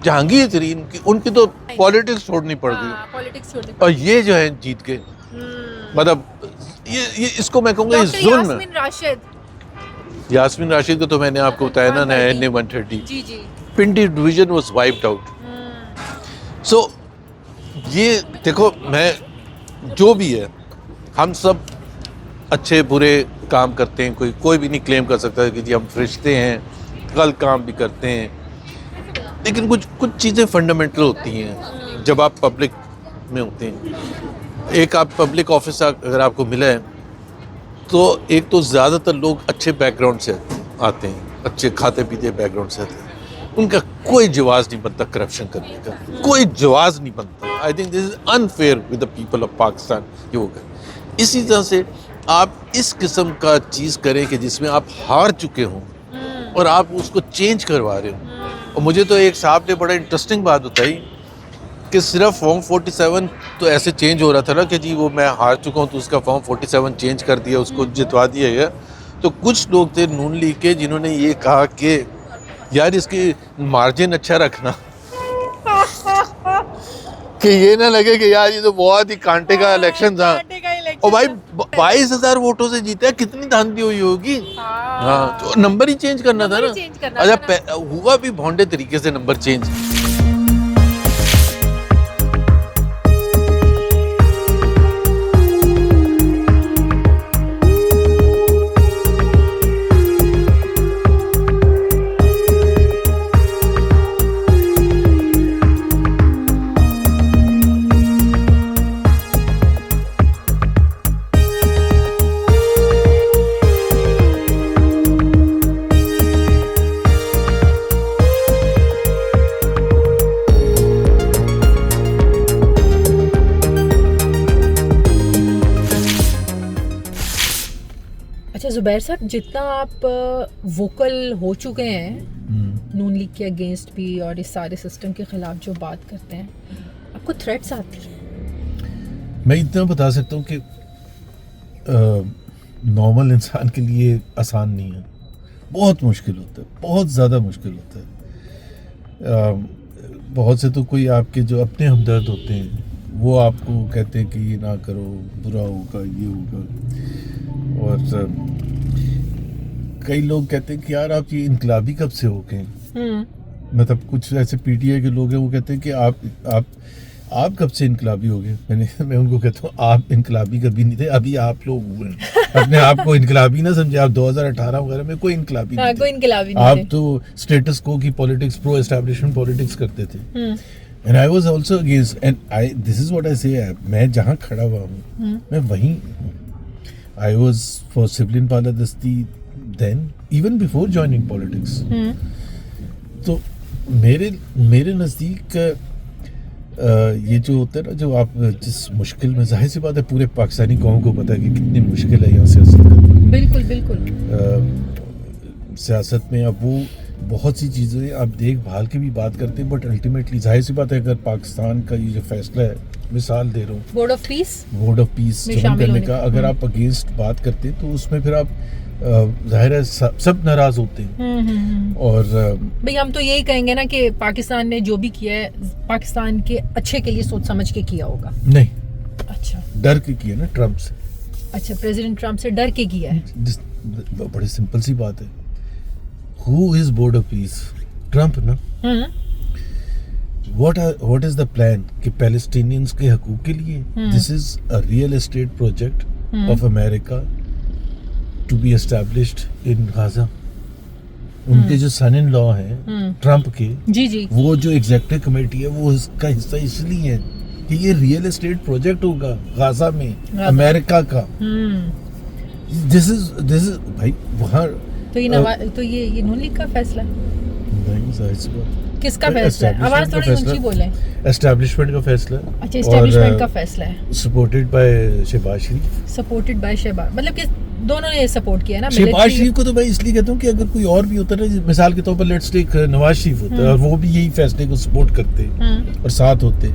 जहांगीर तरीन की, उनकी तो पॉलिटिक्स छोड़नी पड़ गई, पॉलिटिक्स छोड़नी और ये जो है जीत गए। मतलब ये इसको मैं कहूँगा ये जुल्म है। यास्मीन राशिद। यास्मीन राशिद को तो मैंने आपको बताया ना, NA130, जी जी। Pindi division was wiped out. So ये देखो, मैं जो भी है, हम सब अच्छे बुरे काम करते हैं, कोई भी नहीं क्लेम कर सकता कि जी हम फरिश्ते हैं, गलत काम भी करते हैं, लेकिन कुछ चीज़ें फंडामेंटल होती हैं जब आप पब्लिक में होते हैं। एक आप पब्लिक ऑफिस अगर आपको मिला है, तो एक तो ज़्यादातर लोग अच्छे बैकग्राउंड से आते हैं, अच्छे खाते पीते बैकग्राउंड से आते हैं, उनका कोई जवाज़ नहीं बनता करप्शन करने का, कोई जवाज़ नहीं बनता। I think this is unfair with the people of Pakistan. ये होगा इसी तरह से आप इस किस्म का चीज़ करें कि जिसमें आप हार चुके हों और आप उसको चेंज करवा रहे हो। और मुझे तो एक साहब ने बड़ा इंटरेस्टिंग बात बताई कि सिर्फ फॉर्म 47 तो ऐसे चेंज हो रहा था ना कि जी वो मैं हार चुका हूँ तो उसका फॉर्म 47 चेंज कर दिया, उसको जितवा दिया गया। तो कुछ लोग थे नून लीग के जिन्होंने ये कहा कि यार इसकी मार्जिन अच्छा रखना कि ये ना लगे कि यार ये तो बहुत ही कांटे का इलेक्शन था। और भाई 22,000 वोटों से जीता है, कितनी धांधली हुई होगी। हाँ, तो नंबर ही चेंज करना था ना। अच्छा, हुआ भी भोंडे तरीके से नंबर चेंज। जुबैर साहब, जितना आप वोकल हो चुके हैं नून लीग के अगेंस्ट भी और इस सारे सिस्टम के खिलाफ जो बात करते हैं, आपको थ्रेट्स आती हैं? मैं इतना बता सकता हूँ कि नॉर्मल इंसान के लिए आसान नहीं है, बहुत मुश्किल होता है, बहुत ज़्यादा मुश्किल होता है। बहुत से तो कोई आपके जो अपने हमदर्द होते हैं वो आपको कहते हैं कि ये ना करो, बुरा होगा, ये होगा। और कई लोग कहते हैं कि यार आप ये इनकलाबी कब से हो गए। मतलब कुछ ऐसे PTI के लोग हैं वो कहते हैं कि आप कब से इनकलाबी हो गए। मैं उनको कहता हूँ आप इनकलाबी कभी नहीं थे, अभी आप लोग हुए हैं। अपने आप को इनकलाबी ना समझे। आप 2018 वगैरह में कोई इनकलाबी नहीं थे। कोई इनकलाबी नहीं आप तो स्टेटस को की पॉलिटिक्स, प्रो एस्टैब्लिशमेंट पॉलिटिक्स करते थे। And I was also against, and this is what I say, मैं जहाँ खड़ा हुआ हूँ मैं वहीं हूँ. I was for civilian पालादस्ती then, even before joining politics. तो मेरे नज़दीक ये जो होता है ना, जो आप जिस मुश्किल में, जाहिर सी बात है पूरे पाकिस्तानी कौम को पता है कि कितनी मुश्किल है यहाँ सियासत करना. बिल्कुल बिल्कुल. सियासत में अब वो बहुत सी चीज़ें आप देखभाल की भी बात करते हैं, बट अल्टीमेटली जाहिर सी बात है अगर पाकिस्तान का ये जो फैसला है, मिसाल दे रहा हूँ, बोर्ड ऑफ पीस ज्वाइन करने का, अगर आप अगेंस्ट बात करते हैं तो उसमें फिर आप जाहिर है सब नाराज होते हैं. और भाई हम तो यही कहेंगे ना कि पाकिस्तान ने जो भी किया है पाकिस्तान के अच्छे के लिए सोच समझ के किया होगा. नहीं, अच्छा, डर के किया ना ट्रम्प से. अच्छा, प्रेसिडेंट ट्रम्प से डर के किया है. बड़ी सिंपल सी बात है. Who is board of peace? Trump ना. व्हाट इज द प्लान कि पैलेस्टीनियंस के हकूक के लिए this is a real estate project of America to be established in Gaza. उनके जो सन इन लॉ हैं ट्रम्प के, जी, वो जो एग्जीक्यूटिव कमेटी है वो इसका हिस्सा इसलिए है कि ये रियल एस्टेट प्रोजेक्ट होगा गाजा में अमेरिका का. दिस इज भाई वहाँ तो ये नून लीग का फैसला नहीं, जाहिर सी बात. किसका फैसला है? आवाज थोड़ी ऊंची बोले. एस्टैब्लिशमेंट का फैसला. अच्छा, एस्टैब्लिशमेंट का फैसला है. सपोर्टेड बाय शहबाज शरीफ. मतलब कि दोनों ने सपोर्ट किया ना. शहबाज शरीफ को तो मैं इसलिए कहता हूँ कि अगर कोई और भी होता है, मिसाल के तौर पर लेट्स टेक नवाज शरीफ होता है और वो भी यही फैसले को सपोर्ट करते और साथ होते,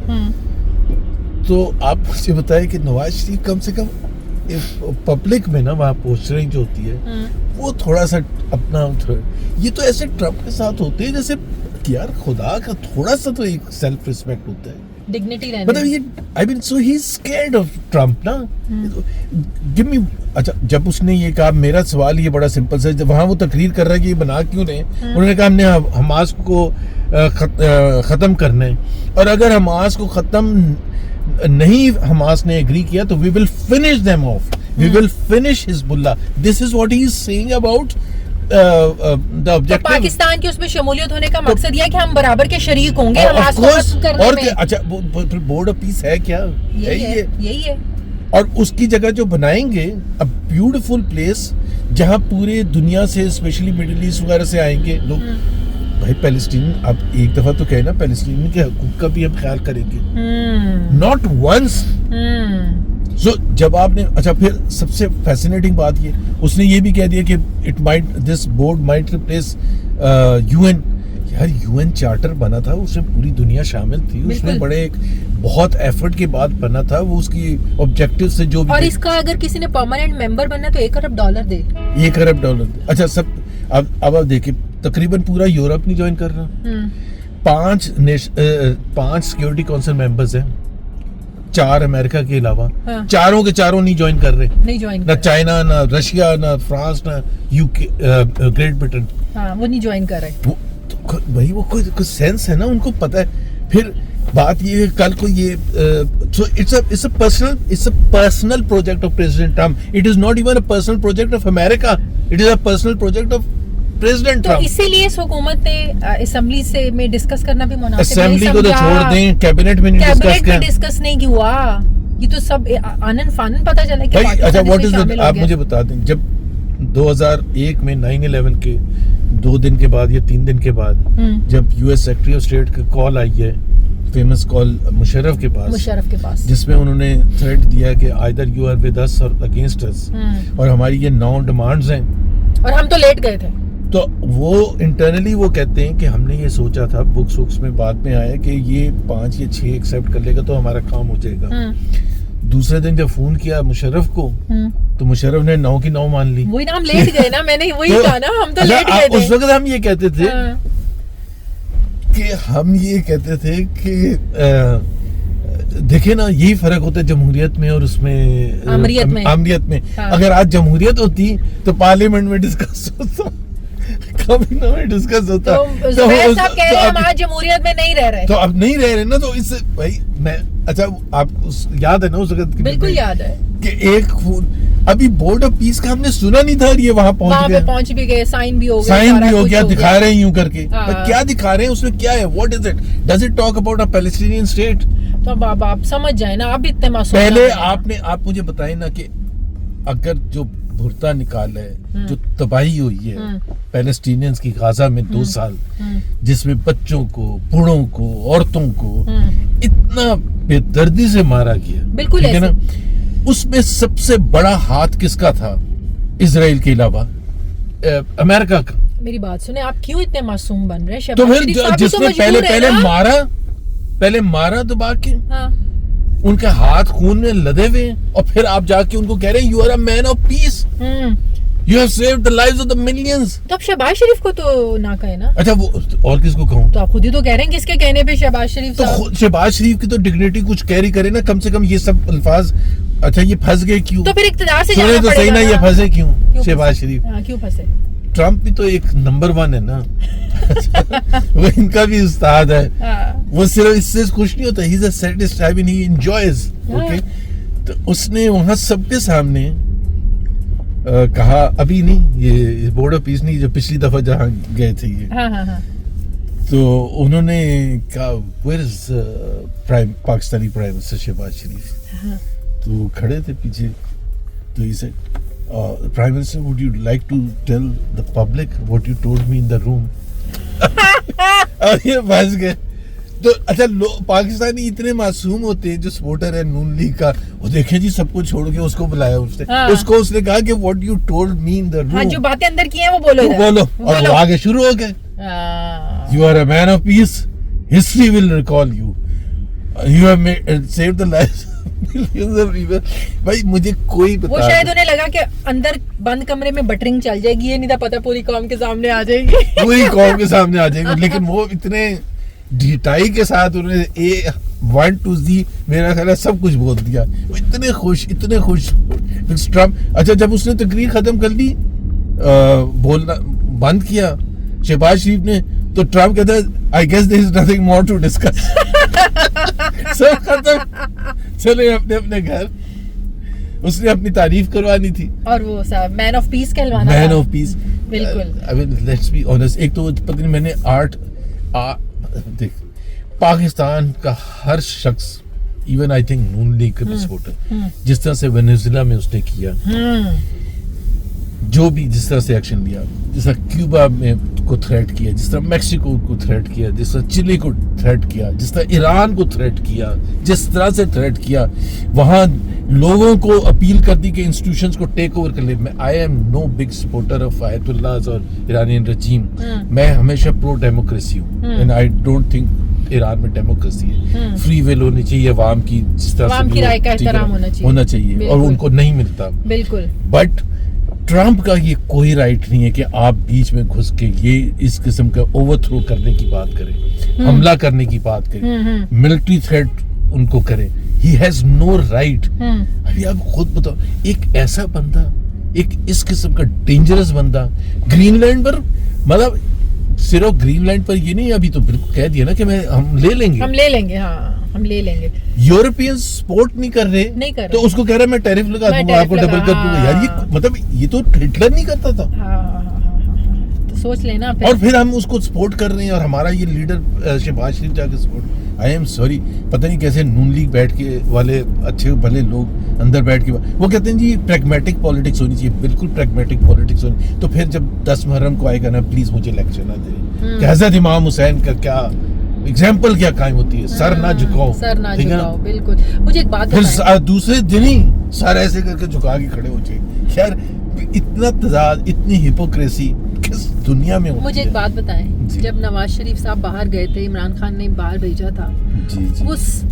तो आप मुझे बताएं कि नवाज शरीफ कम से कम पब्लिक में ना वहाँ पोस्टरिंग जो होती है वो थोड़ा सा अपना, ये तो ऐसे ट्रम्प के साथ होते हैं जैसे यार खुदा का थोड़ा सा तो एक सेल्फ रिस्पेक्ट होता है, डिग्निटी रहने. मतलब ये I mean so he is scared of Trump ना. Give me. अच्छा, जब उसने ये कहा, मेरा सवाल ये बड़ा सिंपल सा, जब वहाँ वो तकरीर कर रहा है कि ये बना क्यों रहे, उन्होंने कहा हमने हमास को खत्म करना है, और अगर हमास को खत्म नहीं हमास ने एग्री किया तो we will finish them off, we will finish Hezbollah. This is what he is saying about the objective. तो पाकिस्तान की उसमें शमूलियत होने का मकसद यह है कि हम बराबर के शरीक होंगे हमास को खत्म करने और में. अच्छा, बोर्ड ऑफ पीस है क्या? यही है. और उसकी जगह जो बनाएंगे अ ब्यूटीफुल प्लेस जहां पूरे दुनिया से, स्पेशली मिडिल ईस्ट वगैरह से आएंगे लोग. भाई पैलेस्टीन, अब एक दफा तो कहे ना पैलेस्टीन के हकूक का भी हम ख्याल करेंगे. Not once. सो जब आपने, अच्छा फिर सबसे फैसिनेटिंग बात ये, उसने ये भी कह दिया कि this board might replace UN. यार यूएन चार्टर बना था, उसमें पूरी दुनिया शामिल थी, उसमें बड़े एक बहुत एफर्ट के बाद बना था वो, उसकी ऑब्जेक्टिव से जो भी. और इसका अगर किसी ने परमानेंट मेंबर बनना तो $1 अरब दे. $1 अरब. अच्छा, सब अब आप देखिए तकरीबन पूरा यूरोप नहीं ज्वाइन कर रहा. 5 सिक्योरिटी काउंसिल मेंबर्स हैं, 4 अमेरिका के अलावा. चारों के चारों नहीं ज्वाइन कर रहे. ना चाइना, ना रशिया, ना फ्रांस, ना यूके, ग्रेट ब्रिटेन. वो नहीं ज्वाइन कर रहे. भाई वो कोई सेंस है ना, उनको पता है. फिर बात ये है, कल को ये it's a personal project of president Trump. It is not even a personal project of America, it is a personal project of president Trump. तो इसीलिए इस हुकूमत ने असेंबली से में डिस्कस करना भी मुनासिब है. असेंबली को तो छोड़ दें, कैबिनेट में नहीं डिस्कस नहीं हुआ. ये तो सब आनन फानन पता चला कि अच्छा, व्हाट इज इट, आप मुझे बता दें. जब 2001 में 9/11 के 2 दिन के बाद या 3 दिन के बाद जब यूएस सेक्रेटरी ऑफ स्टेट का कॉल आई है, फेमस कॉल मुशर्रफ के पास, जिसमें उन्होंने थ्रेट दिया कि either you are with us और अगेंस्ट अस, और हमारी ये 9 डिमांड्स हैं और हम तो लेट गए थे. तो वो इंटरनली वो कहते हैं कि हमने ये सोचा था, बुक्स में बाद में आया कि ये 5 या 6 एक्सेप्ट कर लेगा तो हमारा काम हो जाएगा. दूसरे दिन जब फोन किया मुशर्रफ को तो मुशर्रफ ने 9 की 9 मान ली. वही ना, हम लेट गए ना. मैंने वही कहा ना, हम तो लेट गए थे. उस वक्त हम ये कहते थे कि देखे ना, यही फर्क होता है जमहूरियत में और उसमें आमरीत में. अगर आज जमहूरियत होती तो पार्लियामेंट में डिस्कस होता, कभी ना डिस्कस होता. तो साहब कह रहे हैं हम आज जमहूरियत में नहीं रह रहे. तो अब नहीं रह रहे ना, तो इससे भाई मैं, अच्छा आपको याद है ना उस वक्त? बिल्कुल याद है कि एक अभी बोर्ड ऑफ पीस का हमने सुना नहीं था, और ये वहां वहां पे पहुंच पहुंच भी गए, साइन भी हो गए, साइन सारा भी हो कुछ गया, दिखा गया। रहे हैं यूं करके, हाँ। पर क्या दिखा रहे हैं उसमें, क्या है, what is it, does it talk about a Palestinian state? तो अब आप समझ जाए ना, आप भी इतने मासूम पहले ना हैं। आप मुझे बताएं ना कि अगर जो भुरता निकाला है, जो तबाही हुई है पैलेस्टीनियंस की गाजा में 2 साल, जिसमें बच्चों को, बूढ़ों को, औरतों को इतना बेदर्दी से मारा गया, बिल्कुल ठीक है ऐसे। ना, उसमें सबसे बड़ा हाथ किसका था इजराइल के अलावा? अमेरिका का। मेरी बात सुने, आप क्यों इतने मासूम बन रहे हैं? तो शहबाज फिर शरीफ साहब भी तो जिसने मजबूर है पहले ना। मारा तो बाकी हाँ। उनके हाथ खून में लदे हुए हैं, और फिर आप जाके उनको कह रहे हैं you are a man of peace, you have saved the lives of the millions. तो अब शहबाज शरीफ को तो ना कहे ना। अच्छा, वो और किसको कहूँ? तो आप खुद ही तो कह रहे हैं किसके कहने पे शहबाज शरीफ तो साहब। शहबाज शरीफ की तो डिग्निटी कुछ कैरी करे ना, कम से कम ये सब अल्फाज। अच्छा, ये फंस गए क्यों? तो फिर इक्तदार से सुने जाना तो सही पड़ेगा ना, ये फंसे क्यों क्यों शहबाज फंसे? शरीफ? हाँ, क्यों फंसे? ट्रम्प भी तो एक नंबर 1 है ना। वो इनका भी उस्ताद है। हाँ। वो सिर्फ इससे खुश नहीं होता, he is a satisfied, I mean he enjoys. Okay, तो उसने वहां सबके सामने कहा, अभी नहीं, ये बोर्ड ऑफ पीस नहीं, जो पिछली दफा जहाँ गए थे ये, हाँ, हाँ, हाँ। तो उन्होंने कहा where is Pakistani prime minister Shehbaz Sharif? हाँ। तो वो खड़े थे पीछे, तो he said, prime minister, would you like to tell the public what you told me in the room? और ये फंस गए। तो अच्छा, पाकिस्तानी इतने मासूम होते हैं जो सपोर्टर है नून लीग का, वो देखें जी सबको छोड़ के उसको बुलाया उसने। हाँ। उसने कहा कि what you told me in the room. हाँ, जो बातें अंदर की हैं वो बोलो तो इधर। बोलो, और वो आगे शुरू हो गए, हाँ। You are a man of peace, history will recall you, you have saved the lives millions of people. भाई मुझे कोई वो बता शायद उन्हें लगा कि अंदर बंद कमरे में बटरिंग चल जाएगी, ये नहीं था पता पूरी कौम के सामने आ जाएगी। पूरी कौम के सामने आ जाएगा, लेकिन वो इतने ढिठाई के साथ उन्होंने A1 to Z मेरा ख्याल है सब कुछ बोल दिया। वो इतने खुश ट्रम्प। अच्छा, जब उसने तकरीर खत्म कर ली, बोलना बंद किया शहबाज शरीफ ने, तो ट्रम्प कहता है I guess there is nothing more to discuss. सब खत्म, चले अपने अपने घर। उसने अपनी तारीफ करवानी थी, और वो साहब मैन ऑफ पीस कहलवाना मैन था। Of peace. बिल्कुल। I mean let's be honest, एक तो पता नहीं मैंने देख, पाकिस्तान का हर शख्स, even I think Noon league का भी सपोर्टर, जिस तरह से वेनेजुएला में उसने किया, जो भी जिस तरह से एक्शन लिया, जिस तरह क्यूबा में को थ्रेट किया, जिस तरह मैक्सिको को थ्रेट किया, जिस तरह चिली को थ्रेट किया, जिस तरह ईरान को थ्रेट किया, जिस तरह से थ्रेट किया, वहाँ लोगों को अपील कर दी कि इंस्टीट्यूशंस को टेक ओवर कर ले। मैं I am no big supporter of आयतुल्लाहs और ईरानियन रजीम। मैं हमेशा प्रो डेमोक्रेसी हूँ, and I don't think Iran में डेमोक्रेसी है। फ्री विल होनी चाहिए अवाम की, जिस तरह अवाम की राय का एहतराम होना चाहिए। और बिल्कुल। उनको नहीं मिलता। बिल्कुल। बट ट्रम्प का ये कोई राइट नहीं है कि आप बीच में घुस के ये इस किस्म का ओवरथ्रो करने की बात करें, हमला करने की बात करें, मिलिट्री थ्रेट उनको करें। He has no right. अभी आप खुद बताओ, एक ऐसा बंदा, एक इस किस्म का डेंजरस बंदा ग्रीनलैंड पर, मतलब सिर्फ ग्रीनलैंड पर ये नहीं, अभी तो बिल्कुल कह दिया ना कि हम ले लेंगे, हाँ हम ले लेंगे। यूरोपियन सपोर्ट नहीं कर रहे, तो उसको कह रहा है मैं टैरिफ लगा दूंगा, आपको डबल कर दूंगा। यार ये मतलब ये तो हिटलर नहीं करता था। तो सोच लेना फिर। और फिर हम उसको सपोर्ट कर रहे हैं, और हमारा ये लीडर शहबाज शरीफ जाके सपोर्ट। आई एम सॉरी, पता नहीं कैसे नून लीग बैठ के वाले अच्छे भले लोग अंदर बैठ के वो कहते हैं जी प्रैग्मेटिक पॉलिटिक्स होनी चाहिए। बिल्कुल प्रैग्मेटिक पॉलिटिक्स होनी। तो फिर जब 10 मुहर्रम को आएगा ना, प्लीज मुझे लेक्चर ना दे कि हज़रत इमाम हुसैन का क्या एग्जाम्पल क्या कायम होती है। सर ना झुकाओ, सर ना ठीक है झुकाओ। बिल्कुल। मुझे एक बात फिर बताएं। दूसरे दिन ही सर ऐसे करके झुका के खड़े हो जाए। यार इतना तजाद, इतनी हिपोक्रेसी किस दुनिया में होती मुझे है? एक बात बताएं, जब नवाज शरीफ साहब बाहर गए थे, इमरान खान ने बाहर भेजा था,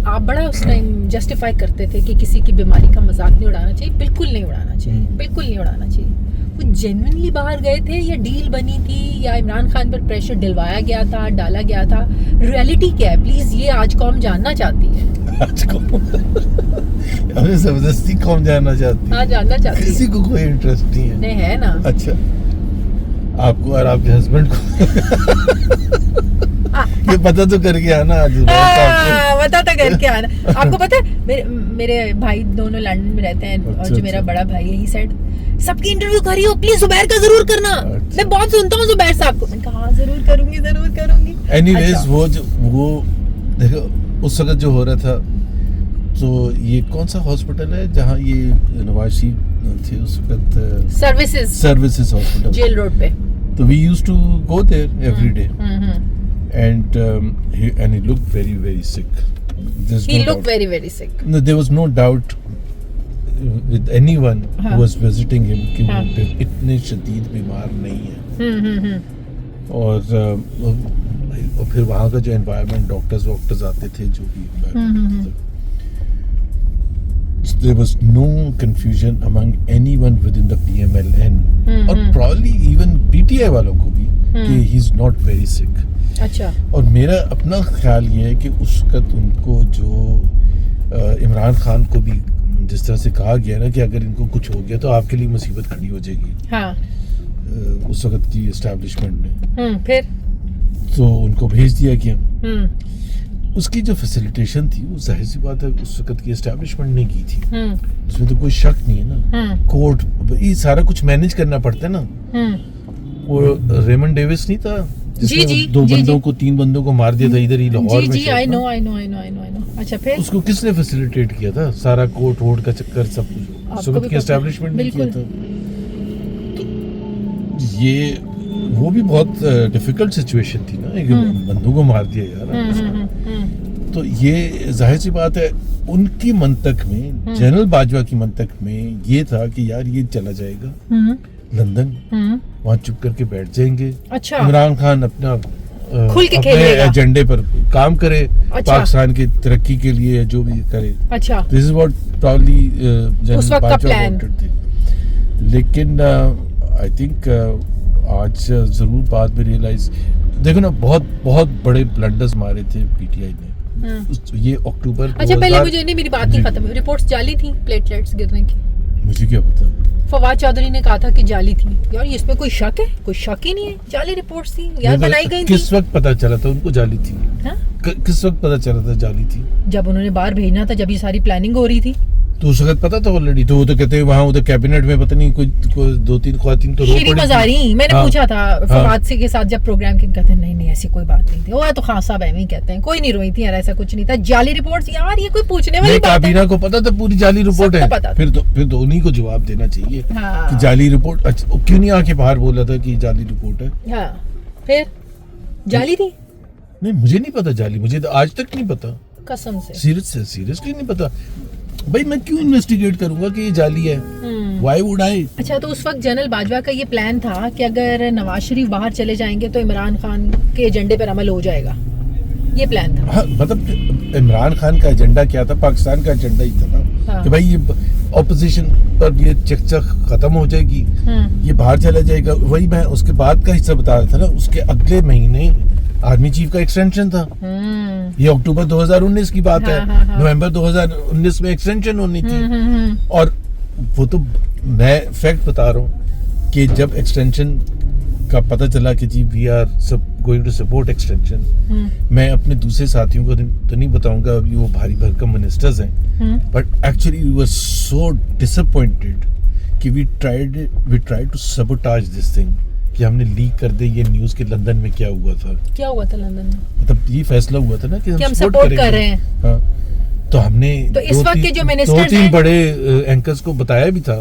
आप बड़ा उस टाइम जस्टिफाई करते थे कि किसी की बीमारी का मजाक नहीं उड़ाना चाहिए, बिल्कुल नहीं उड़ाना चाहिए, बिल्कुल नहीं उड़ाना चाहिए। वो जेन्युइनली बाहर गए थे या डील बनी थी या इमरान खान पर प्रेशर डलवाया गया था, डाला गया था? रियलिटी क्या है प्लीज, ये आज कौम जानना चाहती है। आज कौम हमें जबरदस्ती कौम जानना चाहती है। हाँ, जानना चाहती है। किसी को कोई इंटरेस्ट नहीं है। नहीं है ना। अच्छा, आपको और आपके हस्बैंड को ये पता तो करके आना आज बता तो करके आना। आपको पता है मेरे भाई दोनों लंदन में रहते हैं, और जो मेरा बड़ा भाई है, ही सेड सबकी इंटरव्यू करी हो प्लीज, जुबैर का जरूर करना। मैं बहुत सुनता हूँ जुबैर साहब को। मैंने कहा हाँ जरूर करूंगी। एनीवेज वो देखो उस वक्त जो हो रहा था, तो ये कौन सा हॉस्पिटल है जहाँ ये नवाज शरीफ थे उस वक्त? सर्विसेज हॉस्पिटल, जेल रोड पे। तो we used to go there every day, and he looked very sick. He looked very sick. No, there was no doubt with anyone who was visiting him कि वो इतने शदीद बीमार नहीं है। और फिर वहाँ का जो एनवायरनमेंट, डॉक्टर्स आते थे जो भी, there was no confusion among anyone within the PMLN और probably even PTI वालों को भी कि he's not very sick. अच्छा। और मेरा अपना ख्याल ये है कि उस वक्त उनको जो इमरान खान को भी जिस तरह से कहा गया ना कि अगर इनको कुछ हो गया तो आपके लिए मुसीबत खड़ी हो जाएगी, हाँ। उस वक्त की एस्टैब्लिशमेंट ने, फिर तो उनको भेज दिया गया। उसकी जो फैसिलिटेशन थी वो जाहिर सी बात है उस वक्त की एस्टैब्लिशमेंट ने की थी, उसमें तो कोई शक नहीं है ना। कोर्ट ये सारा कुछ मैनेज करना पड़ता है ना। वो रेमंड डेविस नहीं था जिसने 3 बंदों को मार दिया था इधर ही लाहौर में? I know. अच्छा, फिर उसको किसने फैसिलिटेट किया था? सारा कोर्ट वोट का चक्कर सब कुछ उस वक्त की एस्टैब्लिशमेंट ने किया था। तो ये वो भी बहुत डिफिकल्ट सिचुएशन थी ना, एक बंदों को मार दिया यार। तो ये जाहिर सी बात है उनकी मंतक में, जनरल बाजवा की मंतक में ये था कि यार ये चला जाएगा लंदन, वहाँ चुप करके बैठ जाएंगे। अच्छा। इमरान खान अपना खुल के अपने एजेंडे पर काम करे, अच्छा। पाकिस्तान की तरक्की के लिए जो भी करे। अच्छा। This is what probably general Bajwa wanted थे। लेकिन आई थिंक आज जरूर बाद में रियलाइज, देखो ना बहुत बड़े ब्लंडर्स मारे थे पीटीआई ने। ये अक्टूबर, अच्छा पहले मुझे नहीं, मेरी बात नहीं खत्म हुई। रिपोर्ट्स जाली थी प्लेटलेट्स गिरने की? मुझे क्या पता। फवाद चौधरी ने कहा था कि जाली थी। यार इसमें कोई शक है? कोई शक ही नहीं है, जाली रिपोर्ट्स थी यार, बनाई गई थी। किस वक्त पता चला था उनको जाली थी? किस वक्त पता चला था जाली थी? जब उन्होंने बाहर भेजना था, जब ये सारी प्लानिंग हो रही थी, तो उस वक्त पता था ऑलरेडी। तो वो तो कहते हैं वहाँ उधर कैबिनेट में पता नहीं कोई 2-3 ख्वातीन तो रो पड़ी मजारी। मैंने पूछा था फवाद से के साथ जब प्रोग्राम के, कहते हैं नहीं ऐसी कोई बात नहीं थी। वो तो खान साहब ऐਵੇਂ ही कहते हैं, कोई नहीं रोई थी यार, ऐसा कुछ नहीं था। जाली रिपोर्ट्स, यार ये कोई पूछने वाली बात है? काबीना को पता था पूरी जाली रिपोर्ट है, फिर तो उन्हीं को जवाब देना चाहिए कि जाली रिपोर्ट। अच्छा क्यों नहीं आके बाहर बोला था कि जाली रिपोर्ट है? फिर जाली थी? नहीं मुझे नहीं पता जाली, मुझे तो आज तक नहीं पता, कसम से। सीरियसली नहीं पता भाई। मैं क्यों इन्वेस्टिगेट करूंगा कि ये जाली है? Why would I? अच्छा, तो उस वक्त जनरल बाजवा का ये प्लान था कि अगर नवाज शरीफ बाहर चले जाएंगे तो इमरान खान के एजेंडे पर अमल हो जाएगा, ये प्लान था? हाँ, मतलब इमरान खान का एजेंडा क्या था? पाकिस्तान का एजेंडा ही था ना। हाँ। कि भाई ये ऑपोजिशन पर ये चकचक खत्म हो जाएगी, ये बाहर चला जाएगा। वही मैं उसके बाद का हिस्सा बता रहा था ना, उसके अगले महीने आर्मी चीफ का एक्सटेंशन था। ये अक्टूबर 2019 की बात है। नवंबर 2019 में एक्सटेंशन होनी थी। और वो तो मैं फैक्ट बता रहा हूँ कि जब एक्सटेंशन का पता चला कि जी we are going to support extension, मैं अपने दूसरे साथियों को तो नहीं बताऊंगा, अभी वो भारी भरकम मिनिस्टर्स हैं, but actually we were so disappointed कि we tried to sabotage this thing, कि हमने लीक कर दे ये न्यूज कि लंदन में क्या हुआ था लंदन में। मतलब ये फैसला हुआ था ना कि हम सपोर्ट कर रहे हैं। हाँ, तो हमने तो इस वक्त के जो मिनिस्टर्स 2-3 बड़े एंकर्स को बताया भी था,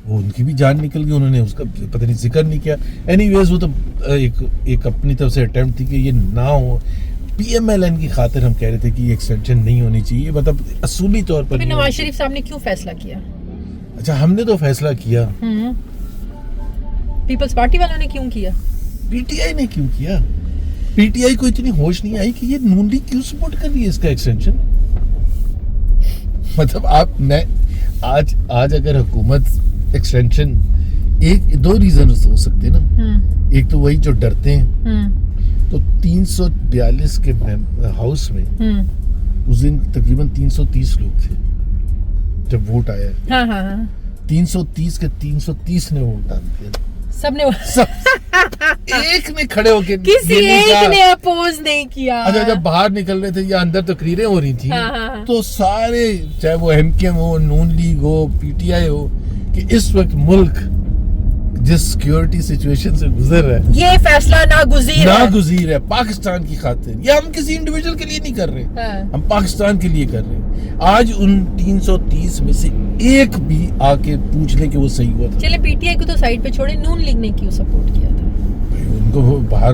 वो उनकी भी जान निकल गई, उन्होंने उसका पता नहीं जिक्र नहीं किया। एनीवेज वो तो एक अपनी तरफ से अटेम्प्ट थी कि ये ना हो। पीएमएलएन की खातिर हम कह रहे थे कि ये एक्सटेंशन नहीं होनी चाहिए, मतलब असूली तौर पर। नवाज शरीफ साहब ने क्यों फैसला किया? अच्छा हमने तो फैसला किया, पीपल्स पार्टी वालों ने क्यों किया? पीटीआई ने क्यों किया? पीटीआई को इतनी होश नहीं आई कि ये नून लीग क्यों सपोर्ट कर रही है इसका एक्सटेंशन। मतलब आज अगर हुकूमत एक्सटेंशन, 1-2 रीजन हो सकते हैं ना। एक तो वही जो डरते हैं, तो 342 के हाउस में उस दिन तकरीबन 330 लोग थे जब वोट आया। 330 के 330 ने वोट डाल दिया। सबने एक ने खड़े होके किसी एक ने अपोज नहीं किया। अच्छा, जब बाहर निकल रहे थे या अंदर तकरीरें हो रही थी, हाँ। तो सारे, चाहे वो एमकेएम हो, नून लीग हो, पीटीआई हो, कि इस वक्त मुल्क जिस सिक्योरिटी सिचुएशन से गुजर रहा है, ये फैसला नागुज़ीर है पाकिस्तान की खातिर। ये हम किसी इंडिविजुअल के लिए नहीं कर रहे, हाँ। हम पाकिस्तान के लिए कर रहे हैं। आज उन 330 में से एक भी आके पूछ ले कि वो सही हुआ था। चले पीटीआई को तो साइड पे छोड़े, नून लीग ने क्यों सपोर्ट किया था? उनको वो बाहर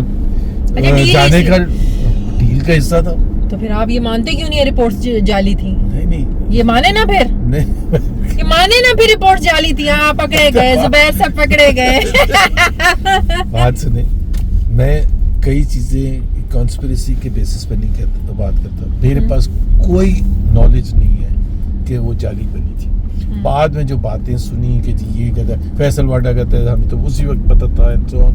डील जाने का डील का हिस्सा था। तो फिर आप ये मानते क्यों नहीं है रिपोर्ट्स जाली थी? नहीं ये माने ना फिर, नहीं ये माने ना फिर रिपोर्ट जाली थी। हाँ, पकड़े गए जुबैर सब पकड़े गए। बात सुने, मैं कई चीजें कॉन्स्पिरेसी के बेसिस पर नहीं करता, बात करता। मेरे पास कोई नॉलेज नहीं है कि वो जाली बनी थी। बाद में जो बातें सुनी कि जी ये कहता है, फैसल वाडा कहता है, हमें तो उसी वक्त पता था एंड सो ऑन।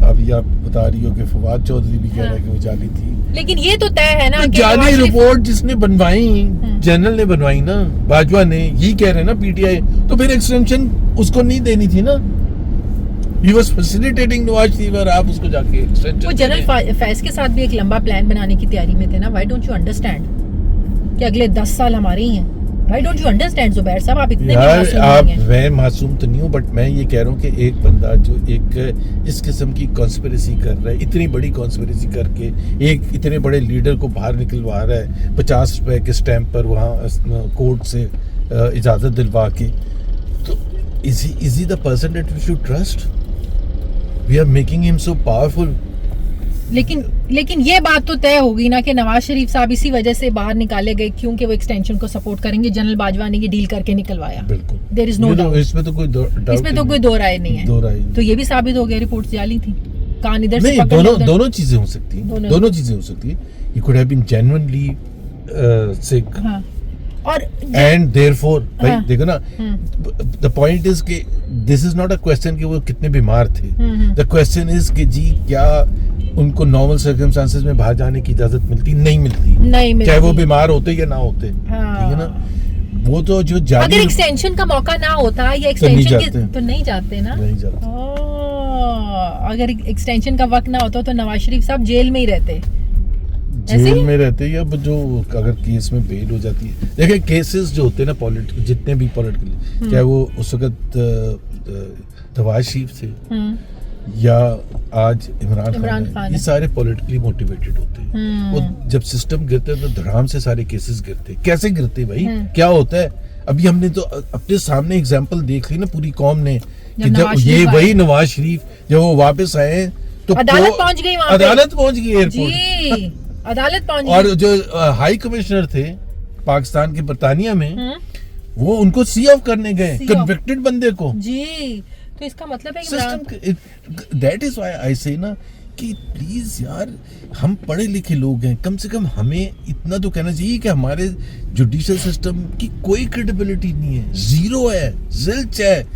अभी आप बता रही हो कि फवाद चौधरी भी कह रहा है कि वो जाली थी। लेकिन ये तो तय है ना तो कि जाली रिपोर्ट जिसने बनवाई, जनरल ने बनवाई ना, बाजवा ने, यही कह रहे हैं ना पीटीआई, तो फिर एक्सटेंशन उसको नहीं देनी थी ना। He was facilitating Nawaz Sharif और आप उसको जाके एक्सटेंशन। वो जनरल फैज के साथ भी एक लंबा प्लान बनाने की तैयारी में थे ना। व्हाई डोंट यू अंडरस्टैंड कि अगले 10 साल हमारे ही हैं? Why don't you understand Zubair साहब, आप इतने भी मासूम नहीं हैं। मैं मासूम तो नहीं हूँ, बट मैं ये कह रहा हूँ कि एक बंदा जो एक इस किस्म की कॉन्स्पिरेसी कर रहा है, इतनी बड़ी कॉन्स्पिरेसी करके एक इतने बड़े लीडर को बाहर निकलवा रहा है 50 रुपए के स्टैंप पर वहाँ कोर्ट से इजाज़त दिलवा के, तो is he the person that we should trust? We are making him so powerful. लेकिन ये बात तो तय होगी ना कि नवाज शरीफ साहब इसी वजह से बाहर निकाले गए क्योंकि वो एक्सटेंशन को सपोर्ट करेंगे। जनरल बाजवा ने ये डील करके निकलवाया। बिल्कुल, देयर इज नो डाउट, इसमें तो कोई दो राय नहीं है। तो ये भी साबित हो गया रिपोर्ट्स जाली थी। कान इधर से पकड़, दोनों चीजें हो सकती हैं, दोनों चीजें हो सकती है। He could have been genuinely sick, हाँ, और एंड देयरफॉर भाई हाँ, देखो ना, द पॉइंट इज कि this is not a question कि वो कितने बीमार थे। द क्वेश्चन इज कि जी क्या उनको नॉर्मल सर्कमस्टांसेस में बाहर जाने की इजाजत मिलती? नहीं मिलती, चाहे वो बीमार होते या ना होते। ठीक है ना? वो तो जो अगर एक्सटेंशन का मौका ना होता या एक्सटेंशन के तो नहीं जाते ना, नहीं जाते। अगर एक्सटेंशन का वक्त ना होता तो नवाज शरीफ साहब जेल में ही रहते, जेल में रहते, या जो अगर केस में बेल हो जाती है। देखिए केसेस जो होते हैं ना जितने भी पॉलिटिकल, चाहे वो उस वक्त नवाज शरीफ थे या आज इमरान खान है, ये सारे पॉलिटिकली मोटिवेटेड होते हैं। वो जब सिस्टम गिरते हैं तो धड़ाम से सारे केसेस गिरते। कैसे गिरते भाई? क्या होता है? अभी हमने तो अपने सामने एग्जांपल देख ली ना पूरी कौम ने, कि जब ये वही नवाज शरीफ जब वो वापस आए तो अदालत पहुंच गई, अदालत पहुंच गई एयरपोर्ट, अदालत पहुंच गई। और जो हाई कमिश्नर थे पाकिस्तान के बरतानिया में, वो उनको सी ऑफ करने गए कन्विक्टेड बंदे को जी। तो इसका मतलब है कि दैट इज व्हाई आई से ना कि प्लीज यार, हम पढ़े लिखे लोग हैं, कम से कम हमें इतना तो कहना चाहिए कि हमारे जुडिशियल सिस्टम की कोई क्रेडिबिलिटी नहीं है, जीरो है, ज़िल्च है,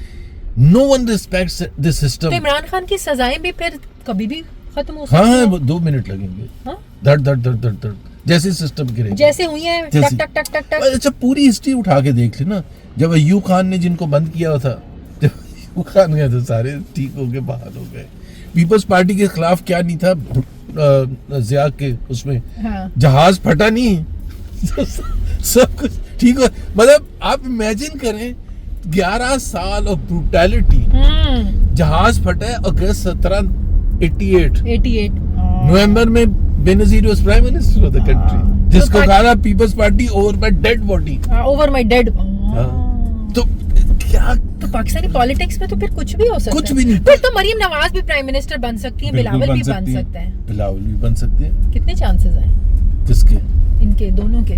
no one respects this system. तो इमरान खान की सजाएं भी फिर कभी भी खत्म हो सकती है? हाँ, 2 मिनट लगेंगे। धड़ धड़ धड़ धड़ धड़ जैसे सिस्टम गिरेगा, जैसे हुई है टक टक टक टक टक। अच्छा, पूरी हिस्ट्री उठा के देख लेना। जब अय्यूब खान ने जिनको बंद किया था, जब अय्यूब खान गए तो सारे ठीक हो गए, बहाल हो गए। पीपल्स पार्टी के खिलाफ क्या नहीं था जिया के उसमें, जहाज फटा नहीं, सब कुछ ठीक हो। मतलब आप इमेजिन करें 11 साल ऑफ ब्रूटैलिटी, जहाज फटा है अगस्त 1788 नवंबर में Benazir was prime minister of the country, जिसको कहा Peoples Party over my dead body, over my dead. तो क्या, तो पाकिस्तानी पॉलिटिक्स में तो फिर कुछ भी हो सकता है, कुछ भी नहीं। फिर तो मरियम नवाज भी प्राइम मिनिस्टर बन सकती है, बिलावल भी बन सकते हैं, बिलावल भी बन सकते हैं। कितने चांसेस हैं किसके? इनके दोनों के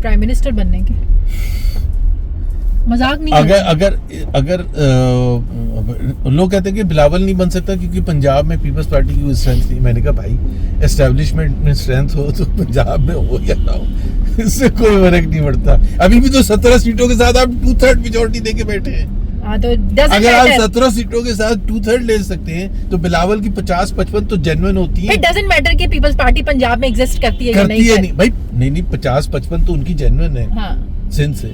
प्राइम मिनिस्टर बनने के। मजाक नहीं। अगर लोग कहते हैं कि बिलावल नहीं बन सकता क्योंकि पंजाब में पीपल्स पार्टी की स्ट्रेंथ नहीं। मैंने कहा भाई, एस्टेब्लिशमेंट में स्ट्रेंथ हो तो पंजाब में हो या ना हो, इससे कोई फर्क नहीं पड़ता। अभी भी तो 17 सीटों के साथ आप 2/3 मेजोरिटी देके बैठे हैं। तो अगर आप 17 सीटों के साथ 2/3 ले सकते हैं तो बिलावल की 50-55 तो जेन्युइन होती है। इट डजंट मैटर कि पीपल्स पार्टी पंजाब में एग्जिस्ट करती है या नहीं भाई, नहीं 50-55 तो उनकी जेन्युइन है। सिंध से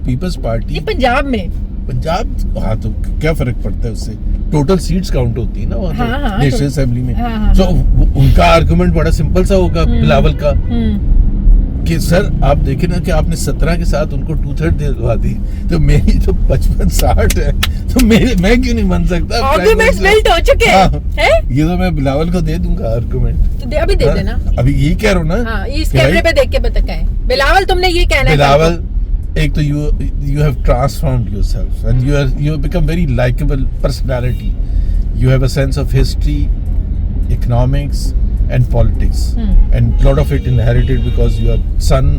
पीपल्स पार्टी ये पंजाब में पंजाब, हाँ तो क्या फर्क पड़ता है उससे, टोटल सीट्स काउंट होती है ना वहाँ हाँ, नेशनल असेंबली में। हाँ, तो उनका आर्गुमेंट बड़ा सिंपल सा होगा बिलावल का कि सर आप देखें ना कि आपने 17 के साथ उनको 2/3 दिलवा दी, तो मेरी तो 55-60 है, तो मैं क्यों नहीं मान सकता? आर्गुमेंट्स बिल्ट हो चुके हैं। ये तो मैं बिलावल को दे दूंगा आर्गुमेंट, तो अभी दे देना। अभी यही कह रहा हूँ ना। हाँ, इस कैमरे पे देख के बता है बिलावल, तुमने ये कहना है बिलावल, एक तो you have transformed yourself and you have become very likable personality. You have a sense of history, economics and politics, and lot of it inherited because you are son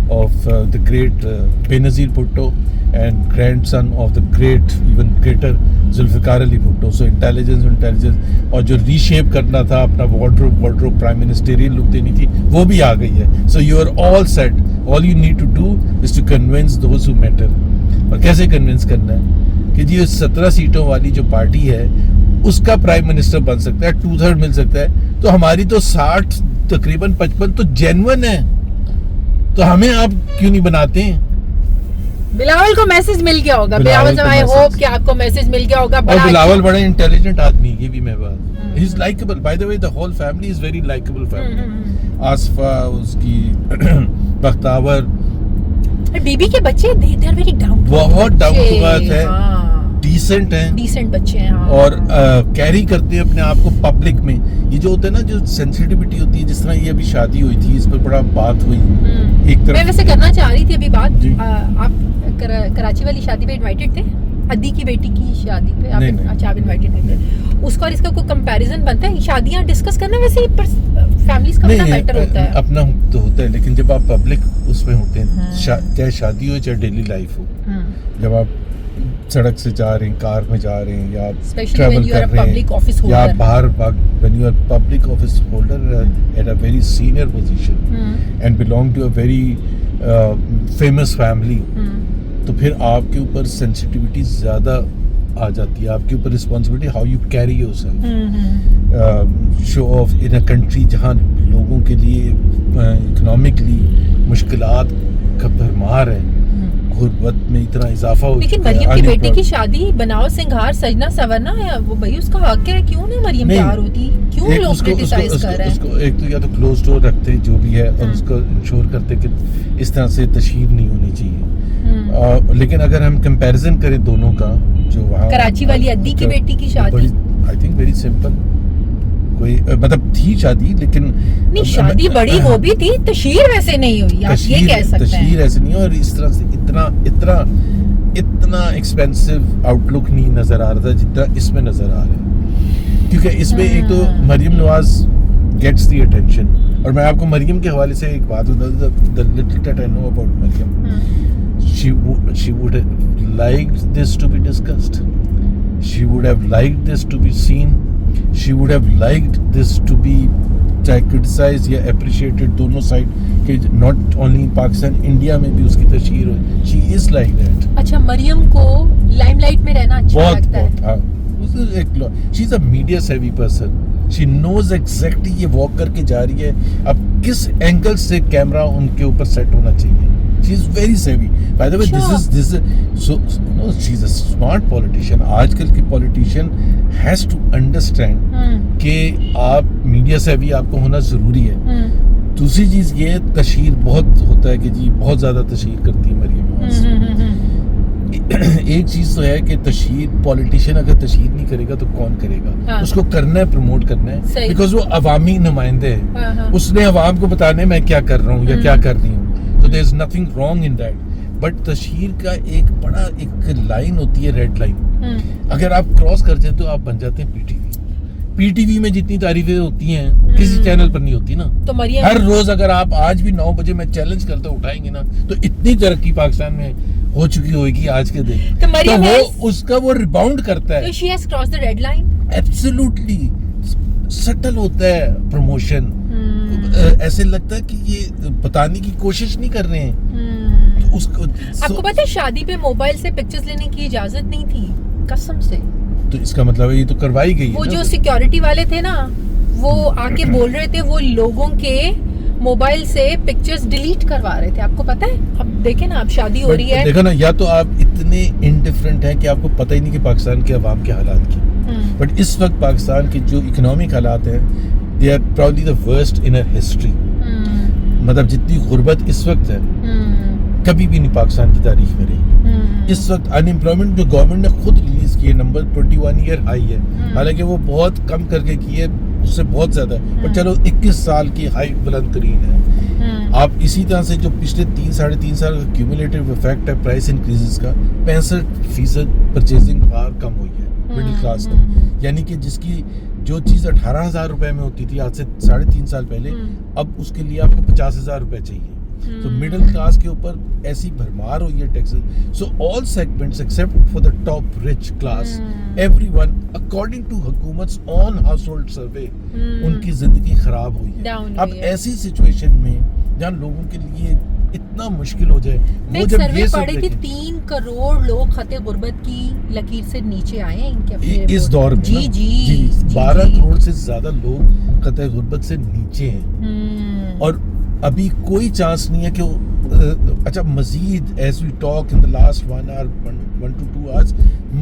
of the great Benazir Bhutto and grandson of the great, even greater Zulfikar Ali Bhutto. So intelligence और जो reshape करना था अपना wardrobe prime ministerial look देनी थी, वो भी आ गई है. So you are all set. All you need to do is to convince those who matter. और कैसे convince करना है कि जी 17 सीटों वाली जो पार्टी है उसका प्राइम मिनिस्टर बन सकता है, 2/3 मिल सकता है, तो हमारी तो 60 तकरीबन 55 तो जेन्युइन है, तो हमें आप क्यों नहीं बनाते हैं? बिलावल को मैसेज मिल गया होगा। बिलावल से आई होप कि आपको मैसेज मिल गया होगा। और बिलावल बड़ा इंटेलिजेंट आदमी, ये भी मैं बात, he is likeable, by the way the whole family is very likeable family. Aseefa, उसकी बख्तावर, बीबी के बच्चे दे आर वेरी डाउन, बहुत डाउन टू अर्थ है, डिसेंट हैं, डिसेंट बच्चे हैं, हाँ। और कैरी करते हैं अपने आप को पब्लिक में। ये जो होता है ना, जो सेंसिटिविटी होती है, जिस तरह ये अभी शादी हुई थी, इस पर बड़ा बात हुई एक तरफ। मैं वैसे करना चाह रही थी अभी बात, आप कराची वाली शादी पे इनवाइटेड थे, अद्दी की बेटी की शादी पे आप इनवाइटेड थे, उसका और इसका कोई कंपैरिजन बनता है? शादियां डिस्कस करना वैसे फैमिलीज का अपना मैटर होता है, अपना तो होता है, लेकिन जब आप पब्लिक उसमें होते हैं, चाहे शादी हो चाहे डेली लाइफ हो, जब आप सड़क से जा रहे हैं, कार में जा रहे हैं, या ट्रैवल कर रहे हैं, या बाहर when you are public office holder at a very senior position and belong to a very famous family, तो फिर आपके ऊपर सेंसिटिविटी ज्यादा आ जाती है, आपके ऊपर responsibility, how you carry yourself, show off in a country जहाँ लोगों के लिए इकोनॉमिकली मुश्किलात का भरमार है, गुर्बत में इतना इजाफा हो। लेकिन मरियम की बेटी की शादी बनाओ सिंगार सजना सवरना है, वो भाई उसका हक है, क्यों नहीं मरियम तैयार होती? क्यों लोग क्रिटिसाइज कर रहे हैं? उसको एक तो या तो क्लोज डोर रखते जो भी है, और उसको इंश्योर करते कि इस तरह से तशहीर नहीं होनी चाहिए। लेकिन अगर हम कंपैरिजन करें दोनों का, जो वहाँ कराची वाली अद्दी की बेटी की शादी, आई थिंक वेरी सिंपल, कोई मतलब थी शादी, लेकिन नहीं शादी बड़ी वो भी थी, तशहीर वैसे नहीं हुई, आप ये कह सकते हैं। तशहीर ऐसे नहीं, और इस तरह से इतना एक्सपेंसिव आउटलुक नहीं नजर आ रहा था जितना इसमें नजर आ रहा है, क्योंकि इसमें एक तो Maryam Nawaz gets the attention, और मैं आपको मरियम के हवाले से एक बात बताता हूं, the little that I know about Maryam, she would have liked this to be discussed, she would have liked this to be seen, she would have liked this to be चाहे क्रिटिसाइज या अप्रिशिएटेड दोनों side के, not only in Pakistan, India में भी उसकी तशहीर हो। She is like that. अच्छा, मरियम को लाइमलाइट में रहना अच्छा लगता है? हाँ, शी इज अ मीडिया सेवी पर्सन, शी नोज एग्जैक्टली ये वॉक करके जा रही है, अब किस एंगल से कैमरा उनके ऊपर सेट होना चाहिए। She is very savvy. By the way, this is so no. She's a smart politician. आजकल की politician has to understand कि आप मीडिया सेवी आपको होना जरूरी है। दूसरी चीज ये तशहीर बहुत होता है कि जी बहुत ज्यादा तशहीर करती है मरियम नवाज। एक चीज तो है कि तशहीर, पॉलिटिशियन अगर तशहीर नहीं करेगा तो कौन करेगा? हाँ। उसको करना है, प्रमोट करना है, बिकॉज वो अवामी नुमाइंदे है। हाँ। उसने अवाम को बताने मैं क्या कर रहा हूँ या क्या कर रही हूँ, तो there is nothing wrong in that. But तशहीर का एक लाइन होती है, रेड लाइन, अगर आप क्रॉस कर जाए तो आप बन जाते हैं पीटीवी में जितनी तारीफें होती हैं किसी चैनल पर नहीं होती ना। तो मरियम हर रोज अगर आप आज भी 9 बजे मैं चैलेंज करता उठाएंगे ना, तो इतनी तरक्की पाकिस्तान में हो चुकी होगी आज के दिन, तो वो उसका वो रिबाउंड करता है। So she has crossed the red line? Absolutely. Subtle होता है प्रमोशन, ऐसे लगता है कि ये बताने की कोशिश नहीं कर रहे हैं। तो उसको आपको पता है शादी पे मोबाइल से पिक्चर्स लेने की इजाजत नहीं थी, कसम से। तो इसका मतलब है ये तो करवाई गई है। वो जो सिक्योरिटी वाले थे ना, वो आके बोल रहे थे वो लोगों के मोबाइल से पिक्चर्स डिलीट करवा रहे थे, आपको पता है? अब देखे ना, अब शादी हो रही है। देखो ना, या तो आप इतने इनडिफरेंट हैं कि आपको पता ही नहीं कि पाकिस्तान के अवाम के हालात की। बट इस वक्त पाकिस्तान के जो इकोनॉमिक हालात हैं, they are probably the worst in our history. मतलब जितनी गुर्बत इस वक्त है, कभी भी नहीं पाकिस्तान की तारीख में रही। इस वक्त अनएम्प्लॉयमेंट जो गवर्नमेंट ने खुद रिलीज की है, नंबर 21 ईयर हाई है। हालांकि वो बहुत कम करके की है, उससे बहुत ज्यादा है, पर चलो 21 साल की हाई बुलंद तरीन है। आप इसी तरह से जो पिछले 3-3.5 साल का क्यूमुलेटिव इफेक्ट है प्राइस इंक्रीजेस का, 65% परचेजिंग पावर कम हुई है मिडिल क्लास में। यानी कि जिसकी जो चीज 18,000 रुपए में होती थी आज से 3.5 साल पहले, अब उसके लिए आपको 50,000 रुपए चाहिए। तो मिडिल क्लास के ऊपर ऐसी भरमार हुई है taxes. So all segments except for the top rich class, everyone according to हुकूमत's ऑन हाउस होल्ड सर्वे, उनकी जिंदगी खराब हुई है। अब ऐसी सिचुएशन में जहाँ लोगों के लिए इतना मुश्किल हो जाए, वो जब सर्वे पढ़ी थी 3 करोड़ लोग खते गुर्बत की लकीर से नीचे आए हैं इनके इस दौर में। जी 12 करोड़ से ज्यादा लोग खते गुर्बत से नीचे हैं। और अभी कोई चांस नहीं है कि अच्छा मजीद as we talk in the last 1 to 2 hours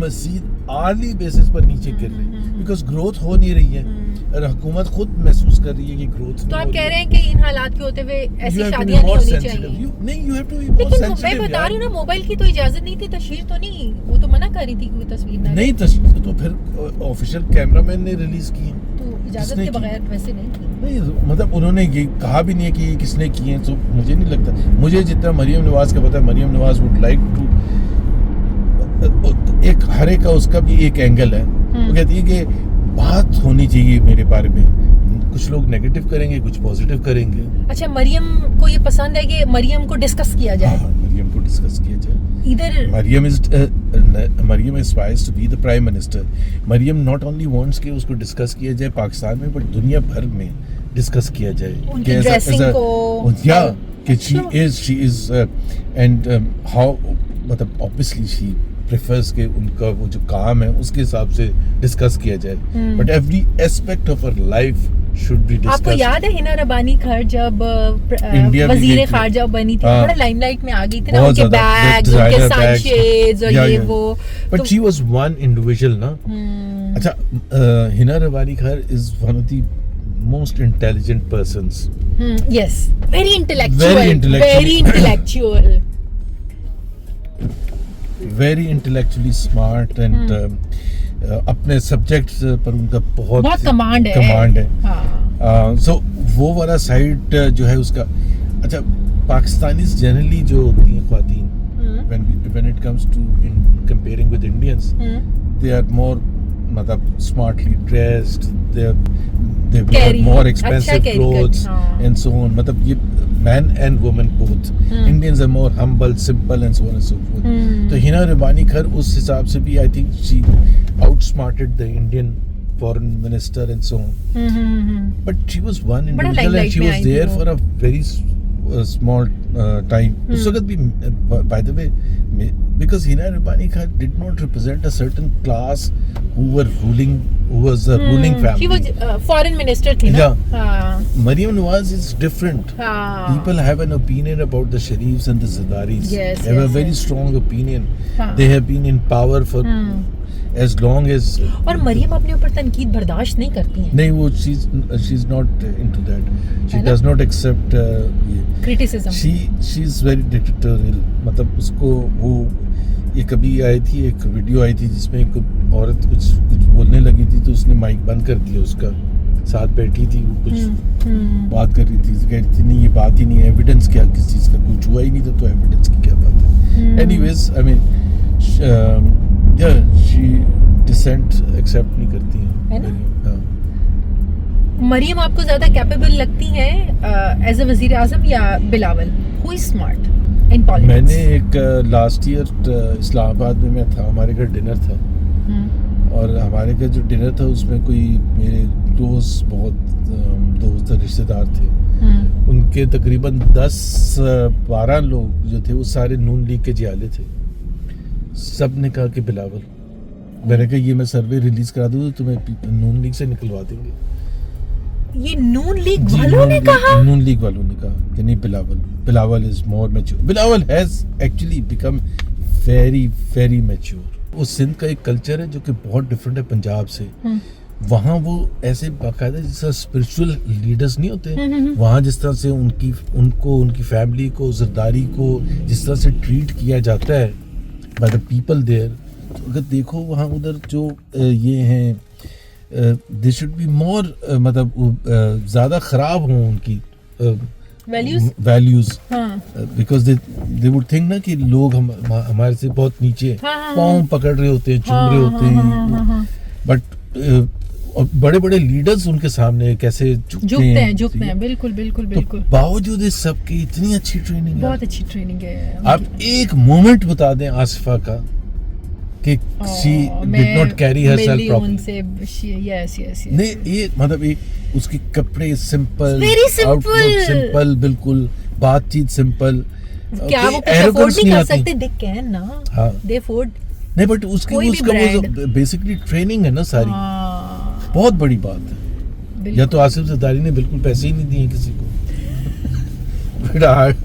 मजीद आर्ली बेसिस पर नीचे गिर रहे हैं, बिकॉज ग्रोथ हो नहीं रही है और हुकूमत खुद महसूस कर रही है कि ग्रोथ। तो आप कह रहे हैं कि इन हालात के होते हुए ऐसी शादियां नहीं होनी चाहिए। नहीं, you have to be more sensitive. मैं बता रही हूं ना, मोबाइल की तो इजाजत नहीं थी, तस्वीर तो नहीं, वो तो मना कर रही थी कि कोई तस्वीर ना नहीं, तस्वीर तो फिर ऑफिशियल कैमरामैन ने रिलीज की है, तो इजाजत के बगैर वैसे नहीं की। नहीं, मतलब उन्होंने ये कहा भी नहीं है कि किसने की है। तो मुझे नहीं लगता, मुझे जितना मरियम नवाज का पता है, Maryam Nawaz would like to, एक हर एक का उसका भी एक एंगल है। वो कहती है कि बात होनी चाहिए मेरे बारे में, कुछ लोग नेगेटिव करेंगे, कुछ पॉजिटिव करेंगे। अच्छा, मरियम को ये पसंद है कि मरियम को डिस्कस किया जाए। हाँ, मरियम को डिस्कस किया जाए। इधर Maryam aspires to be the prime minister. Maryam not only wants कि उसको डिस्कस किया जाए पाकिस्तान में, बट दुनिया भर में डिस्कस किया जाए। उनकी ड्रेसिंग को, या कि शी इज एंड हाउ, मतलब ऑब्वियसली शी प्रेफर्स के उनका वो जो काम है उसके हिसाब से डिस्कस किया जाए, but every aspect of her life should be discussed. आपको याद है हिना रबानी खैर जब वजीर खारजा बनी थी, बड़ा लाइमलाइट में आ गई थी ना, उनके बैग्स, उनके सनशेड्स और ये वो, but she was one individual ना। अच्छा, हिना रबानी खैर is one of the most intelligent persons. Yes, very intellectual, very intellectually smart and अपने सब्जेक्ट पर उनका बहुत कमांड है। सो वो वाला साइड जो है उसका। अच्छा, पाकिस्तानीज जनरली जो होती हैं ख्वातीन, when it comes to in comparing with Indians, they are more मतलब smartly dressed, they wear more expensive clothes and so on. मतलब ये man and woman both. Indians are more humble, simple and so on and so forth. तो हिना रबानी खैर उस हिसाब से भी I think she outsmarted the Indian foreign minister and so on. But she was one individual and she was there for a very small time. उस वक्त भी by the way, because Hina Rabani Khan did not represent a certain class who was a ruling family. She was foreign minister थी ना. Yeah. Maryam Nawaz is different. People have an opinion about the Sharifs and the Zardaris. Yes, they have a very strong opinion. They have been in power for as long as. और मरियम अपने ऊपर तनकीद बर्दाश्त नहीं करती हैं. नहीं, वो she's not into that. She does not accept criticism. She is very dictatorial. मतलब उसको वो ये कभी आई थी, एक वीडियो आई थी जिसमें एक औरत कुछ बोलने लगी थी तो उसने माइक बंद कर दिया, उसका साथ बैठी थी, वो कुछ बात कर रही थी, कह रही थी नहीं ये बात ही नहीं है, एविडेंस क्या किस चीज़ का, कुछ हुआ ही नहीं था तो एविडेंस की क्या बात है। Anyways I mean she dissent accept नहीं करती हैं। मरियम आपको ज्यादा कैपेबल लगती हैं एज अ वजीर आजम या Bilawal? Who is smart in politics? मैंने एक लास्ट ईयर इस्लामाबाद में मैं था, हमारे घर डिनर था और हमारे घर जो डिनर था उसमें कोई मेरे दोस्त रिश्तेदार थे, उनके तकरीबन 10-12 लोग जो थे वो सारे नून लीग के जियाले थे। सब ने कहा कि बिलावल, मैंने कहा ये मैं सर्वे रिलीज करा दूँ तो तुम्हें नून लीग से निकलवा देंगे। ये नून लीग वालों ने कहा, नून लीग वालों ने कहा कि नहीं, Bilawal is more mature, Bilawal has actually become very very mature. उस सिंध का एक कल्चर है जो कि बहुत डिफरेंट है पंजाब से। वहाँ वो ऐसे बाकायदा जिस तरह स्पिरिचुअल लीडर्स नहीं होते, वहाँ जिस तरह से उनकी फैमिली को, जरदारी को जिस तरह से ट्रीट किया जाता है बाय द पीपल देयर, तो अगर देखो वहाँ उधर जो ये हैं, दे शुड बी मोर, मतलब ज़्यादा ख़राब हों उनकी values, because they would think ना कि लोग हमारे से बहुत नीचे पाँव पकड़ रहे होते हैं, चूम रहे होते हैं, बट बड़े बड़े लीडर्स उनके सामने कैसे झुकते हैं। बिल्कुल तो बावजूद इस सब की इतनी अच्छी ट्रेनिंग है, बहुत अच्छी ट्रेनिंग है। आप एक मोमेंट बता दें आसिफा का कि she did not carry herself properly। yes नहीं, ये मतलब एक उसके कपड़े simple, Very simple। Outlook simple, बिल्कुल बातचीत सिंपल। क्या वो कुछ अफोर्ड नहीं कर सकते? they can ना, हाँ, they afford। नहीं, बट उसका बेसिकली ट्रेनिंग है ना सारी, बहुत बड़ी बात है। या तो आसिफ जरदारी ने बिल्कुल पैसे ही नहीं दिए किसी को,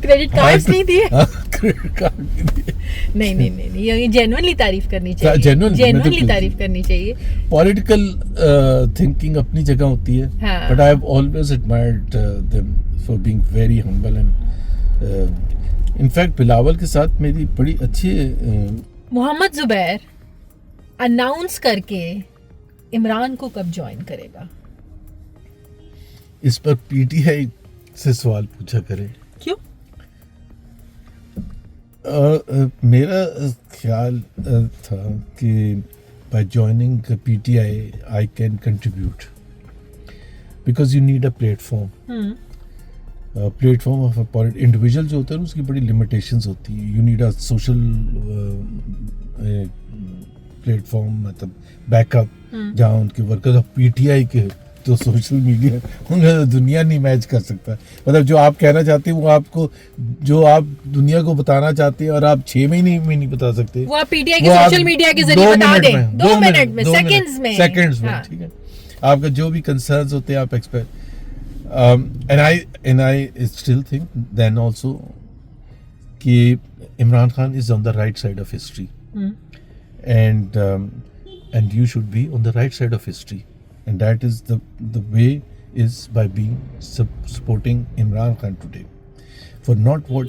क्रेडिट कार्ड्स नहीं दिए, क्रेडिट कार्ड नहीं दिए। नहीं, ये जेन्युइनली तारीफ करनी चाहिए, जेन्युइनली तारीफ करनी चाहिए। पॉलिटिकल थिंकिंग अपनी जगह होती है, but I have always admired them for being very humble and in fact Bilawal के साथ मेरी बड़ी अच्छी मोहम्मद जुबैर अनाउंस करके इमरान को कब ज्वाइन करेगा? इस पर पीटीआई से सवाल पूछा करें। क्यों? मेरा ख्याल था कि bye joining PTI I can contribute because you need a platform. Platform of a individual जो होता है उसकी बड़ी लिमिटेशंस होती है। You need a social platform, मतलब बैकअप, जहाँ उनके वर्कर्स ऑफ पीटीआई के तो सोशल मीडिया उन्हें दुनिया नहीं मैच कर सकता। मतलब जो आप कहना चाहते हैं वो आपको, जो आप दुनिया को बताना चाहते हैं और आप 6 महीने में नहीं बता सकते, वो आप पीटीआई के सोशल मीडिया के जरिए बता दें 2 मिनट में, सेकंड्स में, ठीक है। आपका जो भी कंसर्न्स होते हैं आप expect and I still think then also कि Imran Khan is on the right side of history, and you should be on the right side of history, and that is the way is by being supporting Imran Khan today for not what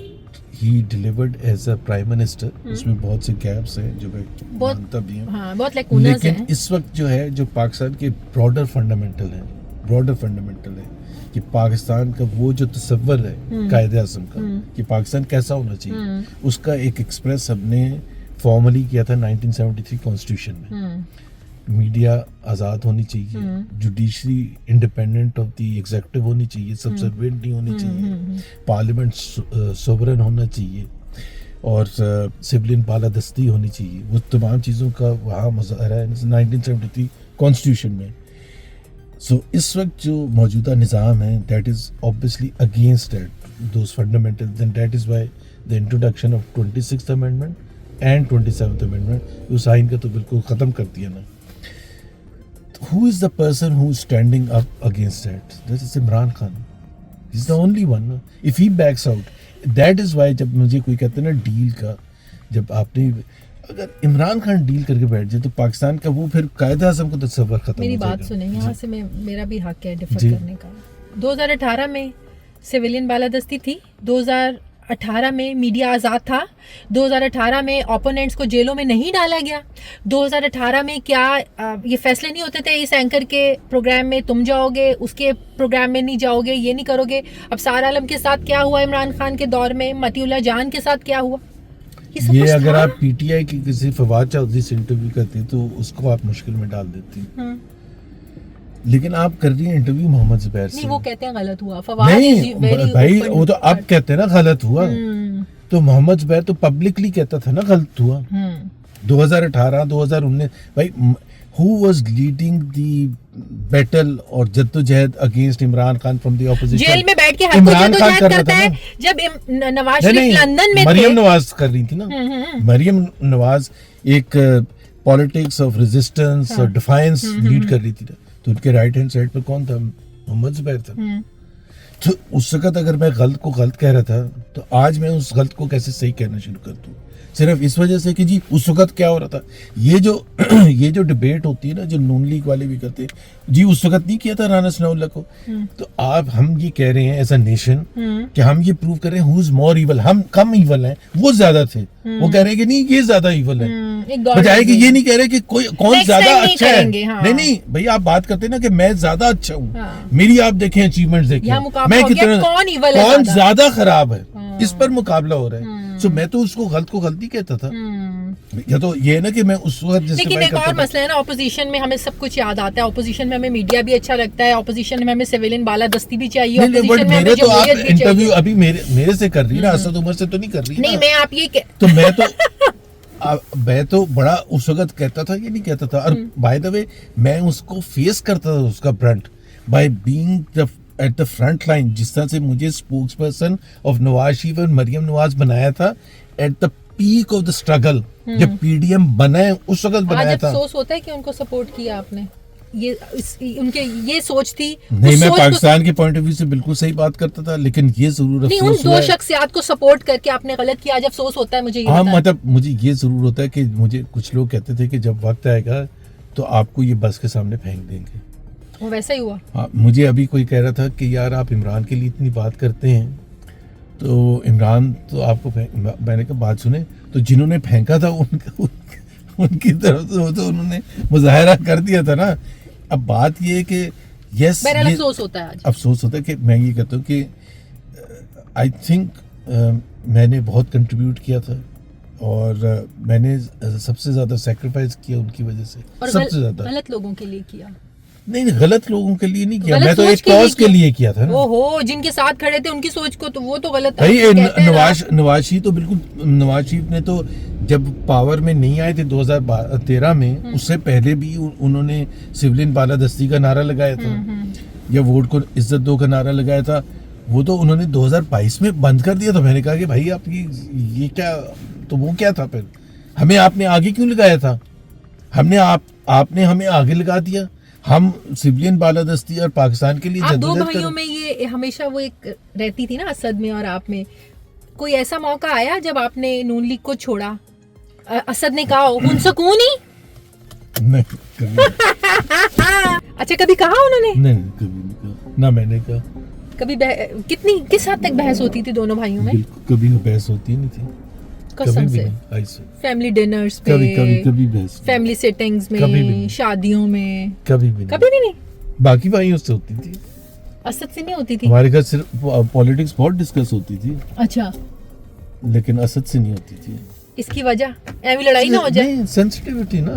he delivered as a prime minister। उसमें बहुत से gaps हैं जो मैं मानता भी हूँ, बहुत लैकूनास हैं, लेकिन इस वक्त जो है जो पाकिस्तान के ब्रॉडर फंडामेंटल है कि पाकिस्तान का वो जो तस्वर है कायदे आज़म का कि पाकिस्तान कैसा होना चाहिए, उसका एक एक्सप्रेस हमने फॉर्मली किया था 1973 कॉन्स्टिट्यूशन में। मीडिया आज़ाद होनी चाहिए, judiciary independent of the executive होनी चाहिए, सबसर्वेंट नहीं होनी चाहिए, पार्लियामेंट सोवरेन होना चाहिए और सिविलियन बालादस्ती होनी चाहिए। वो तमाम चीज़ों का वहाँ मुज़ाहरा है 1973 कॉन्स्टिट्यूशन में। सो इस वक्त जो मौजूदा निज़ाम है that is obviously against those fundamentals, and that is why the introduction of 26th amendment and 27th amendment उस आइन का तो बिल्कुल ख़त्म कर दिया ना। Who is the person who is standing up against that? That is Imran Khan. He's the only one. If he backs out, that is why जब मुझे कोई कहते हैं ना डील का, जब आपने अगर इमरान खान डील करके बैठ जाए तो पाकिस्तान का वो फिर कायदे आज़म को तस्वर खत्म हो जाएगा। मेरी बात सुने, यहाँ से मेरा भी हक है डिफर करने का। 2018 में सिविलियन बालादस्ती थी, 2018 में मीडिया आज़ाद था, 2018 में ओपोनेंट्स को जेलों में नहीं डाला गया, 2018 में क्या ये फैसले नहीं होते थे इस एंकर के प्रोग्राम में तुम जाओगे, उसके प्रोग्राम में नहीं जाओगे, ये नहीं करोगे। अब सार आलम के साथ क्या हुआ, इमरान खान के दौर में मतीउल्लाह जान के साथ क्या हुआ, ये अगर आप पीटीआई की किसी फवाद चौधरी से इंटरव्यू करते तो उसको आप मुश्किल में डाल देती, लेकिन आप कर रही हैं इंटरव्यू मोहम्मद जुबैर से। नहीं, वो कहते हैं गलत हुआ, फवाद नहीं भाई, वो तो आप कहते हैं ना गलत हुआ, तो मोहम्मद जुबैर तो पब्लिकली कहता था ना गलत हुआ। 2018 2019 भाई, who was leading the battle और जद्दोजहद against Imran Khan from the opposition? Jail में बैठ के हर कोई जद्दोजहद करता है। जब नवाज शरीफ लंदन में थे, मरियम नवाज कर रही थी ना, मरियम नवाज एक पॉलिटिक्स ऑफ रेजिस्टेंस और डिफायंस लीड कर रही थी, तो उनके राइट हैंड साइड पर कौन था? मोहम्मद जुबैर था। तो उस वक्त अगर मैं गलत को गलत कह रहा था तो आज मैं उस गलत को कैसे सही कहना शुरू कर दूं? सिर्फ इस वजह से कि जी उस वक्त क्या हो रहा था। ये जो डिबेट होती है ना, जो नून लीग वाले भी करते हैं जी, उस वक्त नहीं किया था राना सनाउल्लाह को। तो आप हम ये कह रहे हैं एज अ नेशन कि हम ये प्रूव कर रहे हैं हु इज मोर इवल। हम कम इवल हैं, वो ज्यादा थे। वो कह रहे हैं कि नहीं ये ज्यादा इवल है, बजाय कि ये नहीं कह रहे कि कोई कौन ज्यादा अच्छा है। नहीं भैया, आप बात करते हैं ना कि मैं ज्यादा अच्छा हूँ। मेरी आप देखें अचीवमेंट देखें, मैं कितना कौन ज्यादा खराब है, इस पर मुकाबला हो रहा है। तो मैं तो उसको गलत को गलती कहता था। या तो ये है ना कि मैं उस वक्त लेकिन एक और मसला है ना, ऑपोजिशन में हमें सब कुछ याद आता है। ऑपोजिशन में हमें मीडिया भी अच्छा लगता है, ऑपोजिशन में हमें सिविलियन बालादस्ती भी चाहिए। बट मेरे तो आप इंटरव्यू अभी मेरे से कर रही ना, असद उमर से तो नहीं कर रही। नहीं, मैं आप ये तो मैं तो बड़ा उस वक्त कहता था, ये नहीं कहता था। और बाय द वे मैं उसको फेस करता था, उसका Brunt, by being at the front line. जिस तरह से मुझे spokes person of Nawaz Sharif और मरियम नवाज बनाया था at the peak of the struggle, जब पीडीएम बने उस वक्त बनाया था। अफसोस होता है कि उनको सपोर्ट किया आपने, उनके ये सोच थी। नहीं, मैं पाकिस्तान के पॉइंट ऑफ व्यू से बिल्कुल सही बात करता था, लेकिन ये जरूर नहीं, उन दो शख्सियात को सपोर्ट करके आपने गलत किया। जब अफसोस होता है मुझे ये मतलब मुझे ये जरूर होता है कि मुझे कुछ लोग कहते थे कि जब वक्त आएगा तो आपको ये बस के सामने फेंक देंगे। वो वैसा ही हुआ। हाँ, मुझे अभी कोई कह रहा था कि यार आप इमरान के लिए इतनी बात करते हैं, तो इमरान तो आपको मैंने कहा बात सुने, तो जिन्होंने फेंका था उनकी तरफ से तो उन्होंने मुजाहरा कर दिया था ना। अब बात ये है कि यस, अफसोस होता है आज। अफसोस होता है कि मैं ये कहता हूँ कि आई थिंक मैंने बहुत कंट्रीब्यूट किया था और मैंने सबसे ज्यादा सेक्रीफाइस किया उनकी वजह से, सबसे ज्यादा। गलत लोगों के लिए किया? नहीं, गलत लोगों के लिए नहीं किया, मैं तो एक कॉज के लिए किया था ना। ओहो, जिनके साथ खड़े थे उनकी सोच को तो वो तो गलत भाई। नवाज शरीफ तो बिल्कुल, नवाज शरीफ ने तो जब पावर में नहीं आए थे 2013 में, उससे पहले भी उन्होंने सिविलियन बालादस्ती का नारा लगाया था या वोट को इज्जत दो का नारा लगाया था। वो तो उन्होंने 2022 में बंद कर दिया था। मैंने कहा कि भाई आपकी ये क्या, तो वो क्या था फिर? हमें आपने आगे क्यों लगाया था? आपने हमें आगे लगा दिया। हम सिविलियन बालादस्ती और पाकिस्तान के लिए आप दो भाइयों में ये हमेशा वो एक रहती थी ना, असद में और आप में। कोई ऐसा मौका आया जब आपने नून लीग को छोड़ा, असद ने कहा हुन सुकून ही? नहीं, कभी अच्छा, कभी कहा उन्होंने? नहीं, कभी नहीं कहा ना मैंने कहा। कभी किस हद तक बहस होती थी दोनों भाइयों में? कभी बहस होती नहीं थी, कसम से। फैमिली डिनर्स पे, कभी बहस, फैमिली सेटिंग्स में, शादियों में, कभी भी नहीं। बाकी भाइयों से होती थी, असद से नहीं होती थी। हमारे घर सिर्फ पॉलिटिक्स बहुत डिस्कस होती थी। अच्छा, लेकिन असद से नहीं होती थी। इसकी वजह ऐवी लड़ाई ना हो जाए, सेंसिटिविटी ना,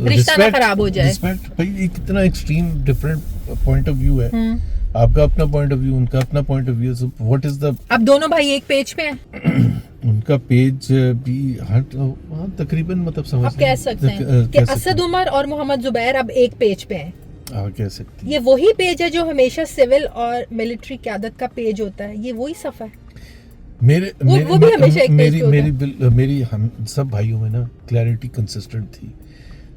रिश्ता ना खराब हो जाए। रिस्पेक्ट भाई, कितना extreme different point of view है। आपका अपना पॉइंट ऑफ व्यू, उनका अपना point of view. So what is the, अब दोनों भाई एक पेज पे हैं। उनका पेज भी तकरीबन, मतलब समझ आप कह सकते हैं कि असद उमर और मोहम्मद जुबैर अब एक पेज पे हैं। कह सकते हैं। ये वही पेज है जो हमेशा सिविल और मिलिट्री क़यादत का पेज होता है। ये वही सफ़ा है। मेरी हम सब भाइयों में ना क्लैरिटी कंसिस्टेंट थी।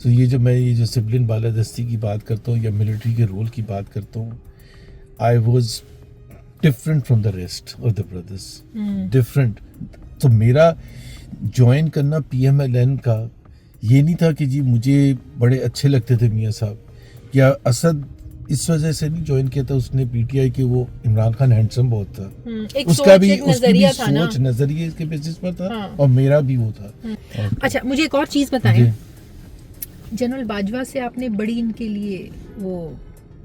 तो ये जो सिविलियन बालादस्ती की बात करता हूँ या मिलिट्री के रोल की बात करता हूँ, I was different from the rest of the brothers, different. तो मेरा ज्वाइन करना PMLN का ये नहीं था कि जी मुझे बड़े अच्छे लगते थे मियाँ साहब, या असद इस वजह से नहीं ज्वाइन किया था उसने PTI के, वो इमरान खान हैंडसम बहुत था, उसका भी सोच नजरिए के बेसिस पर था। हाँ। और मेरा भी वो था। अच्छा, मुझे एक और चीज बताएं, जनरल बाजवा से आपने बड़ी इनके लिए वो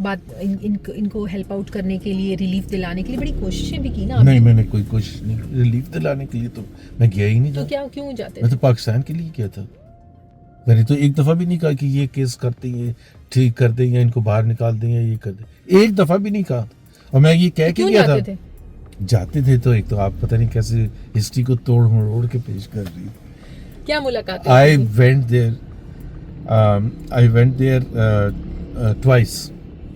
बात, इनको हेल्प आउट करने के लिए, रिलीफ दिलाने के लिए बड़ी कोशिशें भी की ना? नहीं, मैंने कोई कोशिश नहीं, रिलीफ दिलाने के लिए तो मैं गया ही नहीं। तो क्या, क्यों जाते? मैं तो पाकिस्तान के लिए किया था। मैंने तो एक दफा भी नहीं कहा कि ये केस करते हैं, ठीक कर दें या इनको बाहर निकाल दें या ये कर दें, एक दफा भी नहीं कहा। और मैं ये कह के गया था। जाते थे तो एक तो आप पता नहीं कैसे हिस्ट्री को तोड़ मरोड़ के पेश कर रही। क्या मुलाकात? I went there twice.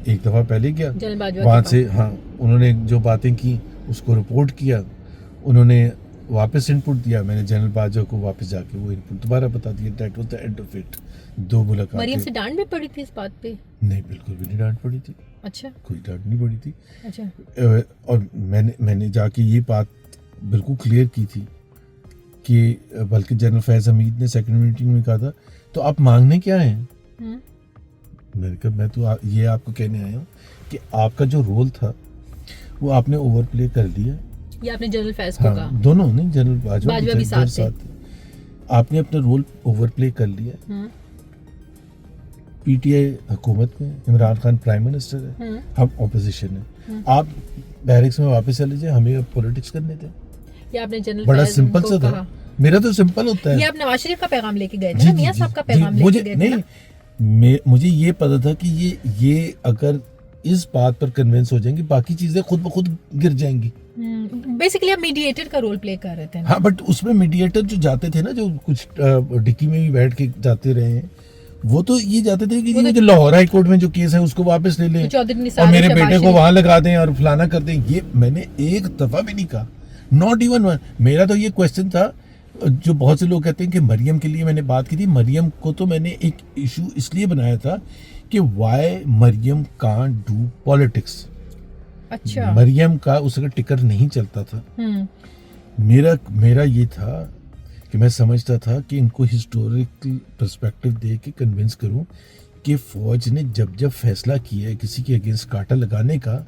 एक दफा पहले गया वहाँ से, हाँ, उन्होंने जो बातें की उसको रिपोर्ट किया। उन्होंने वापस इनपुट दिया मैंने जनरल बाजवा को, वापस जाके वो इनपुट दोबारा बता दिया। That was the end of it. 2 मुलाकातें। मरियम से डांट भी पड़ी थी इस बात पे? नहीं, बिल्कुल भी नहीं डांट पड़ी थी। अच्छा, कोई डांट नहीं पड़ी थी। अच्छा। और मैंने जाके ये बात बिल्कुल क्लियर की थी कि बल्कि जनरल फैज हमीद ने सेकंड मीटिंग में कहा था, तो आप मांगने क्या हैं? मैंने कहा मैं तो ये आपको कहने आया हूँ कि आपका जो रोल था वो आपने ओवरप्ले कर दिया। ये आपने जनरल फैज को कहा? दोनों नहीं, जनरल बाजवा भी साथ थे। आपने अपना रोल ओवरप्ले कर लिया। पीटीआई हुकूमत में, इमरान खान प्राइम मिनिस्टर है, हम ऑपोजिशन है। आप बैरिक्स में वापस चले जाए, हमें अब पॉलिटिक्स करने थे। ये आपने जनरल बड़ा फैज सिंपल को सा था। कहा? मेरा तो सिंपल होता है। ये आप नवाज शरीफ का पैगाम लेके गए थे ना, मियां साहब का पैगाम लेके गए थे ना? मुझे ये पता था कि ये अगर इस बात पर कन्विंस हो जाएंगे, बाकी चीजें खुद ब खुद गिर जाएंगी। बेसिकली आप मीडिएटर का रोल प्ले कर रहे थे ना? हाँ, बट उसमें मीडिएटर जो जाते थे ना, जो कुछ डिक्की में भी बैठ के जाते रहे हैं, वो तो ये जाते थे कि ये जो लाहौर हाई कोर्ट में जो केस है उसको वापस ले लें और मेरे बेटे को वहां लगा दें और फलाना कर दें। ये मैंने एक दफा भी नहीं कहा, नॉट इवन वन। मेरा तो ये क्वेश्चन था, जो बहुत से लोग कहते हैं कि मरियम के लिए मैंने बात की थी। मरियम को तो मैंने एक इशू इसलिए बनाया था कि why Maryam can't do politics. अच्छा। मरियम का उसका टिकर नहीं चलता था। मेरा ये था कि मैं समझता था कि इनको हिस्टोरिकल पर्सपेक्टिव दे के कन्विंस करूं कि फौज ने जब फैसला किया है किसी के अगेंस्ट कांटा लगाने का,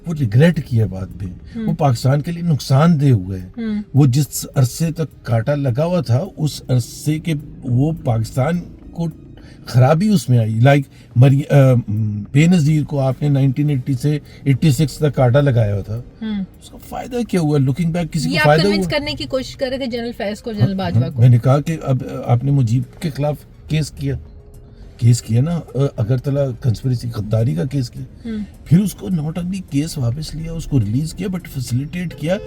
वो रिग्रेट किया बाद में, वो पाकिस्तान के लिए नुकसानदेह हुआ है। वो जिस अरसे तक कांटा लगा हुआ था, उस अरसे के वो पाकिस्तान को खराबी उसमें आई। लाइक बेनज़ीर को आपने 1980 से 86 तक कांटा लगाया हुआ था, उसका फायदा क्या हुआ? लुकिंग बैक किसी को फायदा हुआ? करने की कोशिश कर रहे थे जनरल फैज को, जनरल बाजवा को। मैंने कहा कि अब आपने मुजीब के खिलाफ केस किया ना, अगरतला कंस्पिरेसी गद्दारी का केस किया, फिर उसको नॉट ओनली केस वापस लिया, उसको रिलीज किया, बट फैसिलिटेट किया,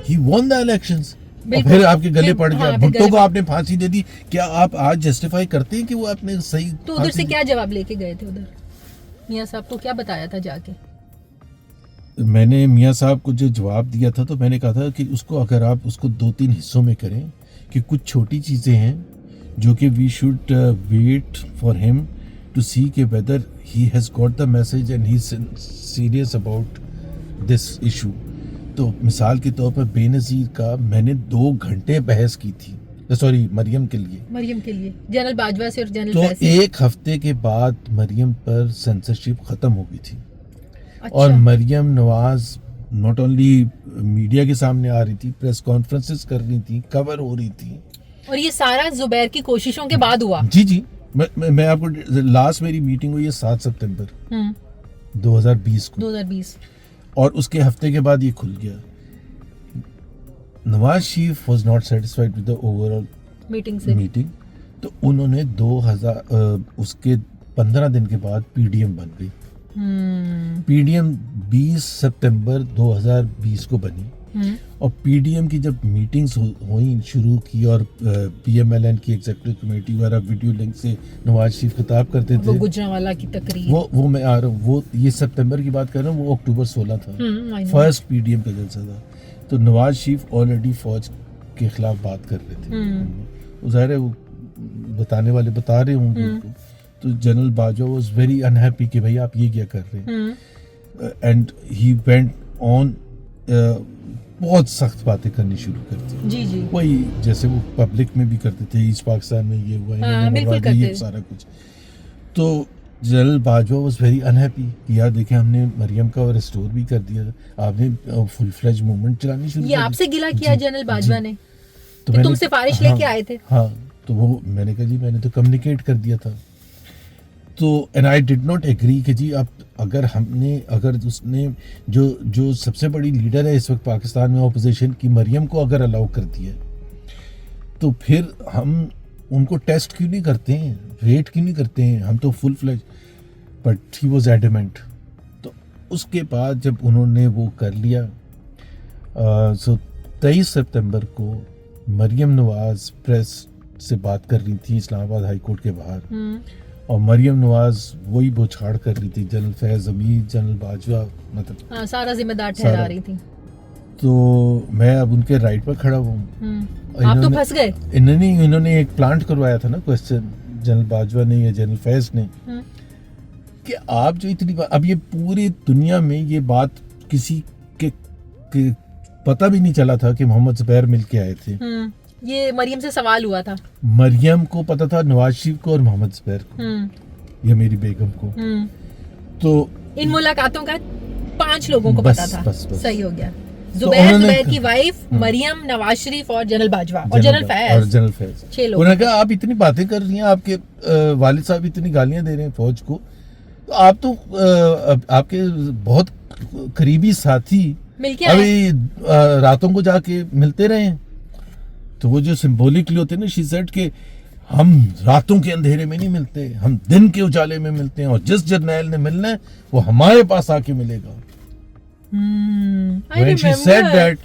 ही वॉन द इलेक्शंस। और फिर आपके गले पड़ गया। भुट्टो को आपने फांसी दे दी। क्या आप आज जस्टिफाई करते हैं कि वो आपने सही? तो उधर से क्या जवाब लेके गए थे? उधर मियां साहब को क्या बताया था जाके? मैंने मियां साहब को जो जवाब दिया था, तो मैंने कहा था कि उसको अगर आप उसको 2-3 हिस्सों में करें, कि कुछ छोटी चीजें हैं जो कि we should wait for him to see के whether he has got the message and he is serious about this issue. तो मिसाल के तौर पर बेनज़ीर का मैंने 2 घंटे बहस की थी, सॉरी मरियम के लिए जनरल बाजवा से और जनरल तो फैज से। 1 हफ्ते के बाद मरियम पर सेंसरशिप खत्म हो गई थी। अच्छा। और Maryam Nawaz not only media के सामने आ रही थी, प्रेस कॉन्फ्रेंसेस कर रही थी, कवर हो रही थी। और ये सारा जुबैर की कोशिशों के बाद हुआ? जी। मैं आपको लास्ट मेरी मीटिंग हुई है 7 सितंबर 2020 को। 2020। और उसके हफ्ते के बाद ये खुल गया। Nawaz Sharif was not satisfied with the overall meeting, तो उन्होंने 2000 उसके 15 दिन के बाद पीडीएम बन गई। पीडीएम 20 सितंबर 2020 को बनी। और पीडीएम की जब मीटिंग्स हुई शुरू की और पीएमएलएन की एग्जीक्यूटिव कमेटी वाला वीडियो लिंक से नवाज शरीफ खिताब करते थे, वो गुजरांवाला की तकरीर, वो मैं आ रहा हूँ, वो ये सितंबर की बात कर रहा हूँ, वो अक्टूबर 16 था, फर्स्ट पीडीएम का जलसा था। तो नवाज शरीफ ऑलरेडी फौज के खिलाफ बात कर रहे थे। ज़ाहिर है वो बताने वाले बता रहे होंगे उनको। तो general Bajwa was very unhappy कि भाई आप ये क्या कर रहे हैं, एंड ही वेंट ऑन, बहुत सख्त बातें करनी शुरू कर दी। जी। वही जैसे वो पब्लिक में भी करते थे, ईस्ट पाकिस्तान में ये हुआ, ये सारा कुछ। तो general Bajwa was very unhappy कि यार देखें हमने मरियम का रिस्टोर भी कर दिया, आपने फुल फ्लेज मूवमेंट चलानी शुरू कर दी। ये आपसे गिला किया जनरल बाजवा ने? तो तुम सिफारिश लेके आए थे? हाँ, तो वो मैंने कहा जी मैंने तो कम्युनिकेट कर दिया था। तो and I did not agree कि जी अब अगर उसने जो सबसे बड़ी लीडर है इस वक्त पाकिस्तान में अपोजिशन की, मरियम को अगर अलाउ कर दिया, तो फिर हम उनको टेस्ट क्यों नहीं करते हैं, रेट क्यों नहीं करते हैं? हम तो full fledge. But he was adamant. तो उसके बाद जब उन्होंने वो कर लिया, सो 23 सितंबर को मरियम नवाज प्रेस से बात कर रही थी इस्लामाबाद हाई कोर्ट के बाहर, और मरियम नवाज वही बोछाड़ कर रही थी, जनरल फैज हमीद, जनरल बाजवा, मतलब सारा जिम्मेदार ठहरा रही थी। तो मैं अब उनके राइट पर खड़ा हूँ। आप तो फंस गए। इन्होंने एक प्लांट करवाया था ना क्वेश्चन, जनरल बाजवा ने या जनरल फैज ने, कि आप जो इतनी बात, अब ये पूरी दुनिया में ये बात किसी के पता भी नहीं चला था कि मोहम्मद जुबैर मिल के आए थे। ये मरियम से सवाल हुआ था। मरियम को पता था, नवाज शरीफ को और मोहम्मद जुबैर को या मेरी बेगम को। तो इन मुलाकातों का 5 लोगों को पता था। बस। सही हो गया। जुबैर की वाइफ, मरियम, नवाज शरीफ और जनरल बाजवा और जनरल फैज। 6 लोग। उन्होंने कहा आप इतनी बातें कर रही हैं, आपके वालिद साहब इतनी गालियां दे रहे हैं फौज को, तो आप तो आपके बहुत करीबी साथी मिलके अभी रातों को जाके मिलते रहे हैं। तो वो जो सिंबॉलिकली होते हैं ना, शी सेड कि हम रातों के अंधेरे में नहीं मिलते, हम दिन के उजाले में मिलते हैं, और जिस जर्नैल ने मिलना है वो हमारे पास आके मिलेगा। When she said that,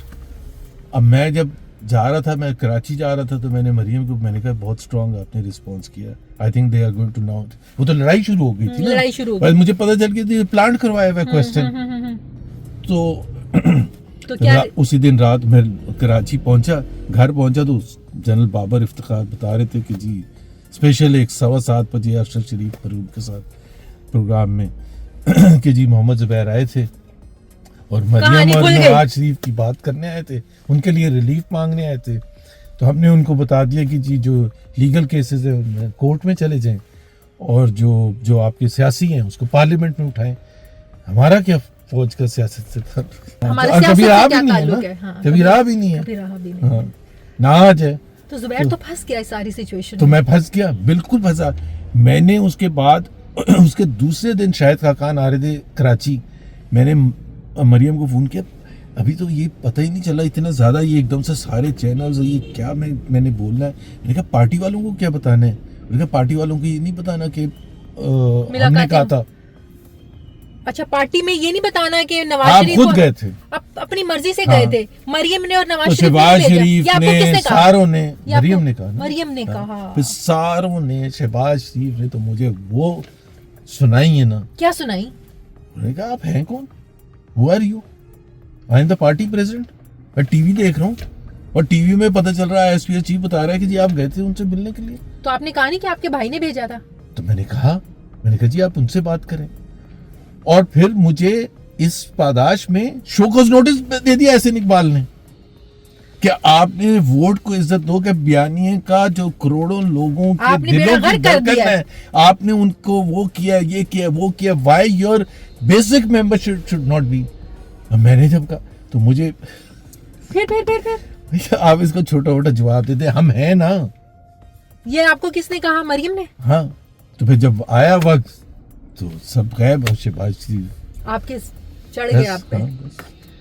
अब मैं जब जा रहा था, मैं कराची जा रहा था, तो मैंने मरियम को मैंने कहा बहुत स्ट्रांग आपने रिस्पॉन्स किया, I think they are going to now. वो तो लड़ाई शुरू हो गई थी ना, लड़ाई शुरू हो गई। मुझे पता चल गया प्लांट करवाया हुआ क्वेश्चन। तो क्या उसी दिन रात मैं कराची पहुंचा, घर पहुंचा तो जनरल बाबर इफ्तिखार बता रहे थे कि जी स्पेशल एक 7:15 बजे अरशद शरीफ फरूक के साथ प्रोग्राम में कि जी मोहम्मद जुबैर आए थे और मरियम और नवाज शरीफ की बात करने आए थे, उनके लिए रिलीफ मांगने आए थे। तो हमने उनको बता दिया कि जी जो लीगल केसेस है उनमें कोर्ट में चले जाएं, और जो आपके सियासी हैं उसको पार्लियामेंट में उठाएं। हमारा क्या फौज का सियासत से था, कभी रहा भी नहीं है ना, कभी रहा भी नहीं है ना आज है। तो जुबैर तो फंस गया इस सारी सिचुएशन। तो मैं फंस गया, बिल्कुल फंसा। मैंने उसके बाद उसके दूसरे दिन शाहिद खाकान आ रहे थे कराची, मैंने मरियम को फोन किया, अभी तो ये पता ही नहीं चला इतना ज्यादा, ये एकदम से सारे चैनल्स, ये क्या मैंने बोलना है। मैंने कहा पार्टी वालों को क्या बताना है, मैंने कहा पार्टी वालों को ये नहीं बताना कि हमने कहा था। अच्छा, पार्टी में ये नहीं बताना कि नवाज शरीफ खुद गए थे, अपनी मर्जी से गए थे। मरियम ने और नवाज शरीफ ने सारों ने, मरियम ने कहा, फिर सारों ने, शहबाज शरीफ ने तो मुझे वो सुनाई है ना। क्या सुनाई? मैंने कहा आप हैं कौन, Who are you? I am the party president। मैं टीवी देख रहा हूँ और टीवी में पता चल रहा है एसपीएस चीफ बता रहा है कि जी आप गए थे उनसे मिलने के लिए। तो आपने कहा नहीं कि आपके भाई ने भेजा था? तो मैंने कहा जी आप उनसे बात करें। और फिर मुझे इस पादाश में शोकॉज नोटिस दे दिया एहसन इकबाल ने कि आपने वोट को इज्जत दो के बयानिए का जो करोड़ों लोगों के दिलों की धड़कन है, आपने उनको वो किया, ये किया, वो किया, why your basic membership should not be. मैंने जब कहा तो मुझे फिर आप इसको छोटा मोटा जवाब देते, हम हैं ना। ये आपको किसने कहा? मरियम ने। हाँ, तो फिर जब आया वक्त तो सब गायब, शहबाज शरीफ आपके चढ़ गए आप पे।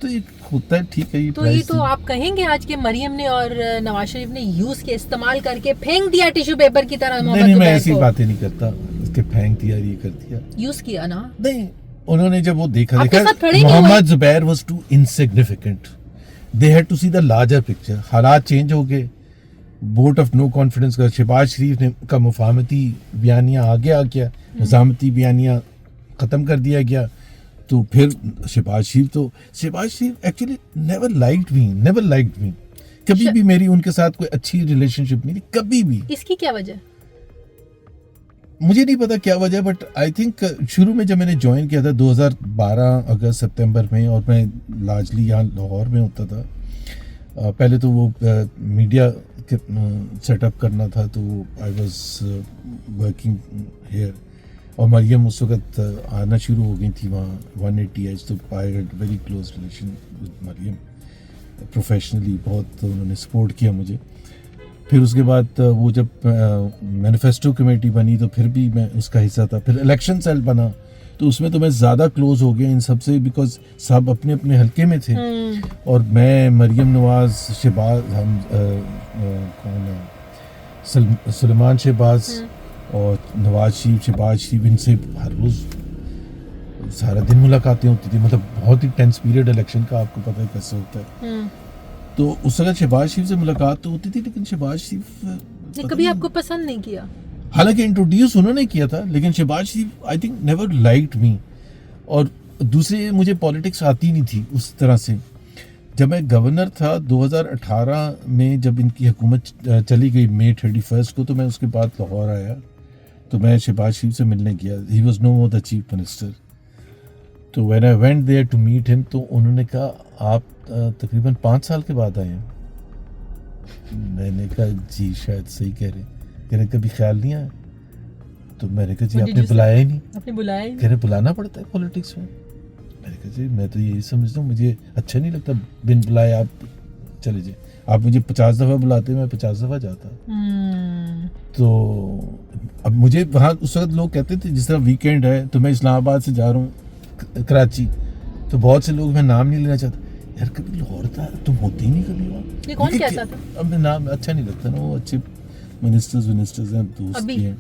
तो ये होता है, ठीक है। तो ये तो आप कहेंगे आज के मरियम ने और नवाज शरीफ ने यूज के इस्तेमाल करके फेंक दिया टिश्यू पेपर की तरह। नहीं, मैं ऐसी बातें नहीं करता, इसके फेंक दिया, ये कर दिया, यूज किया ना। नहीं, उन्होंने जब वो देखा Mohammad Zubair was too insignificant, they had to see the larger picture. हालात चेंज हो गए, वोट ऑफ नो कॉन्फिडेंस का शहबाज शरीफ ने का मुफाहमती बयानिया आगे आ गया, निजामती बयानिया खत्म कर दिया गया। तो फिर शहबाज शरीफ एक्चुअली नेवर लाइक्ड मी, कभी भी मेरी उनके साथ कोई अच्छी रिलेशनशिप नहीं थी, कभी भी। इसकी क्या वजह? मुझे नहीं पता क्या वजह, बट आई थिंक शुरू में जब मैंने ज्वाइन किया था 2012 अगस्त सितंबर में, और मैं लार्जली यहाँ लाहौर में होता था। पहले तो वो मीडिया सेटअप करना था, तो आई वाज वर्किंग हेयर, और मरियम उस वक्त आना शुरू हो गई थी वहाँ 180H। तो I had very close relation with Maryam, professionally बहुत उन्होंने सपोर्ट किया मुझे। फिर उसके बाद वो जब मैनिफेस्टो कमेटी बनी तो फिर भी मैं उसका हिस्सा था। फिर इलेक्शन सेल बना तो उसमें तो मैं ज़्यादा क्लोज हो गया इन सब से, बिकॉज सब अपने अपने हल्के में थे। और मैं, मरियम नवाज, शहबाज, हम कौन है, सुलेमान शहबाज और नवाज शरीफ, शहबाज शरीफ, इनसे हर रोज़ सारा दिन मुलाकातें होती थी। मतलब बहुत ही टेंस पीरियड इलेक्शन का, आपको पता है कैसे होता है। तो उस वक्त शहबाज शरीफ से मुलाकात तो होती थी, लेकिन शहबाज शरीफ ने कभी आपको पसंद नहीं किया। हालांकि इंट्रोड्यूस उन्होंने किया था, लेकिन शहबाज शरीफ आई थिंक नेवर लाइक्ड मी। और दूसरे, मुझे पॉलिटिक्स आती नहीं थी उस तरह से। जब मैं गवर्नर था 2018 में, जब इनकी हुकूमत चली गई May 31 को, तो मैं उसके बाद लाहौर आया, तो मैं शहबाज शरीफ से मिलने गया. He was no more the chief minister. तो when I went there to meet him, तो उन्होंने कहा आप तकरीबन 5 साल के बाद आए हैं. मैंने कहा जी शायद सही कह रहे. कह रहे कभी ख्याल नहीं आया. तो मैंने कहा जी आपने बुलाया ही नहीं. आपने बुलाया ही नहीं. कह रहे बुलाना पड़ता है पॉलिटिक्स में. मैंने कहा जी मैं तो यही समझता हूँ, मुझे अच्छा नहीं लगता बिन बुलाए आप चले जाए. आप मुझे 50 दफ़ा बुलाते, मैं 50 दफ़ा जाता. तो अब मुझे वहाँ उस वक्त लोग कहते थे जिस तरह वीकेंड है तो मैं इस्लामाबाद से जा रहा हूँ कराची, तो बहुत से लोग, मैं नाम नहीं लेना चाहता, यार कभी लाहौर था तुम होते ही नहीं कभी वहाँ. ये कौन कहता था? अब नाम अच्छा नहीं लगता ना, वो अच्छे मिनिस्टर्स हैं, दोस्त भी हैं.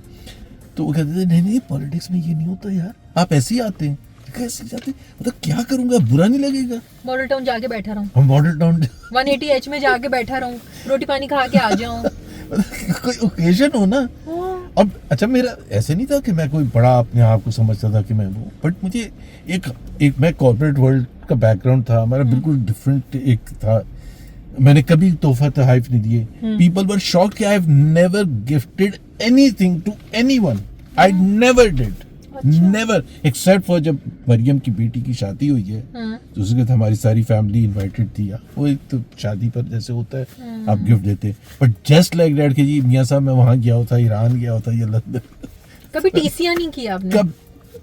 तो वो कहते थे नहीं पॉलिटिक्स में ये नहीं होता यार, आप ऐसे ही आते हैं. कैसे जाते, मतलब क्या करूंगा, बुरा नहीं लगेगा. मॉडल टाउन जाके बैठा रहूं, हम मॉडल टाउन 180H में जाके बैठा रहूं, रोटी पानी खा के आ जाऊं. कोई ओकेजन हो ना. अब अच्छा मेरा ऐसे नहीं था कि मैं कोई बड़ा अपने आप को समझता था कि मैं वो, बट मुझे एक मैं कॉर्पोरेट वर्ल्ड का बैकग्राउंड था, हमारा बिल्कुल डिफरेंट एक था. मैंने कभी तोहफा तोहफे नहीं दिए. पीपल वर शॉक्ड कि I have never gifted anything to anyone. I never did. Never, except for जब मरियम की बेटी की शादी हुई है, तो उसके बाद हमारी सारी फैमिली इनवाइटेड थी. वो एक तो शादी पर जैसे होता है आप गिफ्ट देते, बट जस्ट लाइक दैट कि जी मियां साहब मैं वहाँ गया होता, ईरान गया होता, ये लंदन. कभी टीसियां नहीं किया आपने? कब,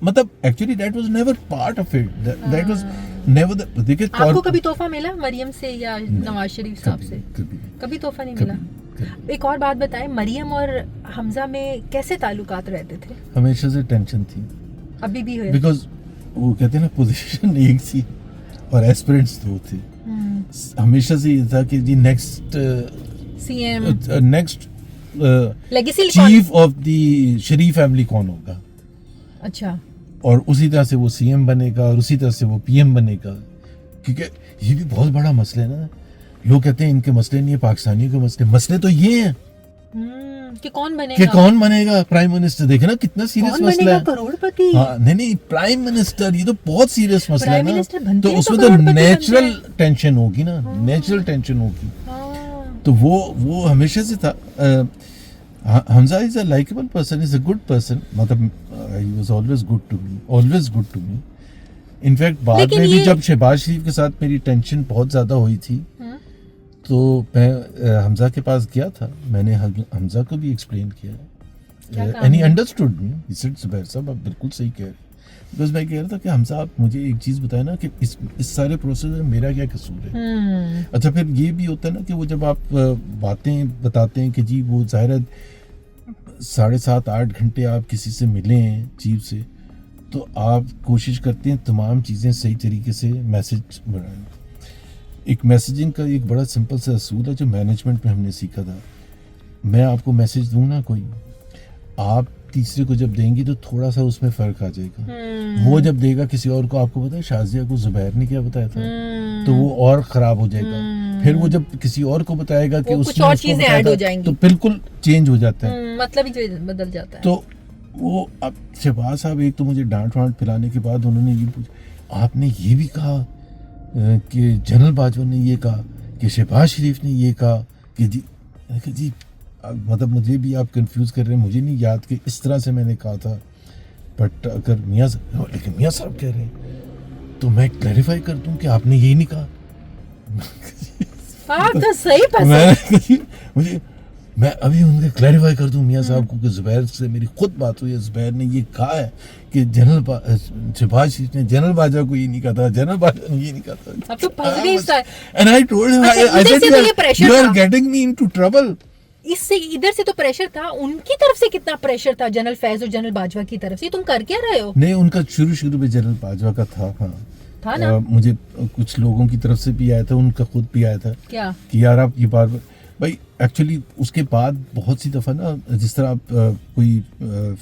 मतलब actually that was never part of it. That was never. देखिए आपको कभी तोहफा मिला मरियम से या नवाज शरीफ साहब से? कभी तोहफा नहीं मिला. एक और बात बताएं, मरियम और हमजा में कैसे ताल्लुकात रहते थे? हमेशा से टेंशन थी. अभी भी है? बिकॉज वो कहते हैं ना पोजीशन एक थी और एस्पिरेंट्स दो थे. हमेशा से ये था कि जी next CM, next legacy chief of the Sharif family कौन होगा. अच्छा. और उसी तरह से वो सीएम बनेगा और उसी तरह से वो पीएम बनेगा. क्योंकि ये भी बहुत बड़ा मसला है ना. लोग कहते हैं इनके मसले नहीं है, पाकिस्तानियों के मसले तो ये हैं कि कौन बनेगा प्राइम मिनिस्टर. देखे ना कितना सीरियस मसला है. करोड़पति. हाँ नहीं प्राइम मिनिस्टर, ये तो बहुत सीरियस मसला है ना. तो उसमें तो करोड़पति नेचुरल टेंशन होगी ना, नेचुरल टेंशन होगी. तो वो हमेशा से था. Hamza is a likeable person, is a good person. मतलब he was always good to me. In fact बाद में भी जब शहबाज शरीफ के साथ मेरी टेंशन बहुत ज्यादा हुई थी, तो मैं हमजा के पास गया था. मैंने हमजा को भी एक्सप्लेन किया and he understood me. He said Zubair साहब आप बिल्कुल सही कह रहे हैं. बिकॉज मैं कह रहा था कि हमजा आप मुझे एक चीज बताए ना कि इस सारे प्रोसेस में मेरा क्या कसूर है. अच्छा फिर ये भी होता है ना कि वो जब आप बातें बताते हैं कि जी वो जाहिर है 7.5-8 घंटे आप किसी से मिले हैं चीफ से, तो आप कोशिश करते हैं तमाम चीज़ें सही तरीके से मैसेज बढ़ाएं. एक मैसेजिंग का एक बड़ा सिंपल सा असूल है जो मैनेजमेंट में हमने सीखा था. मैं आपको मैसेज दूँ ना कोई, आप तीसरे को जब देंगी तो थोड़ा सा उसमें फ़र्क आ जाएगा. वो जब देगा किसी और को, आपको पता है शाजिया को जुबैर ने क्या बताया था, तो वो और ख़राब हो जाएगा. फिर वो जब किसी और को बताएगा कि उसमें और चीज़ें ऐड हो जाएंगी, तो बिल्कुल चेंज हो जाता है, मतलब ही बदल जाता है. तो वो अब शहबाज साहब एक तो मुझे डांट वांट पिलाने के बाद उन्होंने ये पूछा आपने ये भी कहा कि जनरल बाजवा ने ये कहा कि शहबाज शरीफ ने ये कहा कि जी मतलब मुझे भी आप कंफ्यूज कर रहे हैं. मुझे नहीं याद कि इस तरह से मैंने कहा था, बट अगर मियाँ साहब कह रहे हैं तो मैं क्लैरिफाई कर दूं कि आपने यही नहीं कहा. आप तो सही मुझे मैं अभी उनके क्लैरिफाई कर दूं मियाँ साहब को कि जुबैर से मेरी खुद बात हुई है. जुबैर ने ये कहा है कि शहबाज शरीफ ने जनरल बाजवा को ये नहीं कहा था, जनरल बाजवा ने ये नहीं कहा था. अब तो फंस गई sir. And I told him I said you are getting me into trouble. इससे इधर से तो प्रेशर था, उनकी तरफ से कितना प्रेशर था जनरल फैज और जनरल बाजवा की तरफ से. तुम कर क्या रहे हो? नहीं उनका शुरू में जनरल बाजवा का था. हाँ था ना. मुझे कुछ लोगों की तरफ से भी आया था, उनका खुद भी आया था क्या कि यार आप ये बार भाई एक्चुअली उसके बाद बहुत सी दफ़ा ना जिस तरह आप कोई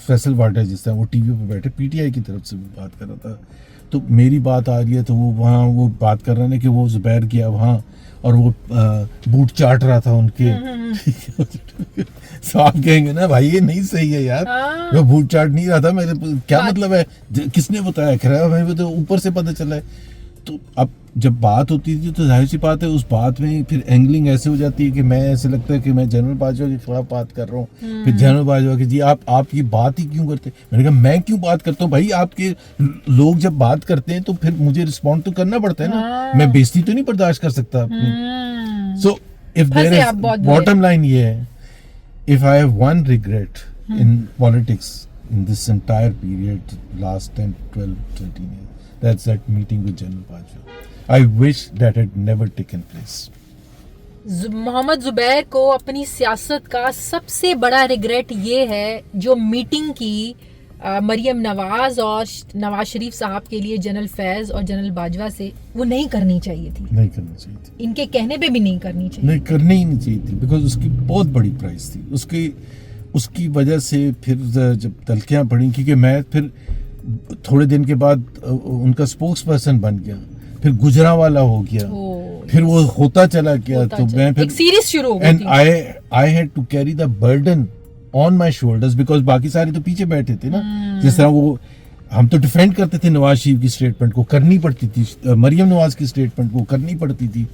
फैसल वाटर जिस तरह वो टीवी पर बैठे पीटीआई की तरफ से बात कर रहा था, तो मेरी बात आ रही है तो वो वहाँ वो बात कर रहे हैं कि वो जुबैर गया वहाँ और वो बूट चाट रहा था उनके. तो आप कहेंगे ना भाई ये नहीं सही है यार, वो बूट चाट नहीं रहा था. मेरे क्या मतलब है, किसने बताया? खैर हमें तो ऊपर से पता चला है. तो अब जब बात होती थी तो जाहिर सी बात है उस बात में फिर एंगलिंग ऐसे हो जाती है कि मैं ऐसे लगता है कि मैं जनरल बाजवा के खिलाफ बात कर रहा हूँ। फिर जनरल बाजवा की जी आप ये बात ही क्यों करते? मैंने कहा मैं क्यों बात करता हूँ भाई, आपके लोग जब बात करते हैं तो फिर मुझे रिस्पॉन्ड तो करना पड़ता है ना, मैं बेइज्जती तो नहीं बर्दाश्त कर सकता अपनी। So if there is bottom line ये है, if I have one regret in politics in this entire period, last 10, 12, 13 years, that's that meeting with General Bajwa. I wish that had never taken place. Mohammad Zubair को अपनी सियासत का सबसे बड़ा regret ये है जो मीटिंग की मरियम नवाज और नवाज शरीफ साहब के लिए जनरल फैज और जनरल बाजवा से, वो नहीं करनी चाहिए थी। नहीं करनी चाहिए थी, इनके कहने पे भी नहीं करनी चाहिए, नहीं करनी ही नहीं चाहिए थी, बिकॉज उसकी बहुत बड़ी प्राइस थी। उसकी वजह से फिर जब तलखियाँ पड़ी, क्योंकि मैं फिर थोड़े दिन के बाद उनका स्पोक्स पर्सन बन गया, फिर गुजरावाला हो गया, फिर वो होता चला गया, तो मैं फिर सीरीज शुरू हो गई। And I had to carry the burden on my shoulders, because बाकी सारे तो पीछे बैठे थे ना। जिस तरह वो हम तो डिफेंड करते थे नवाज शरीफ की स्टेटमेंट को, करनी पड़ती थी, मरियम नवाज की स्टेटमेंट को करनी पड़ती थी।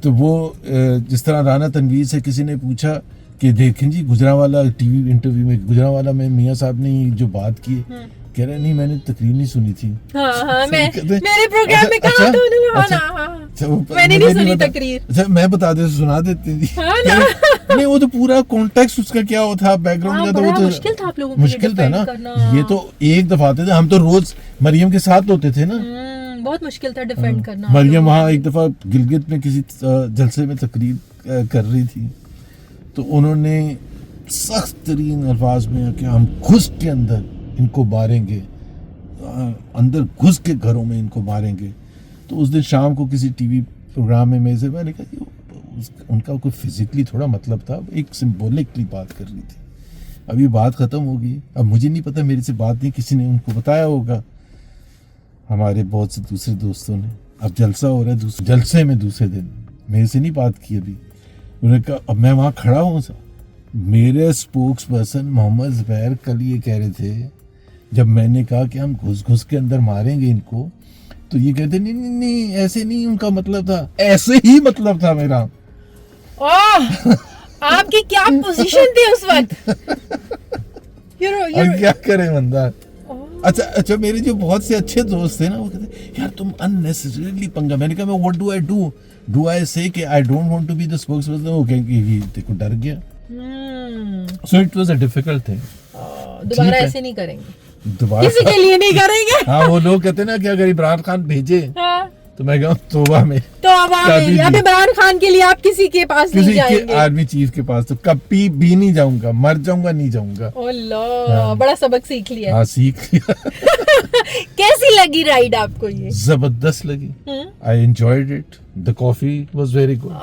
तो वो जिस तरह राना तनवीर से किसी ने पूछा कि देखें जी गुजरावाला टीवी इंटरव्यू में गुजरावाला में मियां साहब ने जो बात की, कह रहे नहीं मैंने तकरीर नहीं सुनी थी। मेरे प्रोग्राम में कहा था उन्होंने, मैंने नहीं सुनी तकरीर। अच्छा मैं बता दे सुना देती थी। नहीं वो तो पूरा कॉन्टेक्स्ट उसका क्या था, बैकग्राउंड का, तो वो तो मुश्किल था आप लोगों को, मुश्किल था ना। ये तो एक दफा आते थे, हम तो रोज मरियम के साथ होते थे ना, बहुत मुश्किल था डिफेंड करना। मरियम वहाँ एक दफा गिलगित में किसी जलसे में तकरीर कर रही थी, तो उन्होंने सख्त तरीन अल्फाज में कि हम घुस के अंदर इनको मारेंगे, अंदर घुस के घरों में इनको मारेंगे। तो उस दिन शाम को किसी टीवी प्रोग्राम में मैंने कहा कि उनका कोई फिजिकली थोड़ा मतलब था, एक सिंबॉलिकली बात कर रही थी। अब ये बात ख़त्म हो गई, अब मुझे नहीं पता, मेरे से बात नहीं, किसी ने उनको बताया होगा, हमारे बहुत से दूसरे दोस्तों ने। अब जलसा हो रहा है, जलसे में दूसरे दिन मेरे से नहीं बात की अभी। उन्होंने कहा अब मैं वहाँ खड़ा हूँ सर, मेरे स्पोक्स पर्सन मोहम्मद जुबैर कल ये कह रहे थे, जब मैंने कहा कि हम घुस घुस के अंदर मारेंगे इनको, तो ये कहते नहीं नहीं नहीं ऐसे नहीं उनका मतलब था, ऐसे ही मतलब था मेरा। आपकी क्या पोजीशन थी उस वक्त? क्या करे बंदा। अच्छा मेरे जो बहुत से अच्छे दोस्त थे ना, वो कहते यार तुम अननेसेसरीली पंगा। मैंने कहा मैं what do I do I say कि I don't want to be the spokesperson? वो कहेंगे देखो डर गया। So it was a difficult thing. दोबारा ऐसे नहीं करेंगे, दोबारा किसी के लिए नहीं करेंगे। हाँ वो लोग कहते ना कि अगर इमरान खान भेजे तो मैं कहूँ तौबा में, तो अब इमरान खान के लिए आप किसी के पास नहीं जाएंगे, किसी आर्मी चीफ के पास तो कभी भी नहीं जाऊंगा, मर जाऊंगा नहीं जाऊंगा। बड़ा सबक सीख लिया। हाँ सीख लिया। कैसी लगी राइड आपको? ये जबरदस्त लगी। I enjoyed it, the coffee was very good,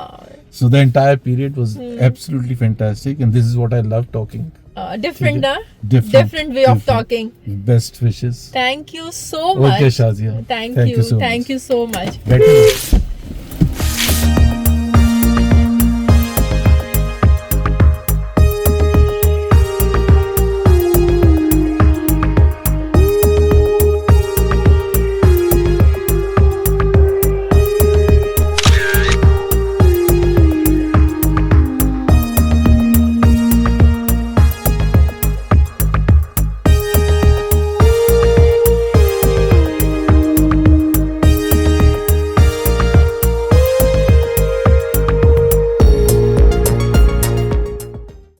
so the entire period was absolutely fantastic and this is what I love talking. different way of talking. Best wishes. Thank you so much. Okay, Shazia. Thank you so much. Better.